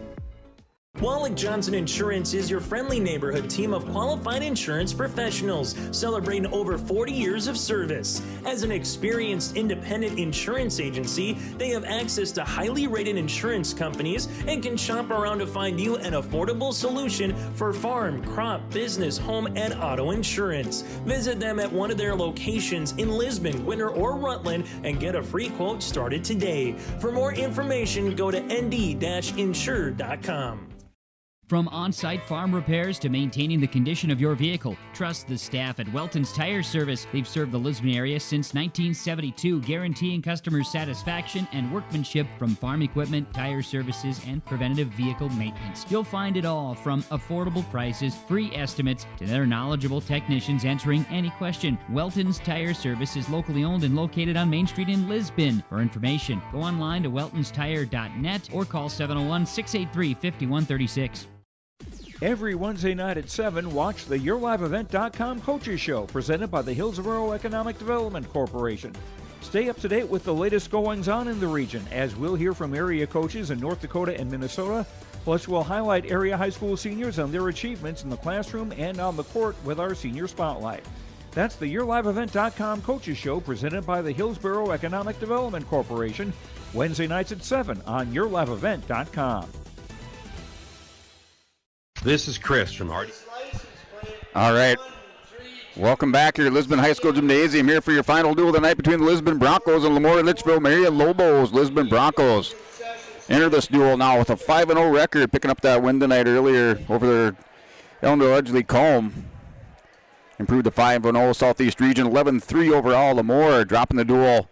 Wallach Johnson Insurance is your friendly neighborhood team of qualified insurance professionals celebrating over 40 years of service. As an experienced independent insurance agency, they have access to highly rated insurance companies and can shop around to find you an affordable solution for farm, crop, business, home, and auto insurance. Visit them at one of their locations in Lisbon, Winter, or Rutland and get a free quote started today. For more information, go to nd-insure.com.
From on-site farm repairs to maintaining the condition of your vehicle, trust the staff at Welton's Tire Service. They've served the Lisbon area since 1972, guaranteeing customer satisfaction and workmanship from farm equipment, tire services, and preventative vehicle maintenance. You'll find it all from affordable prices, free estimates, to their knowledgeable technicians answering any question. Welton's Tire Service is locally owned and located on Main Street in Lisbon. For information, go online to weltonstire.net or call 701-683-5136.
Every Wednesday night at 7, watch the YourLiveEvent.com Coaches Show, presented by the Hillsborough Economic Development Corporation. Stay up to date with the latest goings-on in the region, as we'll hear from area coaches in North Dakota and Minnesota. Plus, we'll highlight area high school seniors and their achievements in the classroom and on the court with our Senior Spotlight. That's the YourLiveEvent.com Coaches Show, presented by the Hillsborough Economic Development Corporation, Wednesday nights at 7 on YourLiveEvent.com.
This is Chris from Hardy.
All right. Welcome back here at Lisbon High School Gymnasium, here for your final duel of the night between the Lisbon Broncos and LaMoure-Litchville Marion Lobos. Lisbon Broncos enter this duel now with a 5-0 record, picking up that win tonight earlier over their Ellendale Edgeley Kulm. Improved to 5-0 Southeast Region, 11-3 overall. LaMoure dropping the duel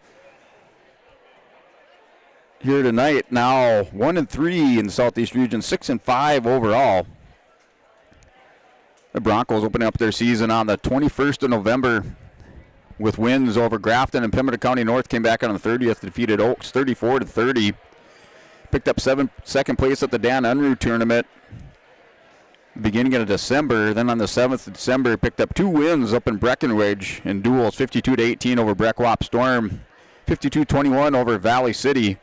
here tonight. Now 1-3 in the Southeast Region, 6-5 overall. The Broncos opening up their season on the 21st of November with wins over Grafton and Pembina County North. Came back on the 30th, defeated Oaks 34-30. Picked up second place at the Dan Unruh tournament beginning of December. Then on the 7th of December, picked up 2 wins up in Breckenridge in duels, 52-18 over Breckwop Storm, 52-21 over Valley City.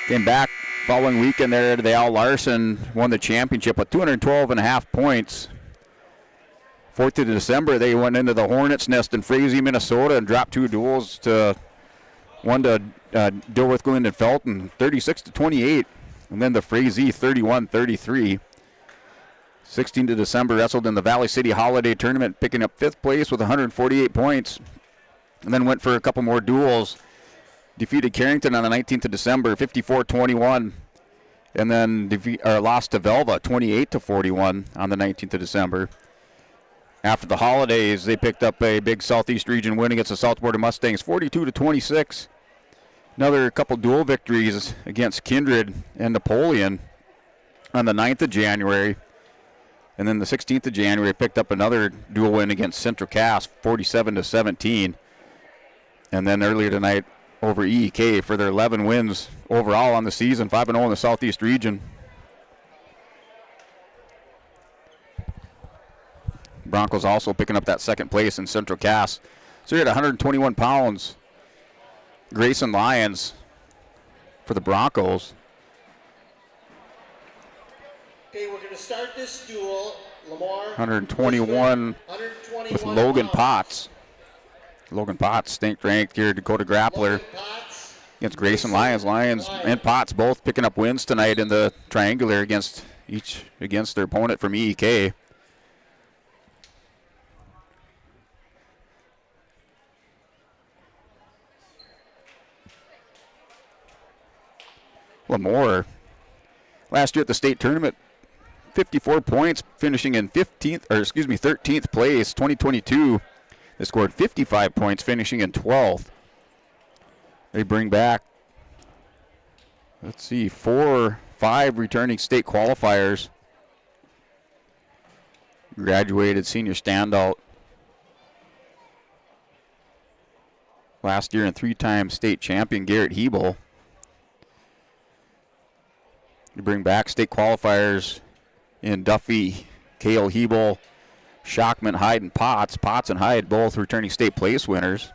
Came back following weekend there, the Al Larson won the championship with 212.5 points. 4th of December, they went into the Hornets' Nest in Frazee, Minnesota, and dropped 2 duels to one to Dilworth, Glenn, and Felton, 36-28, and then the Frazee 31-33. 16th of December, wrestled in the Valley City Holiday Tournament, picking up 5th place with 148 points, and then went for a couple more duels. Defeated Carrington on the 19th of December, 54-21, and then lost to Velva, 28-41 on the 19th of December. After the holidays, they picked up a big Southeast Region win against the South Border Mustangs, 42-26. Another couple dual victories against Kindred and Napoleon on the 9th of January. And then the 16th of January, picked up another dual win against Central Cass, 47-17. And then earlier tonight, over EEK for their 11 wins overall on the season, 5-0 in the Southeast Region. Broncos also picking up that second place in Central Cass. So you're at 121 pounds. Grayson Lyons for the Broncos.
Okay, we're going to start this duel. LaMoure
121 with Logan Potts. Logan Potts, state ranked here, Dakota grappler against Grayson Lyons. Lyons and Potts both picking up wins tonight in the triangular against their opponent from EEK. LaMoure, last year at the state tournament, 54 points, finishing in 13th place. 2022, they scored 55 points, finishing in 12th. They bring back, 5 returning state qualifiers. Graduated senior standout last year and 3-time state champion Garrett Hebel. You bring back state qualifiers in Duffy, Cale Hebel, Shockman, Hyde, and Potts. Potts and Hyde both returning state place winners.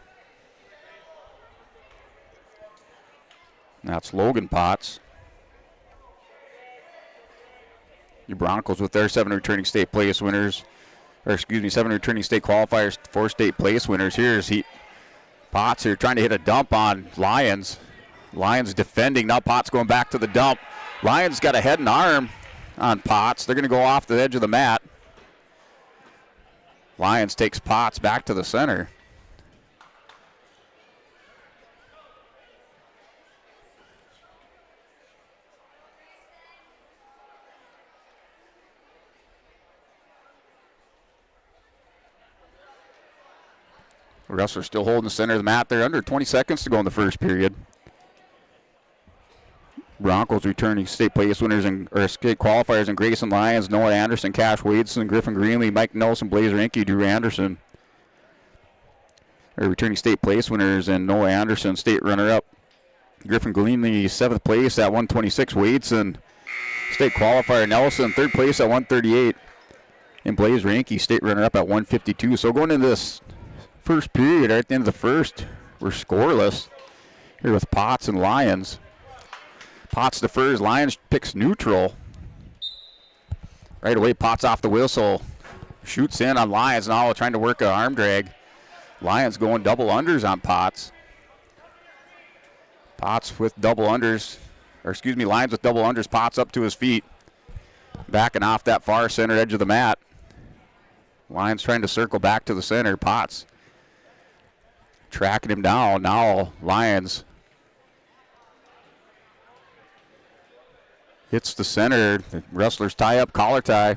That's Logan Potts. Your Broncos with their 7 returning state place winners, 7 returning state qualifiers, 4 state place winners. Here's Potts here trying to hit a dump on Lions. Lions defending, now Potts going back to the dump. Lions got a head and arm on Potts. They're going to go off the edge of the mat. Lions takes Potts back to the center. The wrestlers still holding the center of the mat there. Under 20 seconds to go in the first period. Broncos returning state place winners or state qualifiers in Grayson Lyons, Noah Anderson, Cash Wadeson, Griffin Greenlee, Mike Nelson, Blazer Inky, Drew Anderson. They're returning state place winners and Noah Anderson, state runner-up. Griffin Greenlee, 7th place at 126. Wadeson, state qualifier. Nelson, 3rd place at 138. And Blazer Inky, state runner-up at 152. So going into this first period, right at the end of the first, we're scoreless here with Potts and Lions. Potts defers, Lions picks neutral. Right away, Potts off the whistle. Shoots in on Lions now, trying to work an arm drag. Lions going double unders on Potts. Potts with double unders, Lions with double unders. Potts up to his feet. Backing off that far center edge of the mat. Lions trying to circle back to the center. Potts tracking him down. Now Lions hits the center. The wrestlers tie up, collar tie.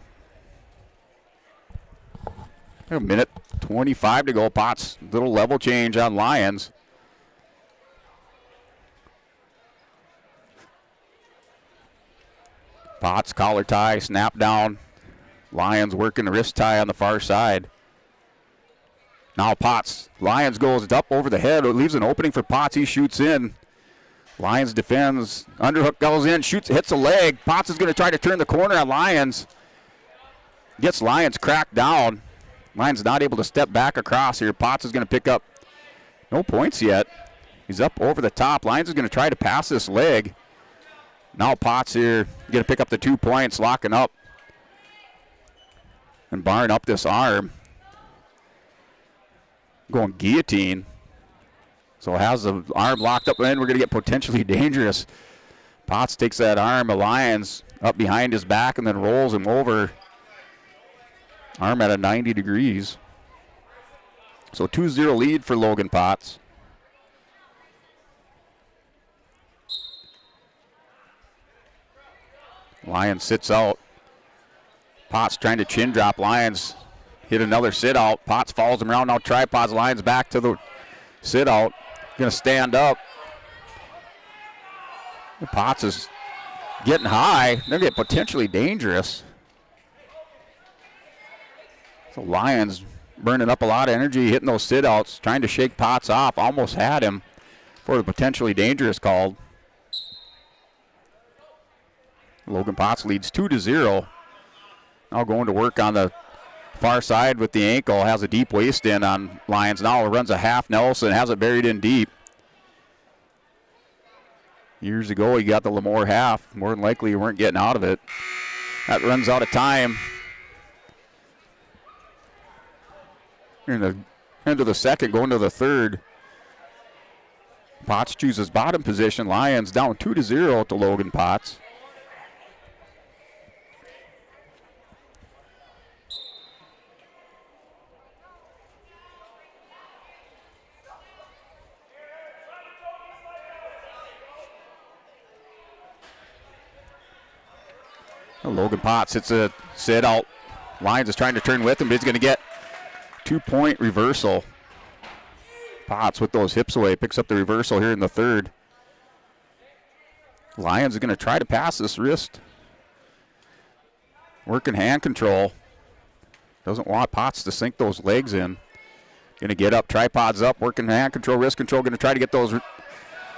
A minute 25 to go. Potts, little level change on Lions. Potts, collar tie, snap down. Lions working the wrist tie on the far side. Now Potts, Lions goes up over the head. It leaves an opening for Potts. He shoots in. Lions defends. Underhook goes in, shoots, hits a leg. Potts is going to try to turn the corner on Lions. Gets Lions cracked down. Lions not able to step back across here. Potts is going to pick up no points yet. He's up over the top. Lions is going to try to pass this leg. Now Potts here going to pick up the 2 points, locking up and barring up this arm. Going guillotine. So has the arm locked up, and we're going to get potentially dangerous. Potts takes that arm of Lions up behind his back and then rolls him over. Arm at a 90 degrees. So 2-0 lead for Logan Potts. Lions sits out. Potts trying to chin drop. Lions hit another sit out. Potts follows him around. Now tripods. Lions back to the sit out. Going to stand up. Potts is getting high. They're going to get potentially dangerous. So Lions burning up a lot of energy, hitting those sit-outs, trying to shake Potts off. Almost had him for the potentially dangerous call. Logan Potts leads 2-0. Now going to work on the far side with the ankle. Has a deep waist in on Lions. Now runs a half Nelson, has it buried in deep. Years ago, he got the LaMoure half. More than likely, you weren't getting out of it. That runs out of time. In the end of the second, going to the third. Potts chooses bottom position. Lions down 2-0 to Logan Potts. Logan Potts hits a sit out. Lions is trying to turn with him, but he's going to get 2-point reversal. Potts with those hips away picks up the reversal here in the third. Lions is going to try to pass this wrist. Working hand control. Doesn't want Potts to sink those legs in. Going to get up, tripods up, working hand control, wrist control, going to try to get those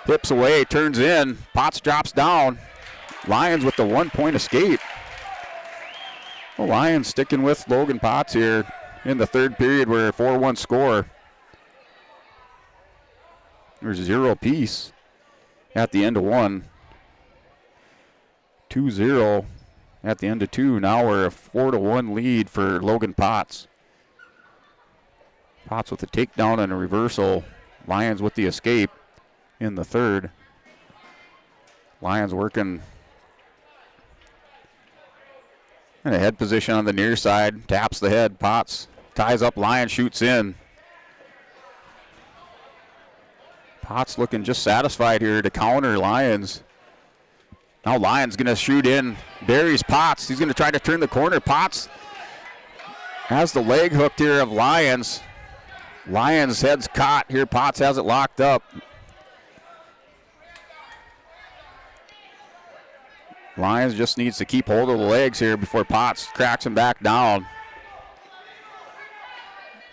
hips away, turns in, Potts drops down. Lions with the 1-point escape. The Lions sticking with Logan Potts here in the third period. We're a 4-1 score. There's 0 apiece at the end of 1. 2-0 at the end of 2. Now we're a 4-1 lead for Logan Potts. Potts with a takedown and a reversal. Lions with the escape in the third. Lions working in a head position on the near side. Taps the head. Potts ties up. Lions shoots in. Potts looking just satisfied here to counter Lions. Now Lions going to shoot in. Buries Potts. He's going to try to turn the corner. Potts has the leg hooked here of Lions. Lions' head's caught here. Potts has it locked up. Lions just needs to keep hold of the legs here before Potts cracks him back down.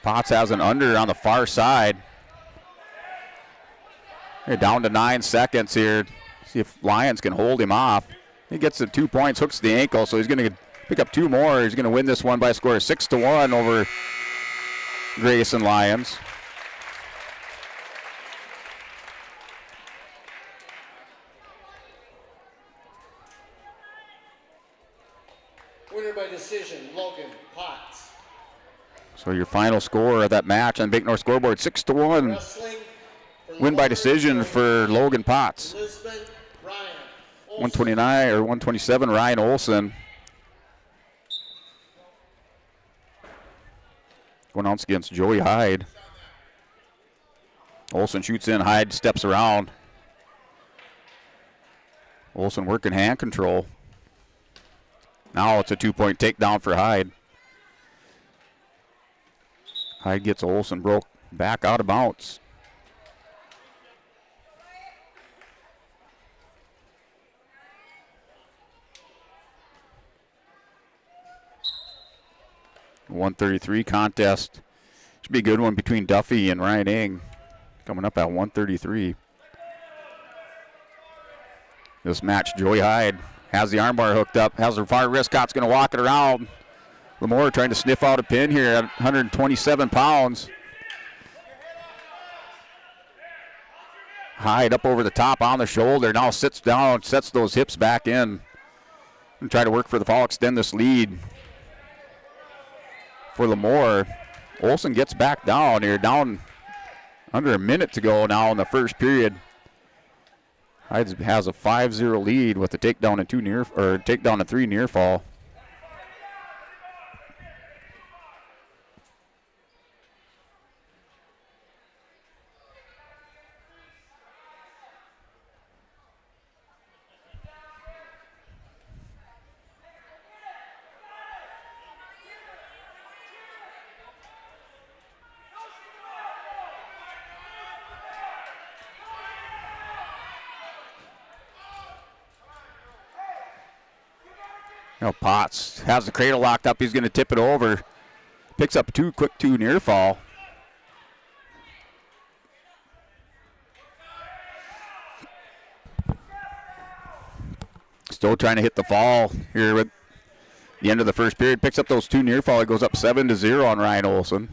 Potts has an under on the far side. They're down to 9 seconds here. See if Lions can hold him off. He gets the 2 points, hooks the ankle, so he's going to pick up 2 more. He's going to win this one by a score of 6-1 over Grayson Lions.
Winner by decision, Logan Potts.
So your final score of that match on Big North scoreboard, 6-1. Win by decision for Logan Potts.
Lisbon, Ryan
129 or 127, Ryan Olson. Going out against Joey Hyde. Olson shoots in, Hyde steps around. Olson working hand control. Now it's a 2-point takedown for Hyde. Hyde gets Olson broke back out of bounds. .133 contest. Should be a good one between Duffy and Ryan Ing. Coming up at 133. This match, Joey Hyde has the armbar hooked up, has her far wrist caught, going to walk it around. LaMoure trying to sniff out a pin here at 127 pounds. Hyde up over the top on the shoulder, now sits down, sets those hips back in. And try to work for the fall, extend this lead for LaMoure. Olson gets back down here, down under a minute to go now in the first period. Hyde has a 5-0 lead with a takedown and 3 near fall. Now Potts has the cradle locked up. He's going to tip it over. Picks up a quick 2 near fall. Still trying to hit the fall here with the end of the first period. Picks up those 2 near fall. It goes up 7-0 on Ryan Olson.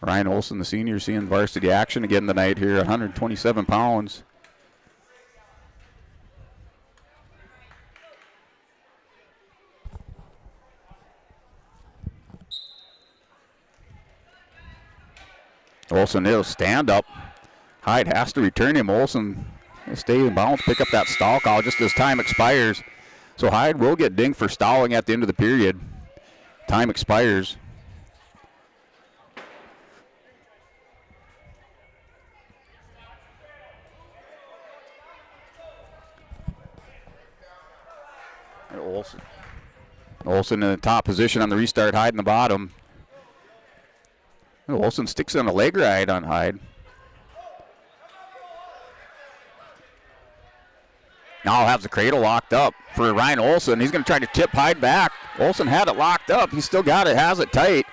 Ryan Olson, the senior, seeing varsity action again tonight here, 127 pounds. Olson will stand up. Hyde has to return him. Olson stay in bounds, pick up that stall call just as time expires. So Hyde will get dinged for stalling at the end of the period. Time expires. Olson in the top position on the restart, Hyde in the bottom. Olson sticks on a leg ride on Hyde. Now has the cradle locked up for Ryan Olson. He's going to try to tip Hyde back. Olson had it locked up. He's still got it, has it tight.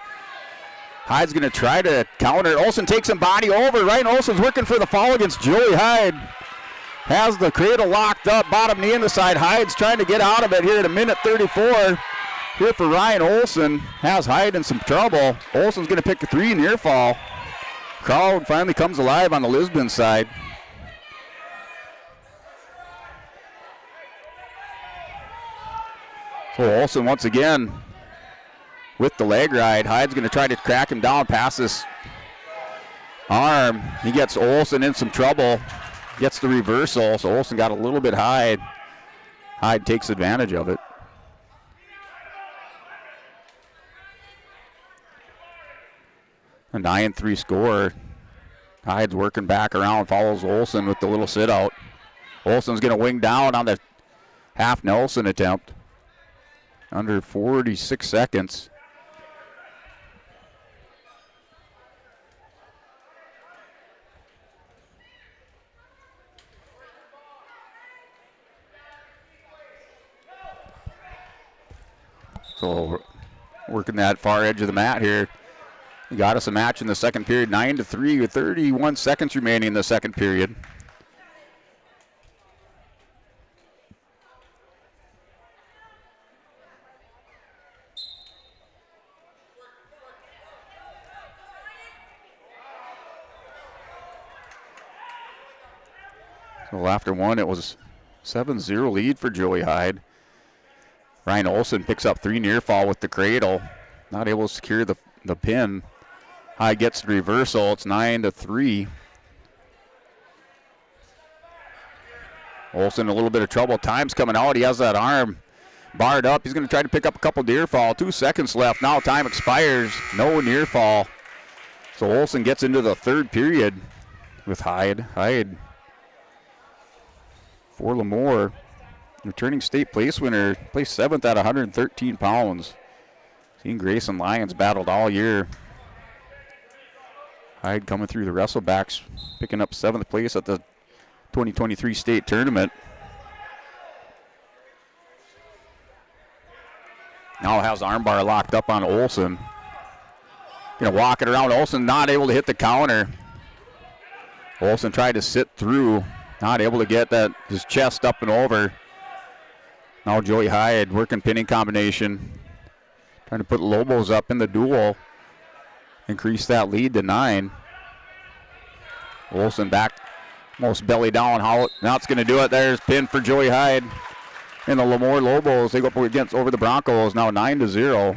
Hyde's going to try to counter. Olsen takes him body over. Ryan Olsen's working for the foul against Joey Hyde. Has the cradle locked up, bottom knee in the side. Hyde's trying to get out of it here at a minute 34. Here for Ryan Olsen. Has Hyde in some trouble. Olsen's going to pick a 3 near fall. Crowd finally comes alive on the Lisbon side. So Olsen once again with the leg ride. Hyde's going to try to crack him down past this arm. He gets Olsen in some trouble. Gets the reversal, so Olsen got a little bit high. Hyde takes advantage of it. A 9-3 score. Hyde's working back around, follows Olsen with the little sit out. Olsen's going to wing down on the half Nelson attempt. Under 46 seconds. So working that far edge of the mat here. He got us a match in the second period, 9-3 with 31 seconds remaining in the second period. So after one, it was 7-0 lead for Joey Hyde. Ryan Olsen picks up 3 near fall with the cradle. Not able to secure the pin. Hyde gets the reversal. It's 9-3. Olsen in a little bit of trouble. Time's coming out. He has that arm barred up. He's going to try to pick up a couple near fall. 2 seconds left. Now time expires. No near fall. So Olsen gets into the third period with Hyde. Hyde for LaMoure. Returning state place winner, placed 7th at 113 pounds. Seen Grayson Lyons battled all year. Hyde coming through the wrestlebacks, picking up 7th place at the 2023 state tournament. Now has armbar locked up on Olsen. Gonna walk it around. Olsen not able to hit the counter. Olsen tried to sit through, not able to get his chest up and over. Now Joey Hyde working pinning combination. Trying to put Lobos up in the duel. Increase that lead to 9. Olsen back, almost belly down. Now it's going to do it. There's pin for Joey Hyde. And the LaMoure Lobos, they go up over the Broncos, now 9-0.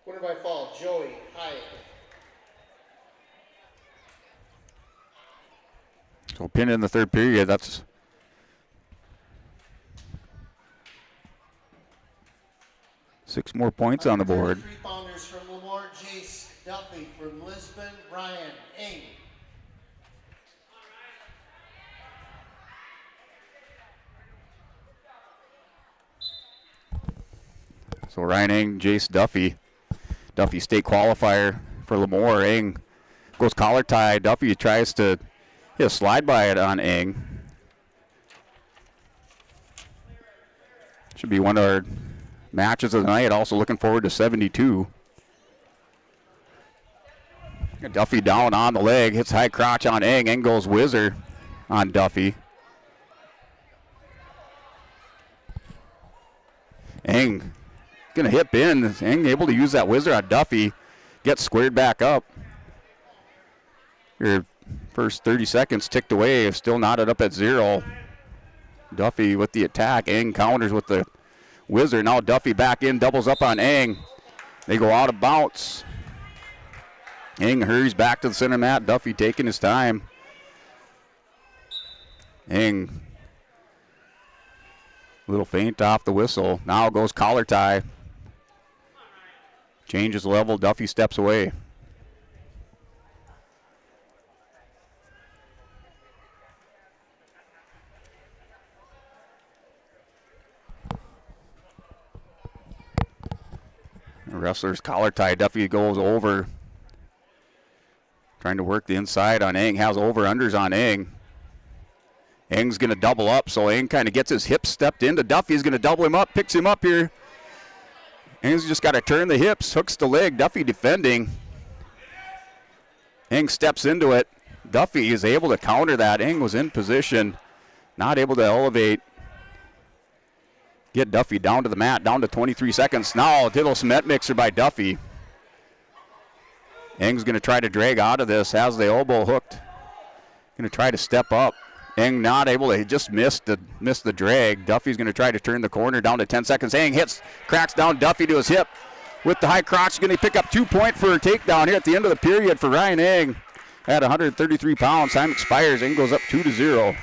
Winner by fall, Joey Hyde.
So pin in the third period. That's six more points on the board.
3-pounders from LaMoure, Jace Duffy from Lisbon, Ryan Ing.
So Ryan Ing, Jace Duffy. Duffy state qualifier for LaMoure. Ing goes collar tie. Duffy tries to hit a slide by it on Ing. Should be one of our matches of the night. Also looking forward to 72. Duffy down on the leg. Hits high crotch on Ing. Ing goes whizzer on Duffy. Ing gonna hit in. Ing able to use that whizzer on Duffy. Gets squared back up. Your first 30 seconds ticked away. Still knotted up at 0. Duffy with the attack. Ing counters with the whizzer. Now Duffy back in, doubles up on Ing. They go out of bounds. Ing hurries back to the center mat. Duffy taking his time. Ing, little feint off the whistle. Now goes collar tie. Changes level. Duffy steps away. Wrestler's collar tie. Duffy goes over. Trying to work the inside on Ing. Has over-unders on Ing. Ing's going to double up, so Ing kind of gets his hips stepped into. Duffy's going to double him up, picks him up here. Eng's just got to turn the hips, hooks the leg. Duffy defending. Eng steps into it. Duffy is able to counter that. Eng was in position, not able to elevate. Get Duffy down to the mat, down to 23 seconds. Now, a little cement mixer by Duffy. Eng's going to try to drag out of this, has the elbow hooked. Going to try to step up. Eng not able to, he just missed the drag. Duffy's going to try to turn the corner down to 10 seconds. Eng hits, cracks down Duffy to his hip. With the high crotch, he's going to pick up 2 point for a takedown here at the end of the period for Ryan Eng. At 133 pounds, time expires. Eng goes up 2-0.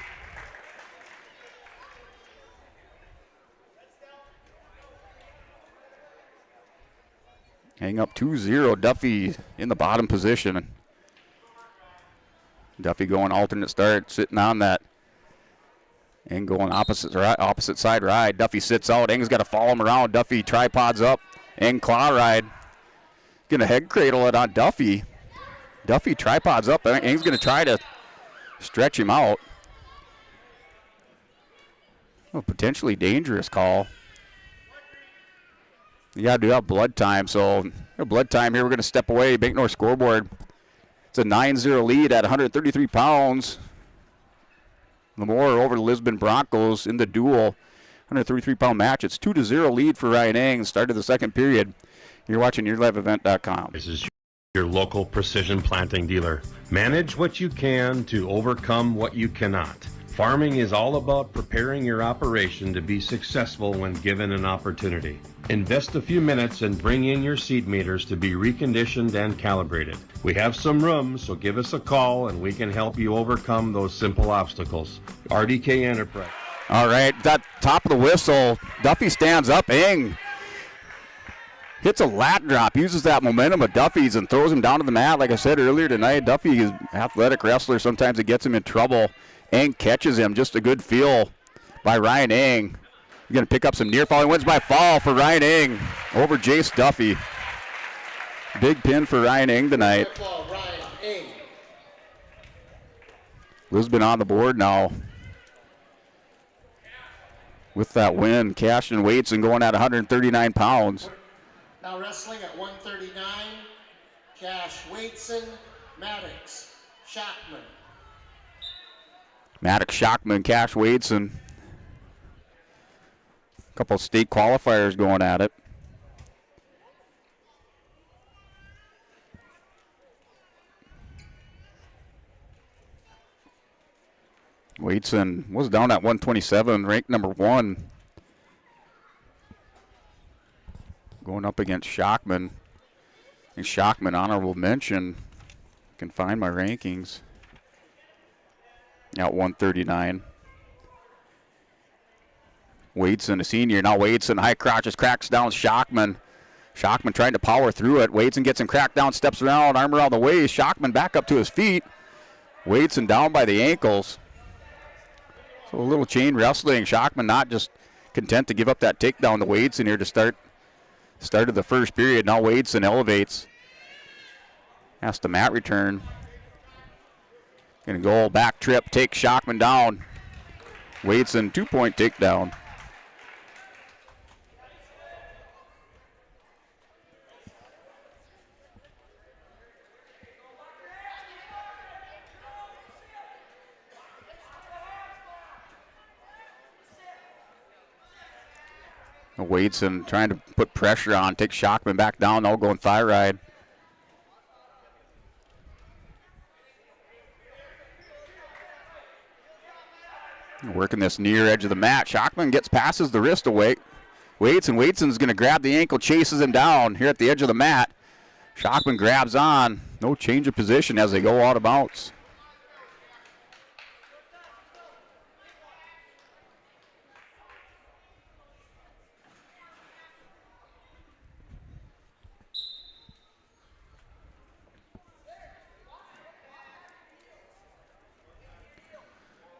Eng up 2-0. Duffy in the bottom position. Duffy going alternate start, sitting on that. Eng going opposite side ride. Duffy sits out. Eng's got to follow him around. Duffy tripods up. Eng claw ride. Gonna head cradle it on Duffy. Duffy tripods up. Eng's going to try to stretch him out. A potentially dangerous call. You got to do have blood time. So blood time here. We're going to step away. Bank North scoreboard. It's a 9-0 lead at 133 pounds. LaMoure over the Lisbon Broncos in the duel. 133-pound match. It's 2-0 lead for Ryan Eng. Start of the second period. You're watching YourLiveEvent.com.
This is your local precision planting dealer. Manage what you can to overcome what you cannot. Farming is all about preparing your operation to be successful when given an opportunity. Invest a few minutes and bring in your seed meters to be reconditioned and calibrated. We have some room, so give us a call and we can help you overcome those simple obstacles. RDK Enterprise.
All right, that top of the whistle. Duffy stands up. Eng hits a lat drop, uses that momentum of Duffy's and throws him down to the mat. Like I said earlier tonight, Duffy is an athletic wrestler. Sometimes it gets him in trouble. Eng catches him. Just a good feel by Ryan Eng. He's going to pick up some near fall. He wins by fall for Ryan Eng over Jace Duffy. Big pin for Ryan Eng tonight. Lisbon on the board now. With that win, Cashton Waits and going at 139 pounds.
Now wrestling at 139, Cash Waitson, Maddox, Shockman.
Maddox, Shockman, Cash Waitson. A couple of state qualifiers going at it. Waitson was down at 127, ranked number 1. Going up against Shockman. And Shockman, honorable mention. Can find my rankings. At 139. Waitson, a senior. Now Waitson, high crotches, cracks down Shockman. Shockman trying to power through it. Waitson gets him cracked down, steps around, arm around the waist. Shockman back up to his feet. Waitson down by the ankles. So a little chain wrestling. Shockman not just content to give up that takedown to Waitson here to start of the first period. Now Waitson elevates. Has the mat return. Gonna go back trip, take Shockman down. Waitson, 2-point takedown. Waitson trying to put pressure on, take Shockman back down, now going thigh ride. Working this near edge of the mat. Shockman passes the wrist away. Waitson's going to grab the ankle, chases him down here at the edge of the mat. Shockman grabs on. No change of position as they go out of bounds.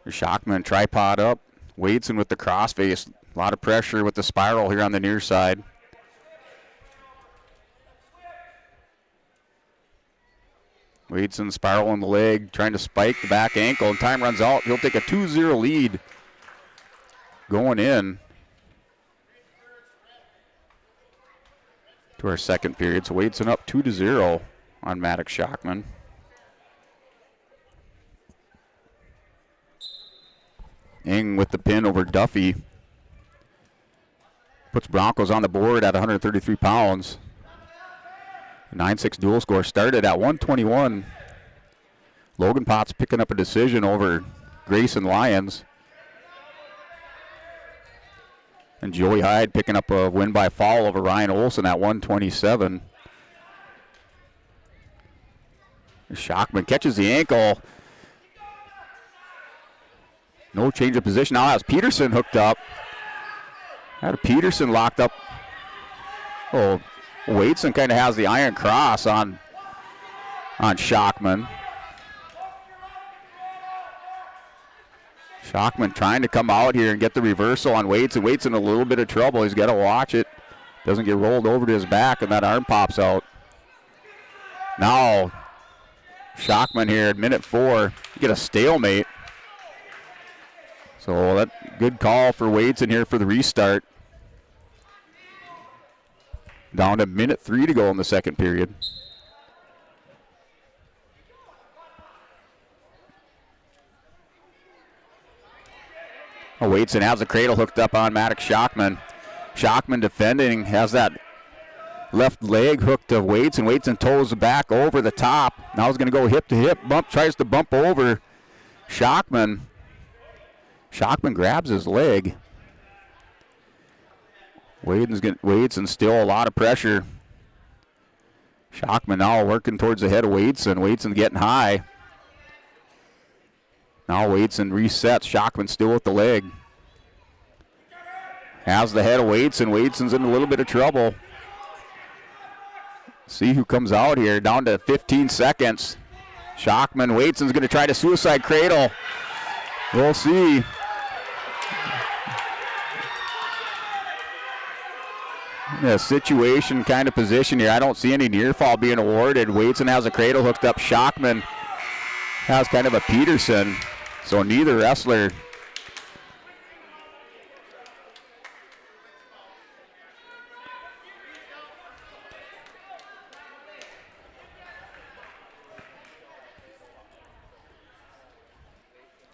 Shockman tripod up. Waitson with the crossface. A lot of pressure with the spiral here on the near side. Waitson spiraling the leg, trying to spike the back ankle, and time runs out. He'll take a 2-0 lead going in. to our second period. So Wadeson up 2-0 on Maddox Shockman. Ing with the pin over Duffy. Puts Broncos on the board at 133 pounds. 9-6 dual score started at 121. Logan Potts picking up a decision over Grayson Lyons. And Joey Hyde picking up a win by foul over Ryan Olson at 127. Shockman catches the ankle. No change of position. Now has Peterson hooked up. Had Peterson locked up. Oh, Wadeson kind of has the iron cross on Shockman. Shockman trying to come out here and get the reversal on Wadeson. Wadeson in a little bit of trouble. He's got to watch it. Doesn't get rolled over to his back, and that arm pops out. Now, Shockman here at minute 4. You get a stalemate. So that good call for Wadeson here for the restart. Down to minute 3 to go in the second period. Oh, Wadeson has the cradle hooked up on Maddox Shockman. Shockman defending, has that left leg hooked to Wadeson. Wadeson toes back over the top. Now he's going to go hip to hip. Tries to bump over Shockman. Shockman grabs his leg. Wadeson still a lot of pressure. Shockman now working towards the head of Wadeson. Wadeson getting high. Now Wadeson resets. Shockman still with the leg. Has the head of Wadeson. Wadeson's in a little bit of trouble. See who comes out here. Down to 15 seconds. Shockman. Wadeson's going to try to suicide cradle. We'll see. A situation kind of position here. I don't see any near fall being awarded. Wadeson has a cradle hooked up. Shockman has kind of a Peterson. So neither wrestler.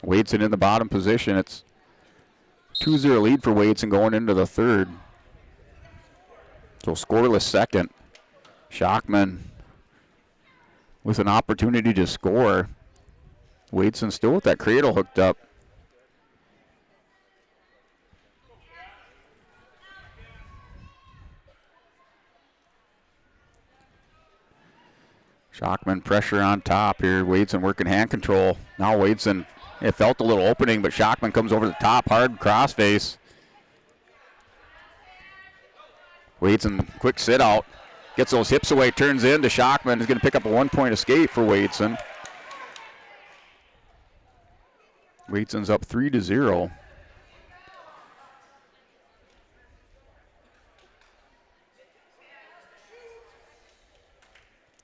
Wadeson in the bottom position. It's 2-0 lead for Wadeson going into the third. So scoreless second. Shockman with an opportunity to score. Wadeson still with that cradle hooked up. Shockman pressure on top here. Wadeson working hand control. Now Wadeson, it felt a little opening, but Shockman comes over the top, hard crossface. Wadeson, quick sit out. Gets those hips away, turns in to Shockman. Is going to pick up a 1-point escape for Wadeson. Wadeson's up 3-0.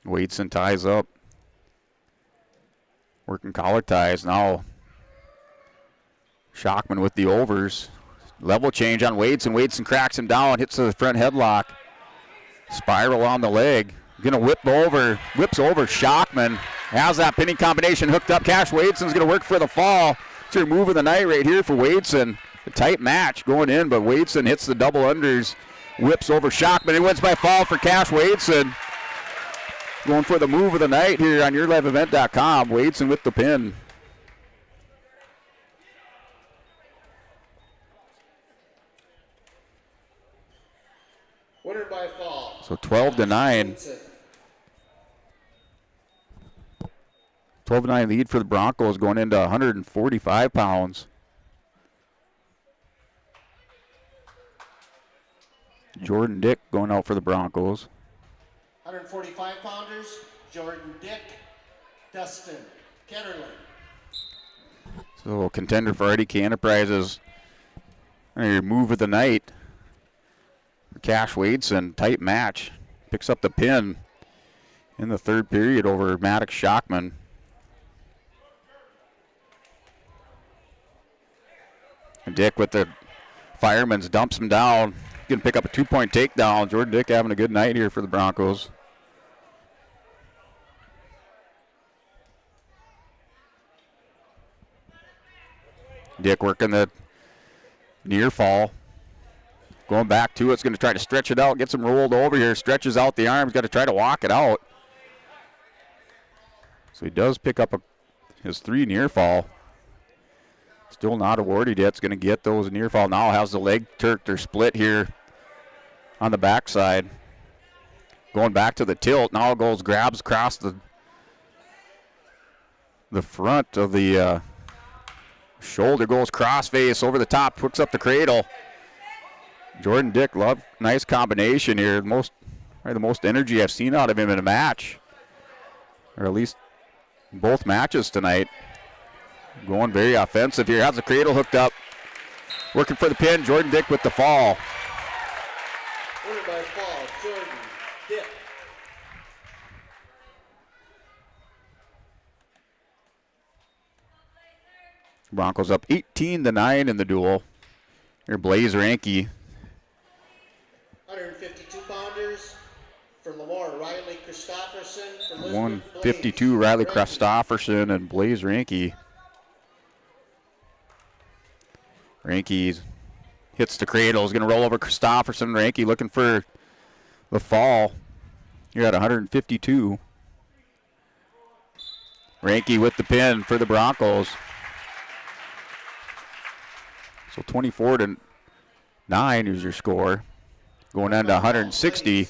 Wadeson ties up. Working collar ties. Now Shockman with the overs. Level change on Wadeson. Wadeson cracks him down, hits the front headlock. Spiral on the leg. Gonna whips over Shockman. Has that pinning combination hooked up. Cash Wadeson's gonna work for the fall. It's your move of the night right here for Wadeson. A tight match going in, but Wadeson hits the double unders. Whips over Shockman. He wins by fall for Cash Wadeson. Going for the move of the night here on YourLiveEvent.com. Wadeson with the pin.
Winner by fall.
So 12-9. 12-9 lead for the Broncos going into 145 pounds. Jordan Dick going out for the Broncos.
145 pounders, Jordan Dick, Dustin Ketterland.
So contender for RDK Enterprises. Your move of the night. Cash Wadeson, tight match. Picks up the pin in the third period over Maddox Shockman. Dick with the fireman's dumps him down. going to pick up a 2-point takedown. Jordan Dick having a good night here for the Broncos. Dick working the near fall. Going back to it's going to try to stretch it out, gets him rolled over here, stretches out the arms, got to try to walk it out. So he does pick up his 3 near fall. Still not awarded yet. It's going to get those near fall. Now has the leg turked or split here on the backside. Going back to the tilt. Now goes, grabs across the front of the shoulder, goes crossface over the top, hooks up the cradle. Jordan Dick, nice combination here. Probably the most energy I've seen out of him in a match, or at least both matches tonight. Going very offensive here. Has the cradle hooked up. Working for the pin. Jordan Dick with the fall.
Winner by fall, Jordan Dick.
Broncos up 18-9 in the duel. Here, Blaze Ranke.
152-pounders from LaMoure, Riley Christopherson. From Lisbon,
152,
Blaze.
Riley Christopherson and Blaze Ranke. Ranke hits the cradle. Is going to roll over Christopherson. Ranke looking for the fall. You're at 152. Ranke with the pin for the Broncos. So 24-9 is your score. Going on to 160.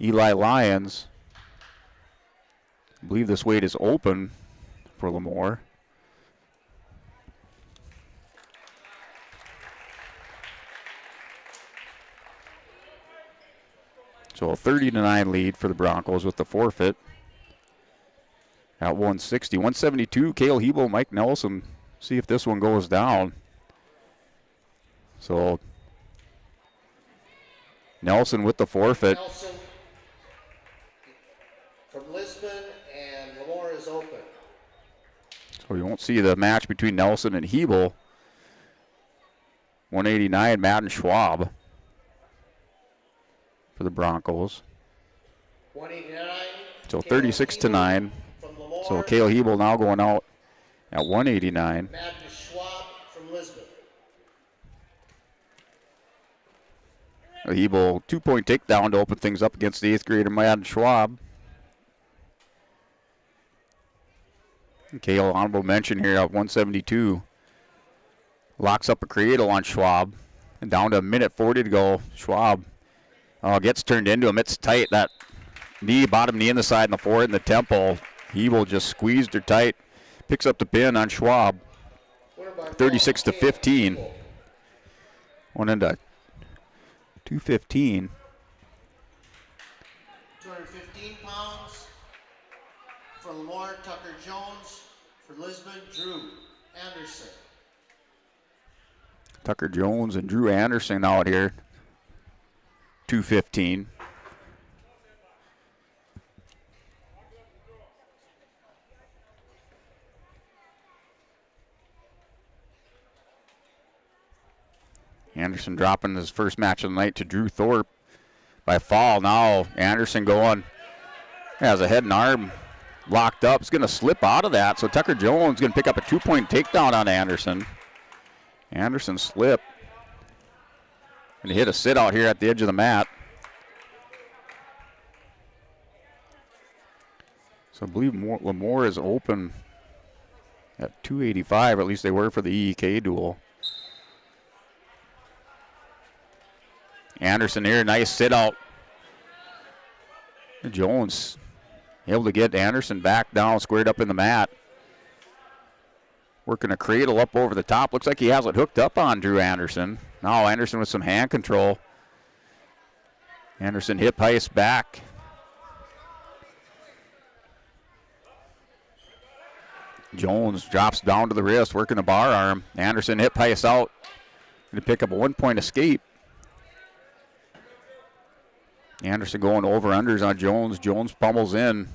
Eli Lyons. I believe this weight is open for LaMoure. So a 30-9 lead for the Broncos with the forfeit. At 160. 172, Cale Hebo, Mike Nelson. See if this one goes down. So Nelson with the forfeit.
Nelson from Lisbon, and LaMoure is open.
So you won't see the match between Nelson and Hebel. 189, Madden Schwab for the Broncos.
189.
So 36-9. So Cale Hebel now going out at 189.
Madden Schwab from Lisbon.
Hebel 2-point takedown to open things up against the 8th grader Madden Schwab. Cale, honorable mention here at 172. Locks up a cradle on Schwab. And down to 1:40 to go. Schwab gets turned into him. It's tight. That knee, bottom knee in the side and the forehead and the temple. Hebel just squeezed her tight. Picks up the pin on Schwab. 36-15. One into 215.
215 pounds. For LaMoure, Tucker Jones. For Lisbon, Drew Anderson.
Tucker Jones and Drew Anderson out here. 215. Anderson dropping his first match of the night to Drew Thorpe by fall. Now Anderson going. Has a head and arm locked up. It's going to slip out of that. So Tucker Jones going to pick up a 2-point takedown on Anderson. Anderson slip. Going to hit a sit out here at the edge of the mat. So I believe LaMoure is open at 285, or at least they were for the EEK duel. Anderson here, nice sit out. Jones able to get Anderson back down, squared up in the mat. Working a cradle up over the top. Looks like he has it hooked up on Drew Anderson. Now Anderson with some hand control. Anderson hip heist back. Jones drops down to the wrist, working the bar arm. Anderson hip heist out. Going to pick up a 1-point escape. Anderson going over-unders on Jones. Jones pummels in.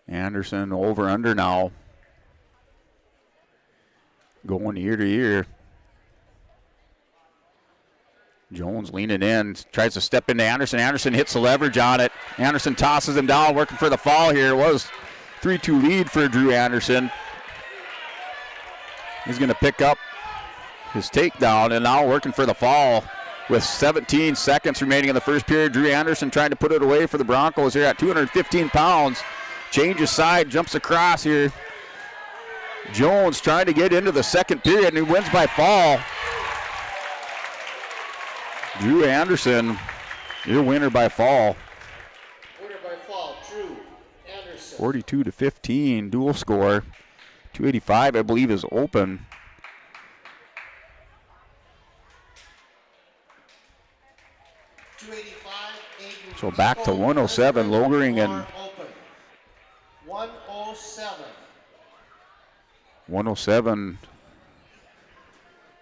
Anderson over-under now. going year to year. Jones leaning in, tries to step into Anderson. Anderson hits the leverage on it. Anderson tosses him down, working for the fall here. It was 3-2 lead for Drew Anderson. He's going to pick up his takedown, and now working for the fall with 17 seconds remaining in the first period. Drew Anderson trying to put it away for the Broncos here at 215 pounds. Changes side, jumps across here. Jones trying to get into the second period, and he wins by fall. Drew Anderson, your winner by fall.
Winner by fall, Drew Anderson.
42-15, dual score. 285, I believe, is open. So back to 107, Logering and 107,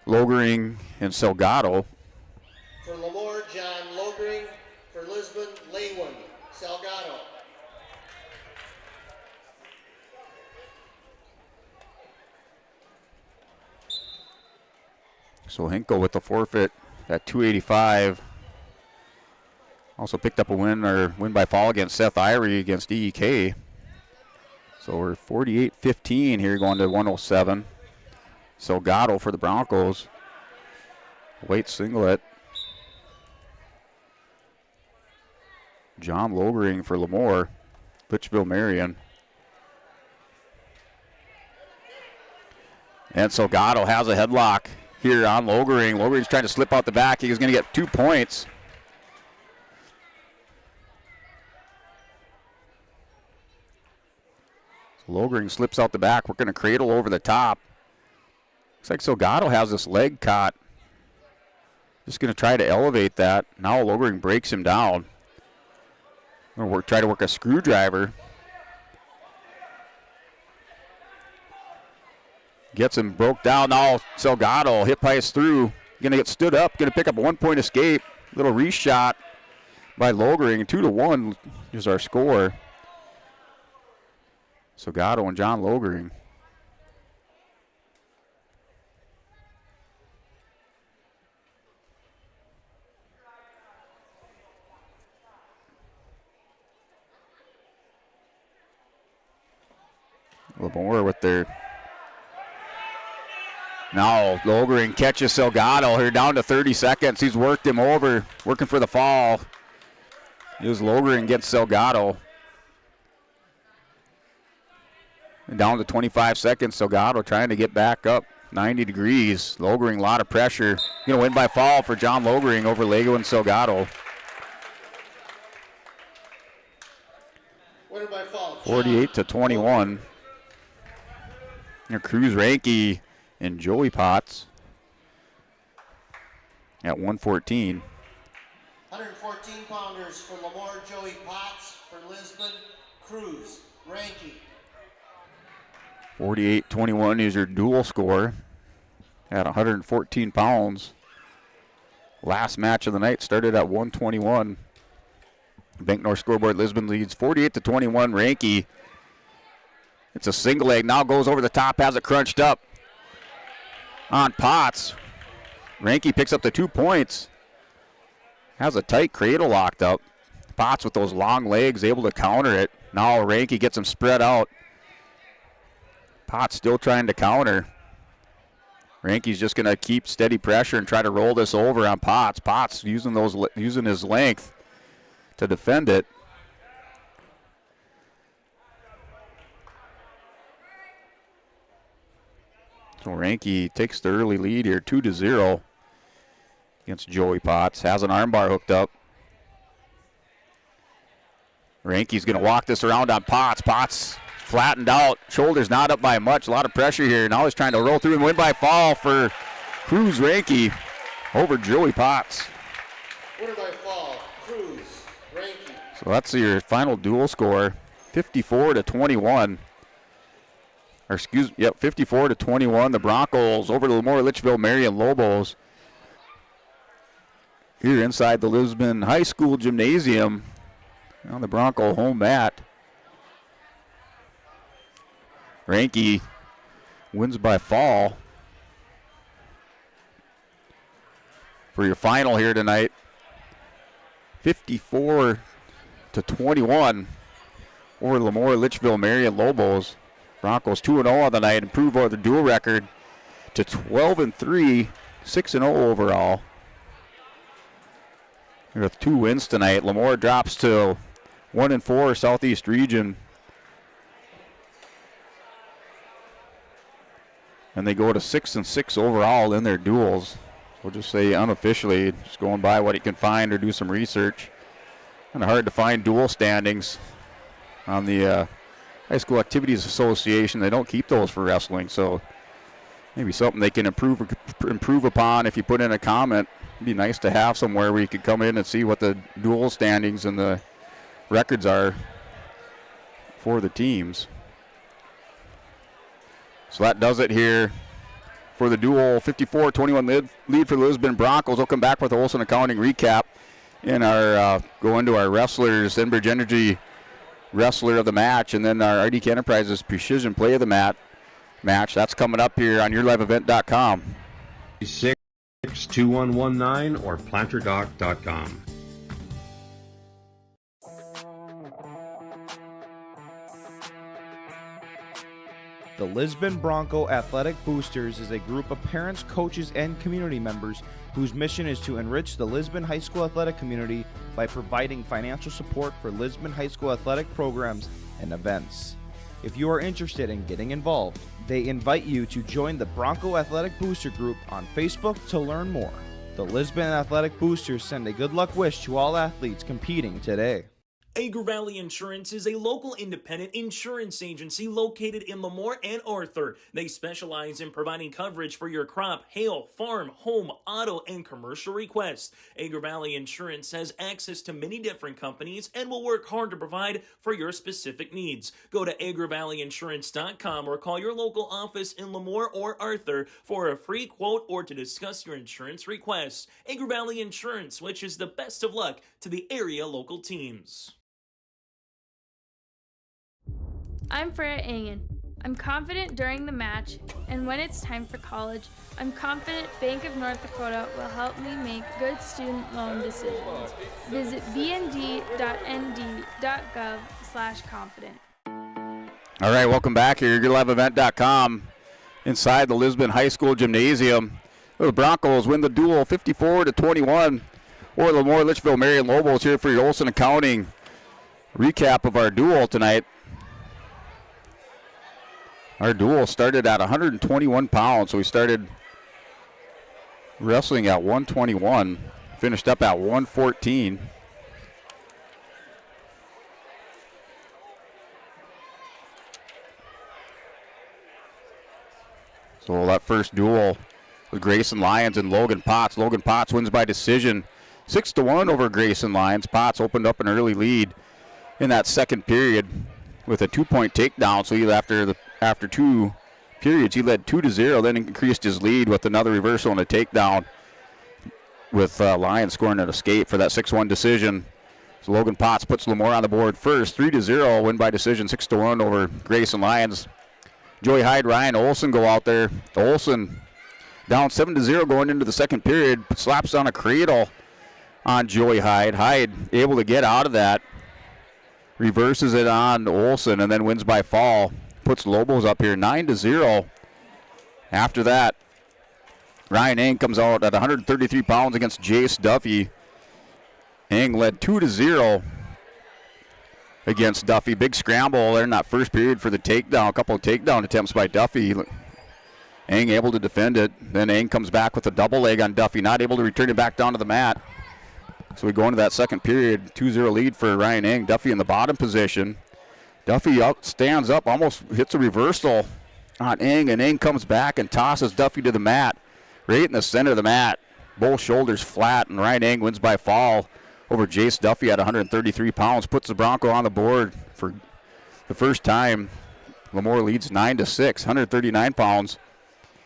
Logering and Salgado.
For LaMoure, John Logering. For Lisbon, Lewin Salgado.
So Hinkle with the forfeit at 285. Also picked up a win by fall against Seth Irie against EEK. So we're 48-15 here going to 107. Salgado for the Broncos. Late singlet. John Logering for LaMoure. Litchville Marion. And Salgado has a headlock here on Logering. Logering's trying to slip out the back. He's going to get 2 points. So Logering slips out the back. We're going to cradle over the top. Looks like Salgado has this leg caught. Just going to try to elevate that. Now Logering breaks him down. Try to work a screwdriver. Gets him broke down. Now Salgado hip heist through. Going to get stood up. Going to pick up a 1 point escape. Little reshot by Logering. 2-1 is our score. Salgado and John Logering. LaMoure with their. Now Logering catches Salgado here down to 30 seconds. He's worked him over, working for the fall. Here's Logering against Salgado. And down to 25 seconds. Salgado trying to get back up 90 degrees. Logering, a lot of pressure. Going to win by fall for John Logering over Lego and Salgado.
Winner by fall.
48-21. Cruz Ranke and Joey Potts at 114.
114 pounders for LaMoure, Joey Potts. For Lisbon, Cruz Ranke.
48-21 is your dual score at 114 pounds. Last match of the night started at 121. Bank North scoreboard, Lisbon leads 48-21. Ranke. It's a single leg, now goes over the top, has it crunched up on Potts. Ranke picks up the 2 points. Has a tight cradle locked up. Potts with those long legs able to counter it. Now Ranke gets him spread out. Potts still trying to counter. Ranke's just going to keep steady pressure and try to roll this over on Potts. Potts using his length to defend it. So Ranke takes the early lead here, 2-0 against Joey Potts. Has an armbar hooked up. Ranke's going to walk this around on Potts. Potts flattened out, shoulders not up by much. A lot of pressure here. Now he's trying to roll through and win by fall for Cruz Ranke over Joey Potts.
Winner by fall, Cruz Ranke.
So that's your final dual score, 54-21. 54-21. The Broncos over the LaMoure-Litchville Marion Lobos. Here inside the Lisbon High School Gymnasium on the Bronco home mat. Ranke wins by fall. for your final here tonight. 54-21 over LaMoure-Litchville Marion Lobos. Broncos 2-0 on the night, improve over the dual record to 12-3, 6-0 overall. With 2 wins tonight, LaMoure drops to 1-4 Southeast Region. And they go to 6-6 overall in their duels. We'll just say unofficially, just going by what you can find or do some research. Kind of hard to find dual standings on the High School Activities Association. They don't keep those for wrestling, so maybe something they can improve upon. If you put in a comment, it'd be nice to have somewhere where you could come in and see what the dual standings and the records are for the teams. So that does it here for the dual. 54-21 lead for the Lisbon Broncos. We'll come back with the Olson Accounting recap and our go into our wrestlers, Enbridge Energy wrestler of the match, and then our RDK Enterprises precision play of the match. That's coming up here on yourliveevent.com.
62119 or planterdoc.com.
The Lisbon Bronco Athletic Boosters is a group of parents, coaches, and community members whose mission is to enrich the Lisbon High School athletic community by providing financial support for Lisbon High School athletic programs and events. If you are interested in getting involved, they invite you to join the Bronco Athletic Booster Group on Facebook to learn more. The Lisbon Athletic Boosters send a good luck wish to all athletes competing today.
Agri Valley Insurance is a local independent insurance agency located in LaMoure and Arthur. They specialize in providing coverage for your crop, hail, farm, home, auto, and commercial requests. Agri Valley Insurance has access to many different companies and will work hard to provide for your specific needs. Go to agrivalleyinsurance.com or call your local office in LaMoure or Arthur for a free quote or to discuss your insurance requests. Agri Valley Insurance wishes the best of luck to the area local teams.
I'm Freya Engen. I'm confident during the match, and when it's time for college, I'm confident Bank of North Dakota will help me make good student loan decisions. Visit bnd.nd.gov/confident.
All right, welcome back here. yourliveevent.com inside the Lisbon High School Gymnasium. The Broncos win the duel 54-21 or LaMoure-Litchville Marion Lobos here for your Olson Accounting recap of our duel tonight. Our duel started at 121 pounds, so we started wrestling at 121, finished up at 114. So that first duel with Grayson Lyons and Logan Potts. Logan Potts wins by decision 6-1 over Grayson Lyons. Potts opened up an early lead in that second period with a 2-point takedown. So after 2 periods, he led 2-0, then increased his lead with another reversal and a takedown with Lyons scoring an escape for that 6-1 decision. So Logan Potts puts LaMoure on the board first, 3-0, win by decision 6-1 over Grayson Lyons. Joey Hyde, Ryan Olson go out there. Olson down 7-0 going into the second period, slaps on a cradle on Joey Hyde. Hyde able to get out of that, reverses it on Olson, and then wins by fall. Puts Lobos up here 9-0. After that, Ryan Eng comes out at 133 pounds against Jace Duffy. Eng led 2-0 against Duffy. Big scramble there in that first period for the takedown. A couple of takedown attempts by Duffy. Eng able to defend it. Then Eng comes back with a double leg on Duffy, not able to return it back down to the mat. So we go into that second period, 2-0 lead for Ryan Eng. Duffy in the bottom position. Duffy stands up, almost hits a reversal on Eng, and Eng comes back and tosses Duffy to the mat, right in the center of the mat. Both shoulders flat, and Ryan Eng wins by fall over Jace Duffy at 133 pounds. Puts the Bronco on the board for the first time. LaMoure leads 9-6, 139 pounds.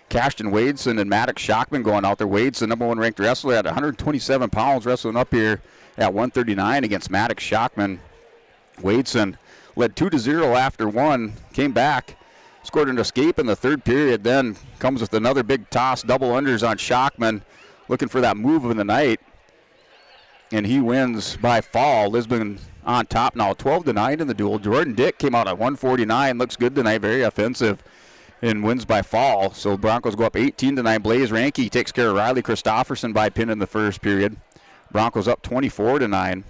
Cashton Wadeson and Maddox Shockman going out there. Wadeson, number 1 ranked wrestler at 127 pounds, wrestling up here at 139 against Maddox Shockman. Wadeson led 2-0 after 1, came back, scored an escape in the third period, then comes with another big toss, double unders on Shockman. looking for that move of the night, and he wins by fall. Lisbon on top now, 12-9 in the duel. Jordan Dick came out at 149, looks good tonight, very offensive, and wins by fall. So Broncos go up 18-9. Blaze Ranke takes care of Riley Christofferson by pin in the first period. Broncos up 24-9.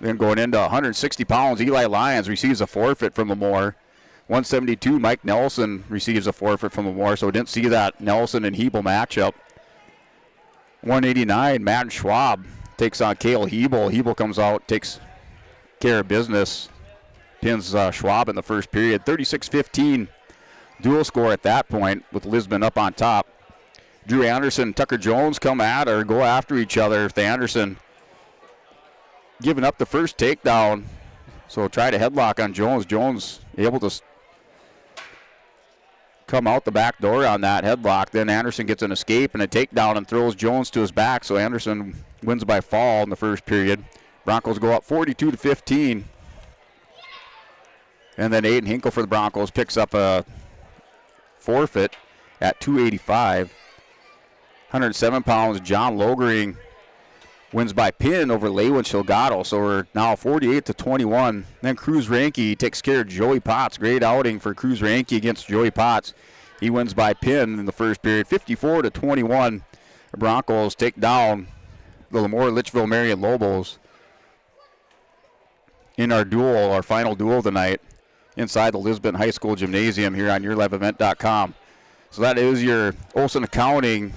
Then going into 160 pounds, Eli Lyons receives a forfeit from LaMoure. 172, Mike Nelson receives a forfeit from LaMoure, so we didn't see that Nelson and Hebel matchup. 189, Matt Schwab takes on Cale Hebel. Hebel comes out, takes care of business, pins Schwab in the first period. 36-15 dual score at that point with Lisbon up on top. Drew Anderson and Tucker Jones come at or go after each other. If the Anderson giving up the first takedown, so try to headlock on Jones. Jones able to come out the back door on that headlock. Then Anderson gets an escape and a takedown and throws Jones to his back. So Anderson wins by fall in the first period. Broncos go up 42-15. And then Aiden Hinkle for the Broncos picks up a forfeit at 285. 107 pounds, John Logering wins by pin over Lewin Shilgado. So we're now 48-21. Then Cruz Ranke takes care of Joey Potts. Great outing for Cruz Ranke against Joey Potts. He wins by pin in the first period, 54-21. The Broncos take down the LaMoure-Litchville Marion Lobos in our duel, our final duel of the night, inside the Lisbon High School Gymnasium here on YourLiveEvent.com. So that is your Olson Accounting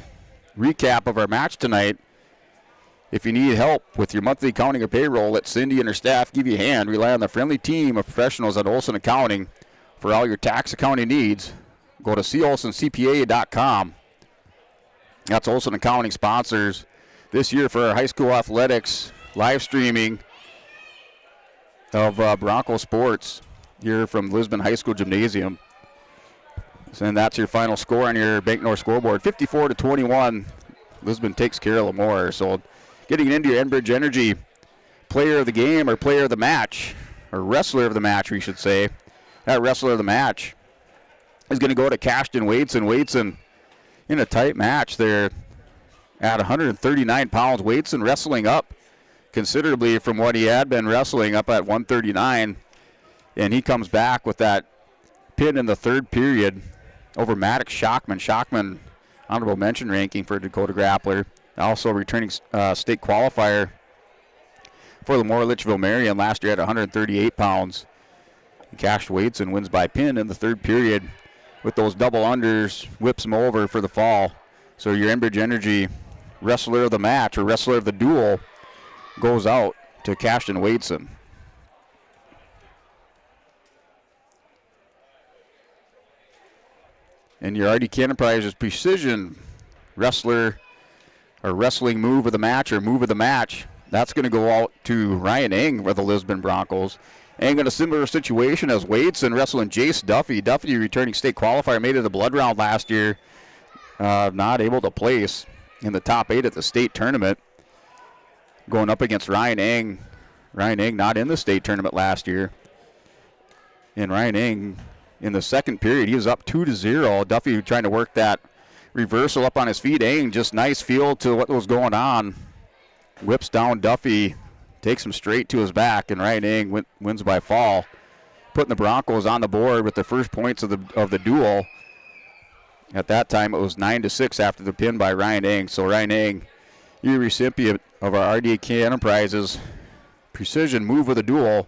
recap of our match tonight. If you need help with your monthly accounting or payroll, let Cindy and her staff give you a hand. Rely on the friendly team of professionals at Olson Accounting for all your tax accounting needs. Go to colsoncpa.com. That's Olson Accounting sponsors this year for our high school athletics live streaming of Bronco sports here from Lisbon High School Gymnasium. And that's your final score on your Bank North scoreboard, 54-21. Lisbon takes care of LaMoure. So getting into your Enbridge Energy player of the game or player of the match, or wrestler of the match, we should say. That wrestler of the match is going to go to Cashton Waitson. Waitson in a tight match there at 139 pounds. Waitson wrestling up considerably from what he had been wrestling, up at 139. And he comes back with that pin in the third period over Maddox Shockman. Shockman, honorable mention ranking for Dakota Grappler. Also returning state qualifier for LaMoure-Litchville Marion last year at 138 pounds. Cash Waitson wins by pin in the third period with those double unders, whips him over for the fall. So your Enbridge Energy wrestler of the match or wrestler of the duel goes out to Cashton Waitson. And your RDK Enterprises Precision wrestler or wrestling move of the match or move of the match, that's going to go out to Ryan Eng for the Lisbon Broncos. Eng in a similar situation as Waitson wrestling Jace Duffy. Duffy, returning state qualifier, made it the blood round last year. Not able to place in the top 8 at the state tournament. Going up against Ryan Eng. Ryan Eng not in the state tournament last year. And Ryan Eng in the second period, he was up 2-0. Duffy trying to work that reversal up on his feet. Eng just nice feel to what was going on. Whips down Duffy, takes him straight to his back, and Ryan Eng wins by fall, putting the Broncos on the board with the first points of the duel. At that time, it was 9-6 after the pin by Ryan Eng. So Ryan Eng, you're a recipient of our RDK Enterprises Precision Move of the Duel.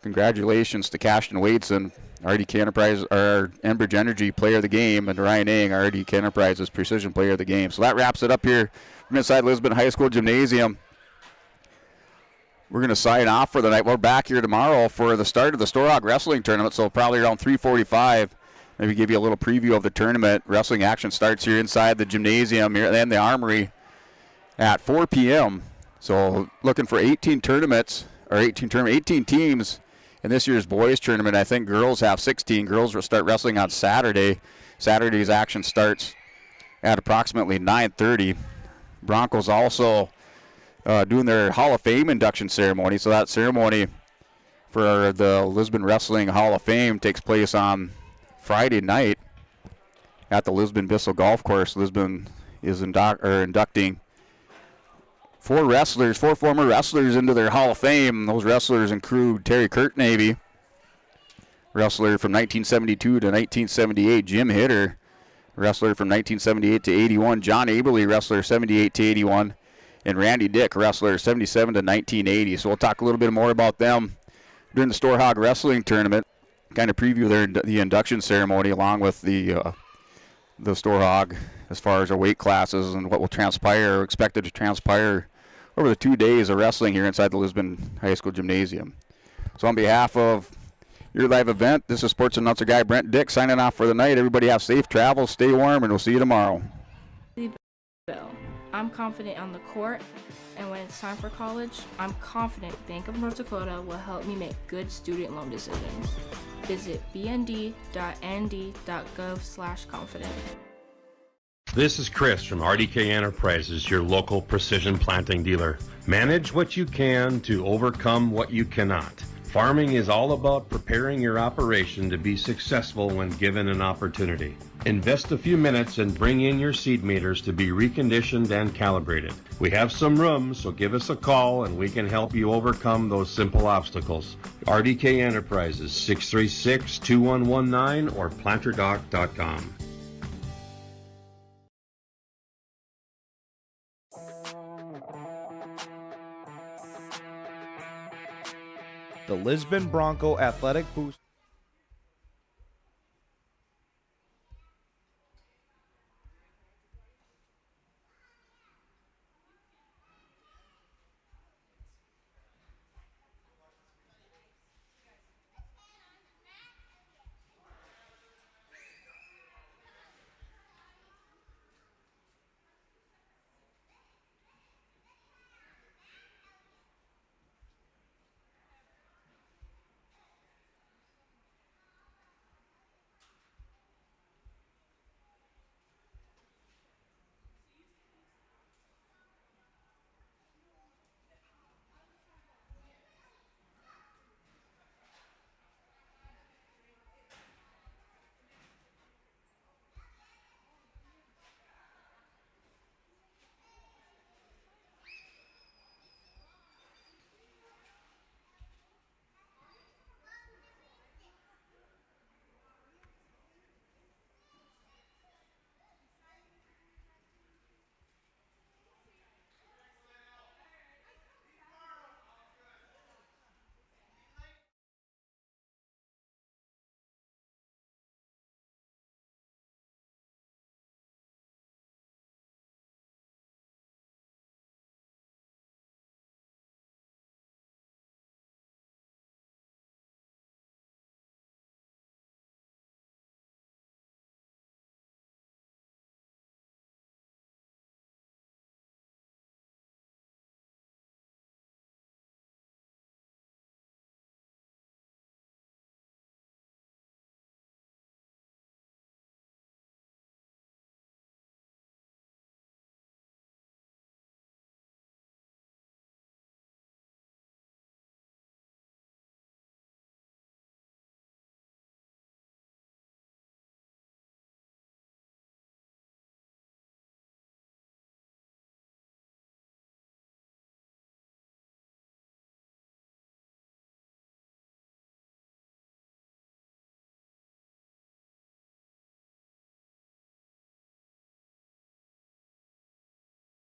Congratulations to Cashton Waitson, RDK Enterprise, our Enbridge Energy Player of the Game, and Ryan Eng, our RDK Enterprises Precision Player of the Game. So that wraps it up here from inside Lisbon High School Gymnasium. We're going to sign off for the night. We're back here tomorrow for the start of the Storehawk Wrestling Tournament, so probably around 3:45. Maybe give you a little preview of the tournament. Wrestling action starts here inside the gymnasium here and the Armory at 4 p.m. So looking for 18 teams in this year's boys tournament. I think girls have 16. Girls will start wrestling on Saturday. Saturday's action starts at approximately 9:30. Broncos also doing their Hall of Fame induction ceremony. So that ceremony for the Lisbon Wrestling Hall of Fame takes place on Friday night at the Lisbon Bissell Golf Course. Lisbon is inducting four former wrestlers into their Hall of Fame. Those wrestlers include Terry Kurtnavy, wrestler from 1972 to 1978, Jim Hitter, wrestler from 1978 to 81, John Aberly, wrestler 78 to 81, and Randy Dick, wrestler 77 to 1980. So we'll talk a little bit more about them during the Store Hog Wrestling Tournament, kind of preview the induction ceremony along with the Store Hog as far as our weight classes and what will transpire or expected to transpire over the 2 days of wrestling here inside the Lisbon High School Gymnasium. So on behalf of your live event, this is sports announcer guy Brent Dick signing off for the night. Everybody have safe travels, stay warm, and we'll see you tomorrow.
I'm confident on the court, and when it's time for college, I'm confident Bank of North Dakota will help me make good student loan decisions. Visit bnd.nd.gov/confident.
This is Chris from RDK Enterprises, your local precision planting dealer. Manage what you can to overcome what you cannot. Farming is all about preparing your operation to be successful when given an opportunity. Invest a few minutes and bring in your seed meters to be reconditioned and calibrated. We have some room, so give us a call and we can help you overcome those simple obstacles. RDK Enterprises, 636-2119 or planterdoc.com.
The Lisbon Bronco Athletic Boost.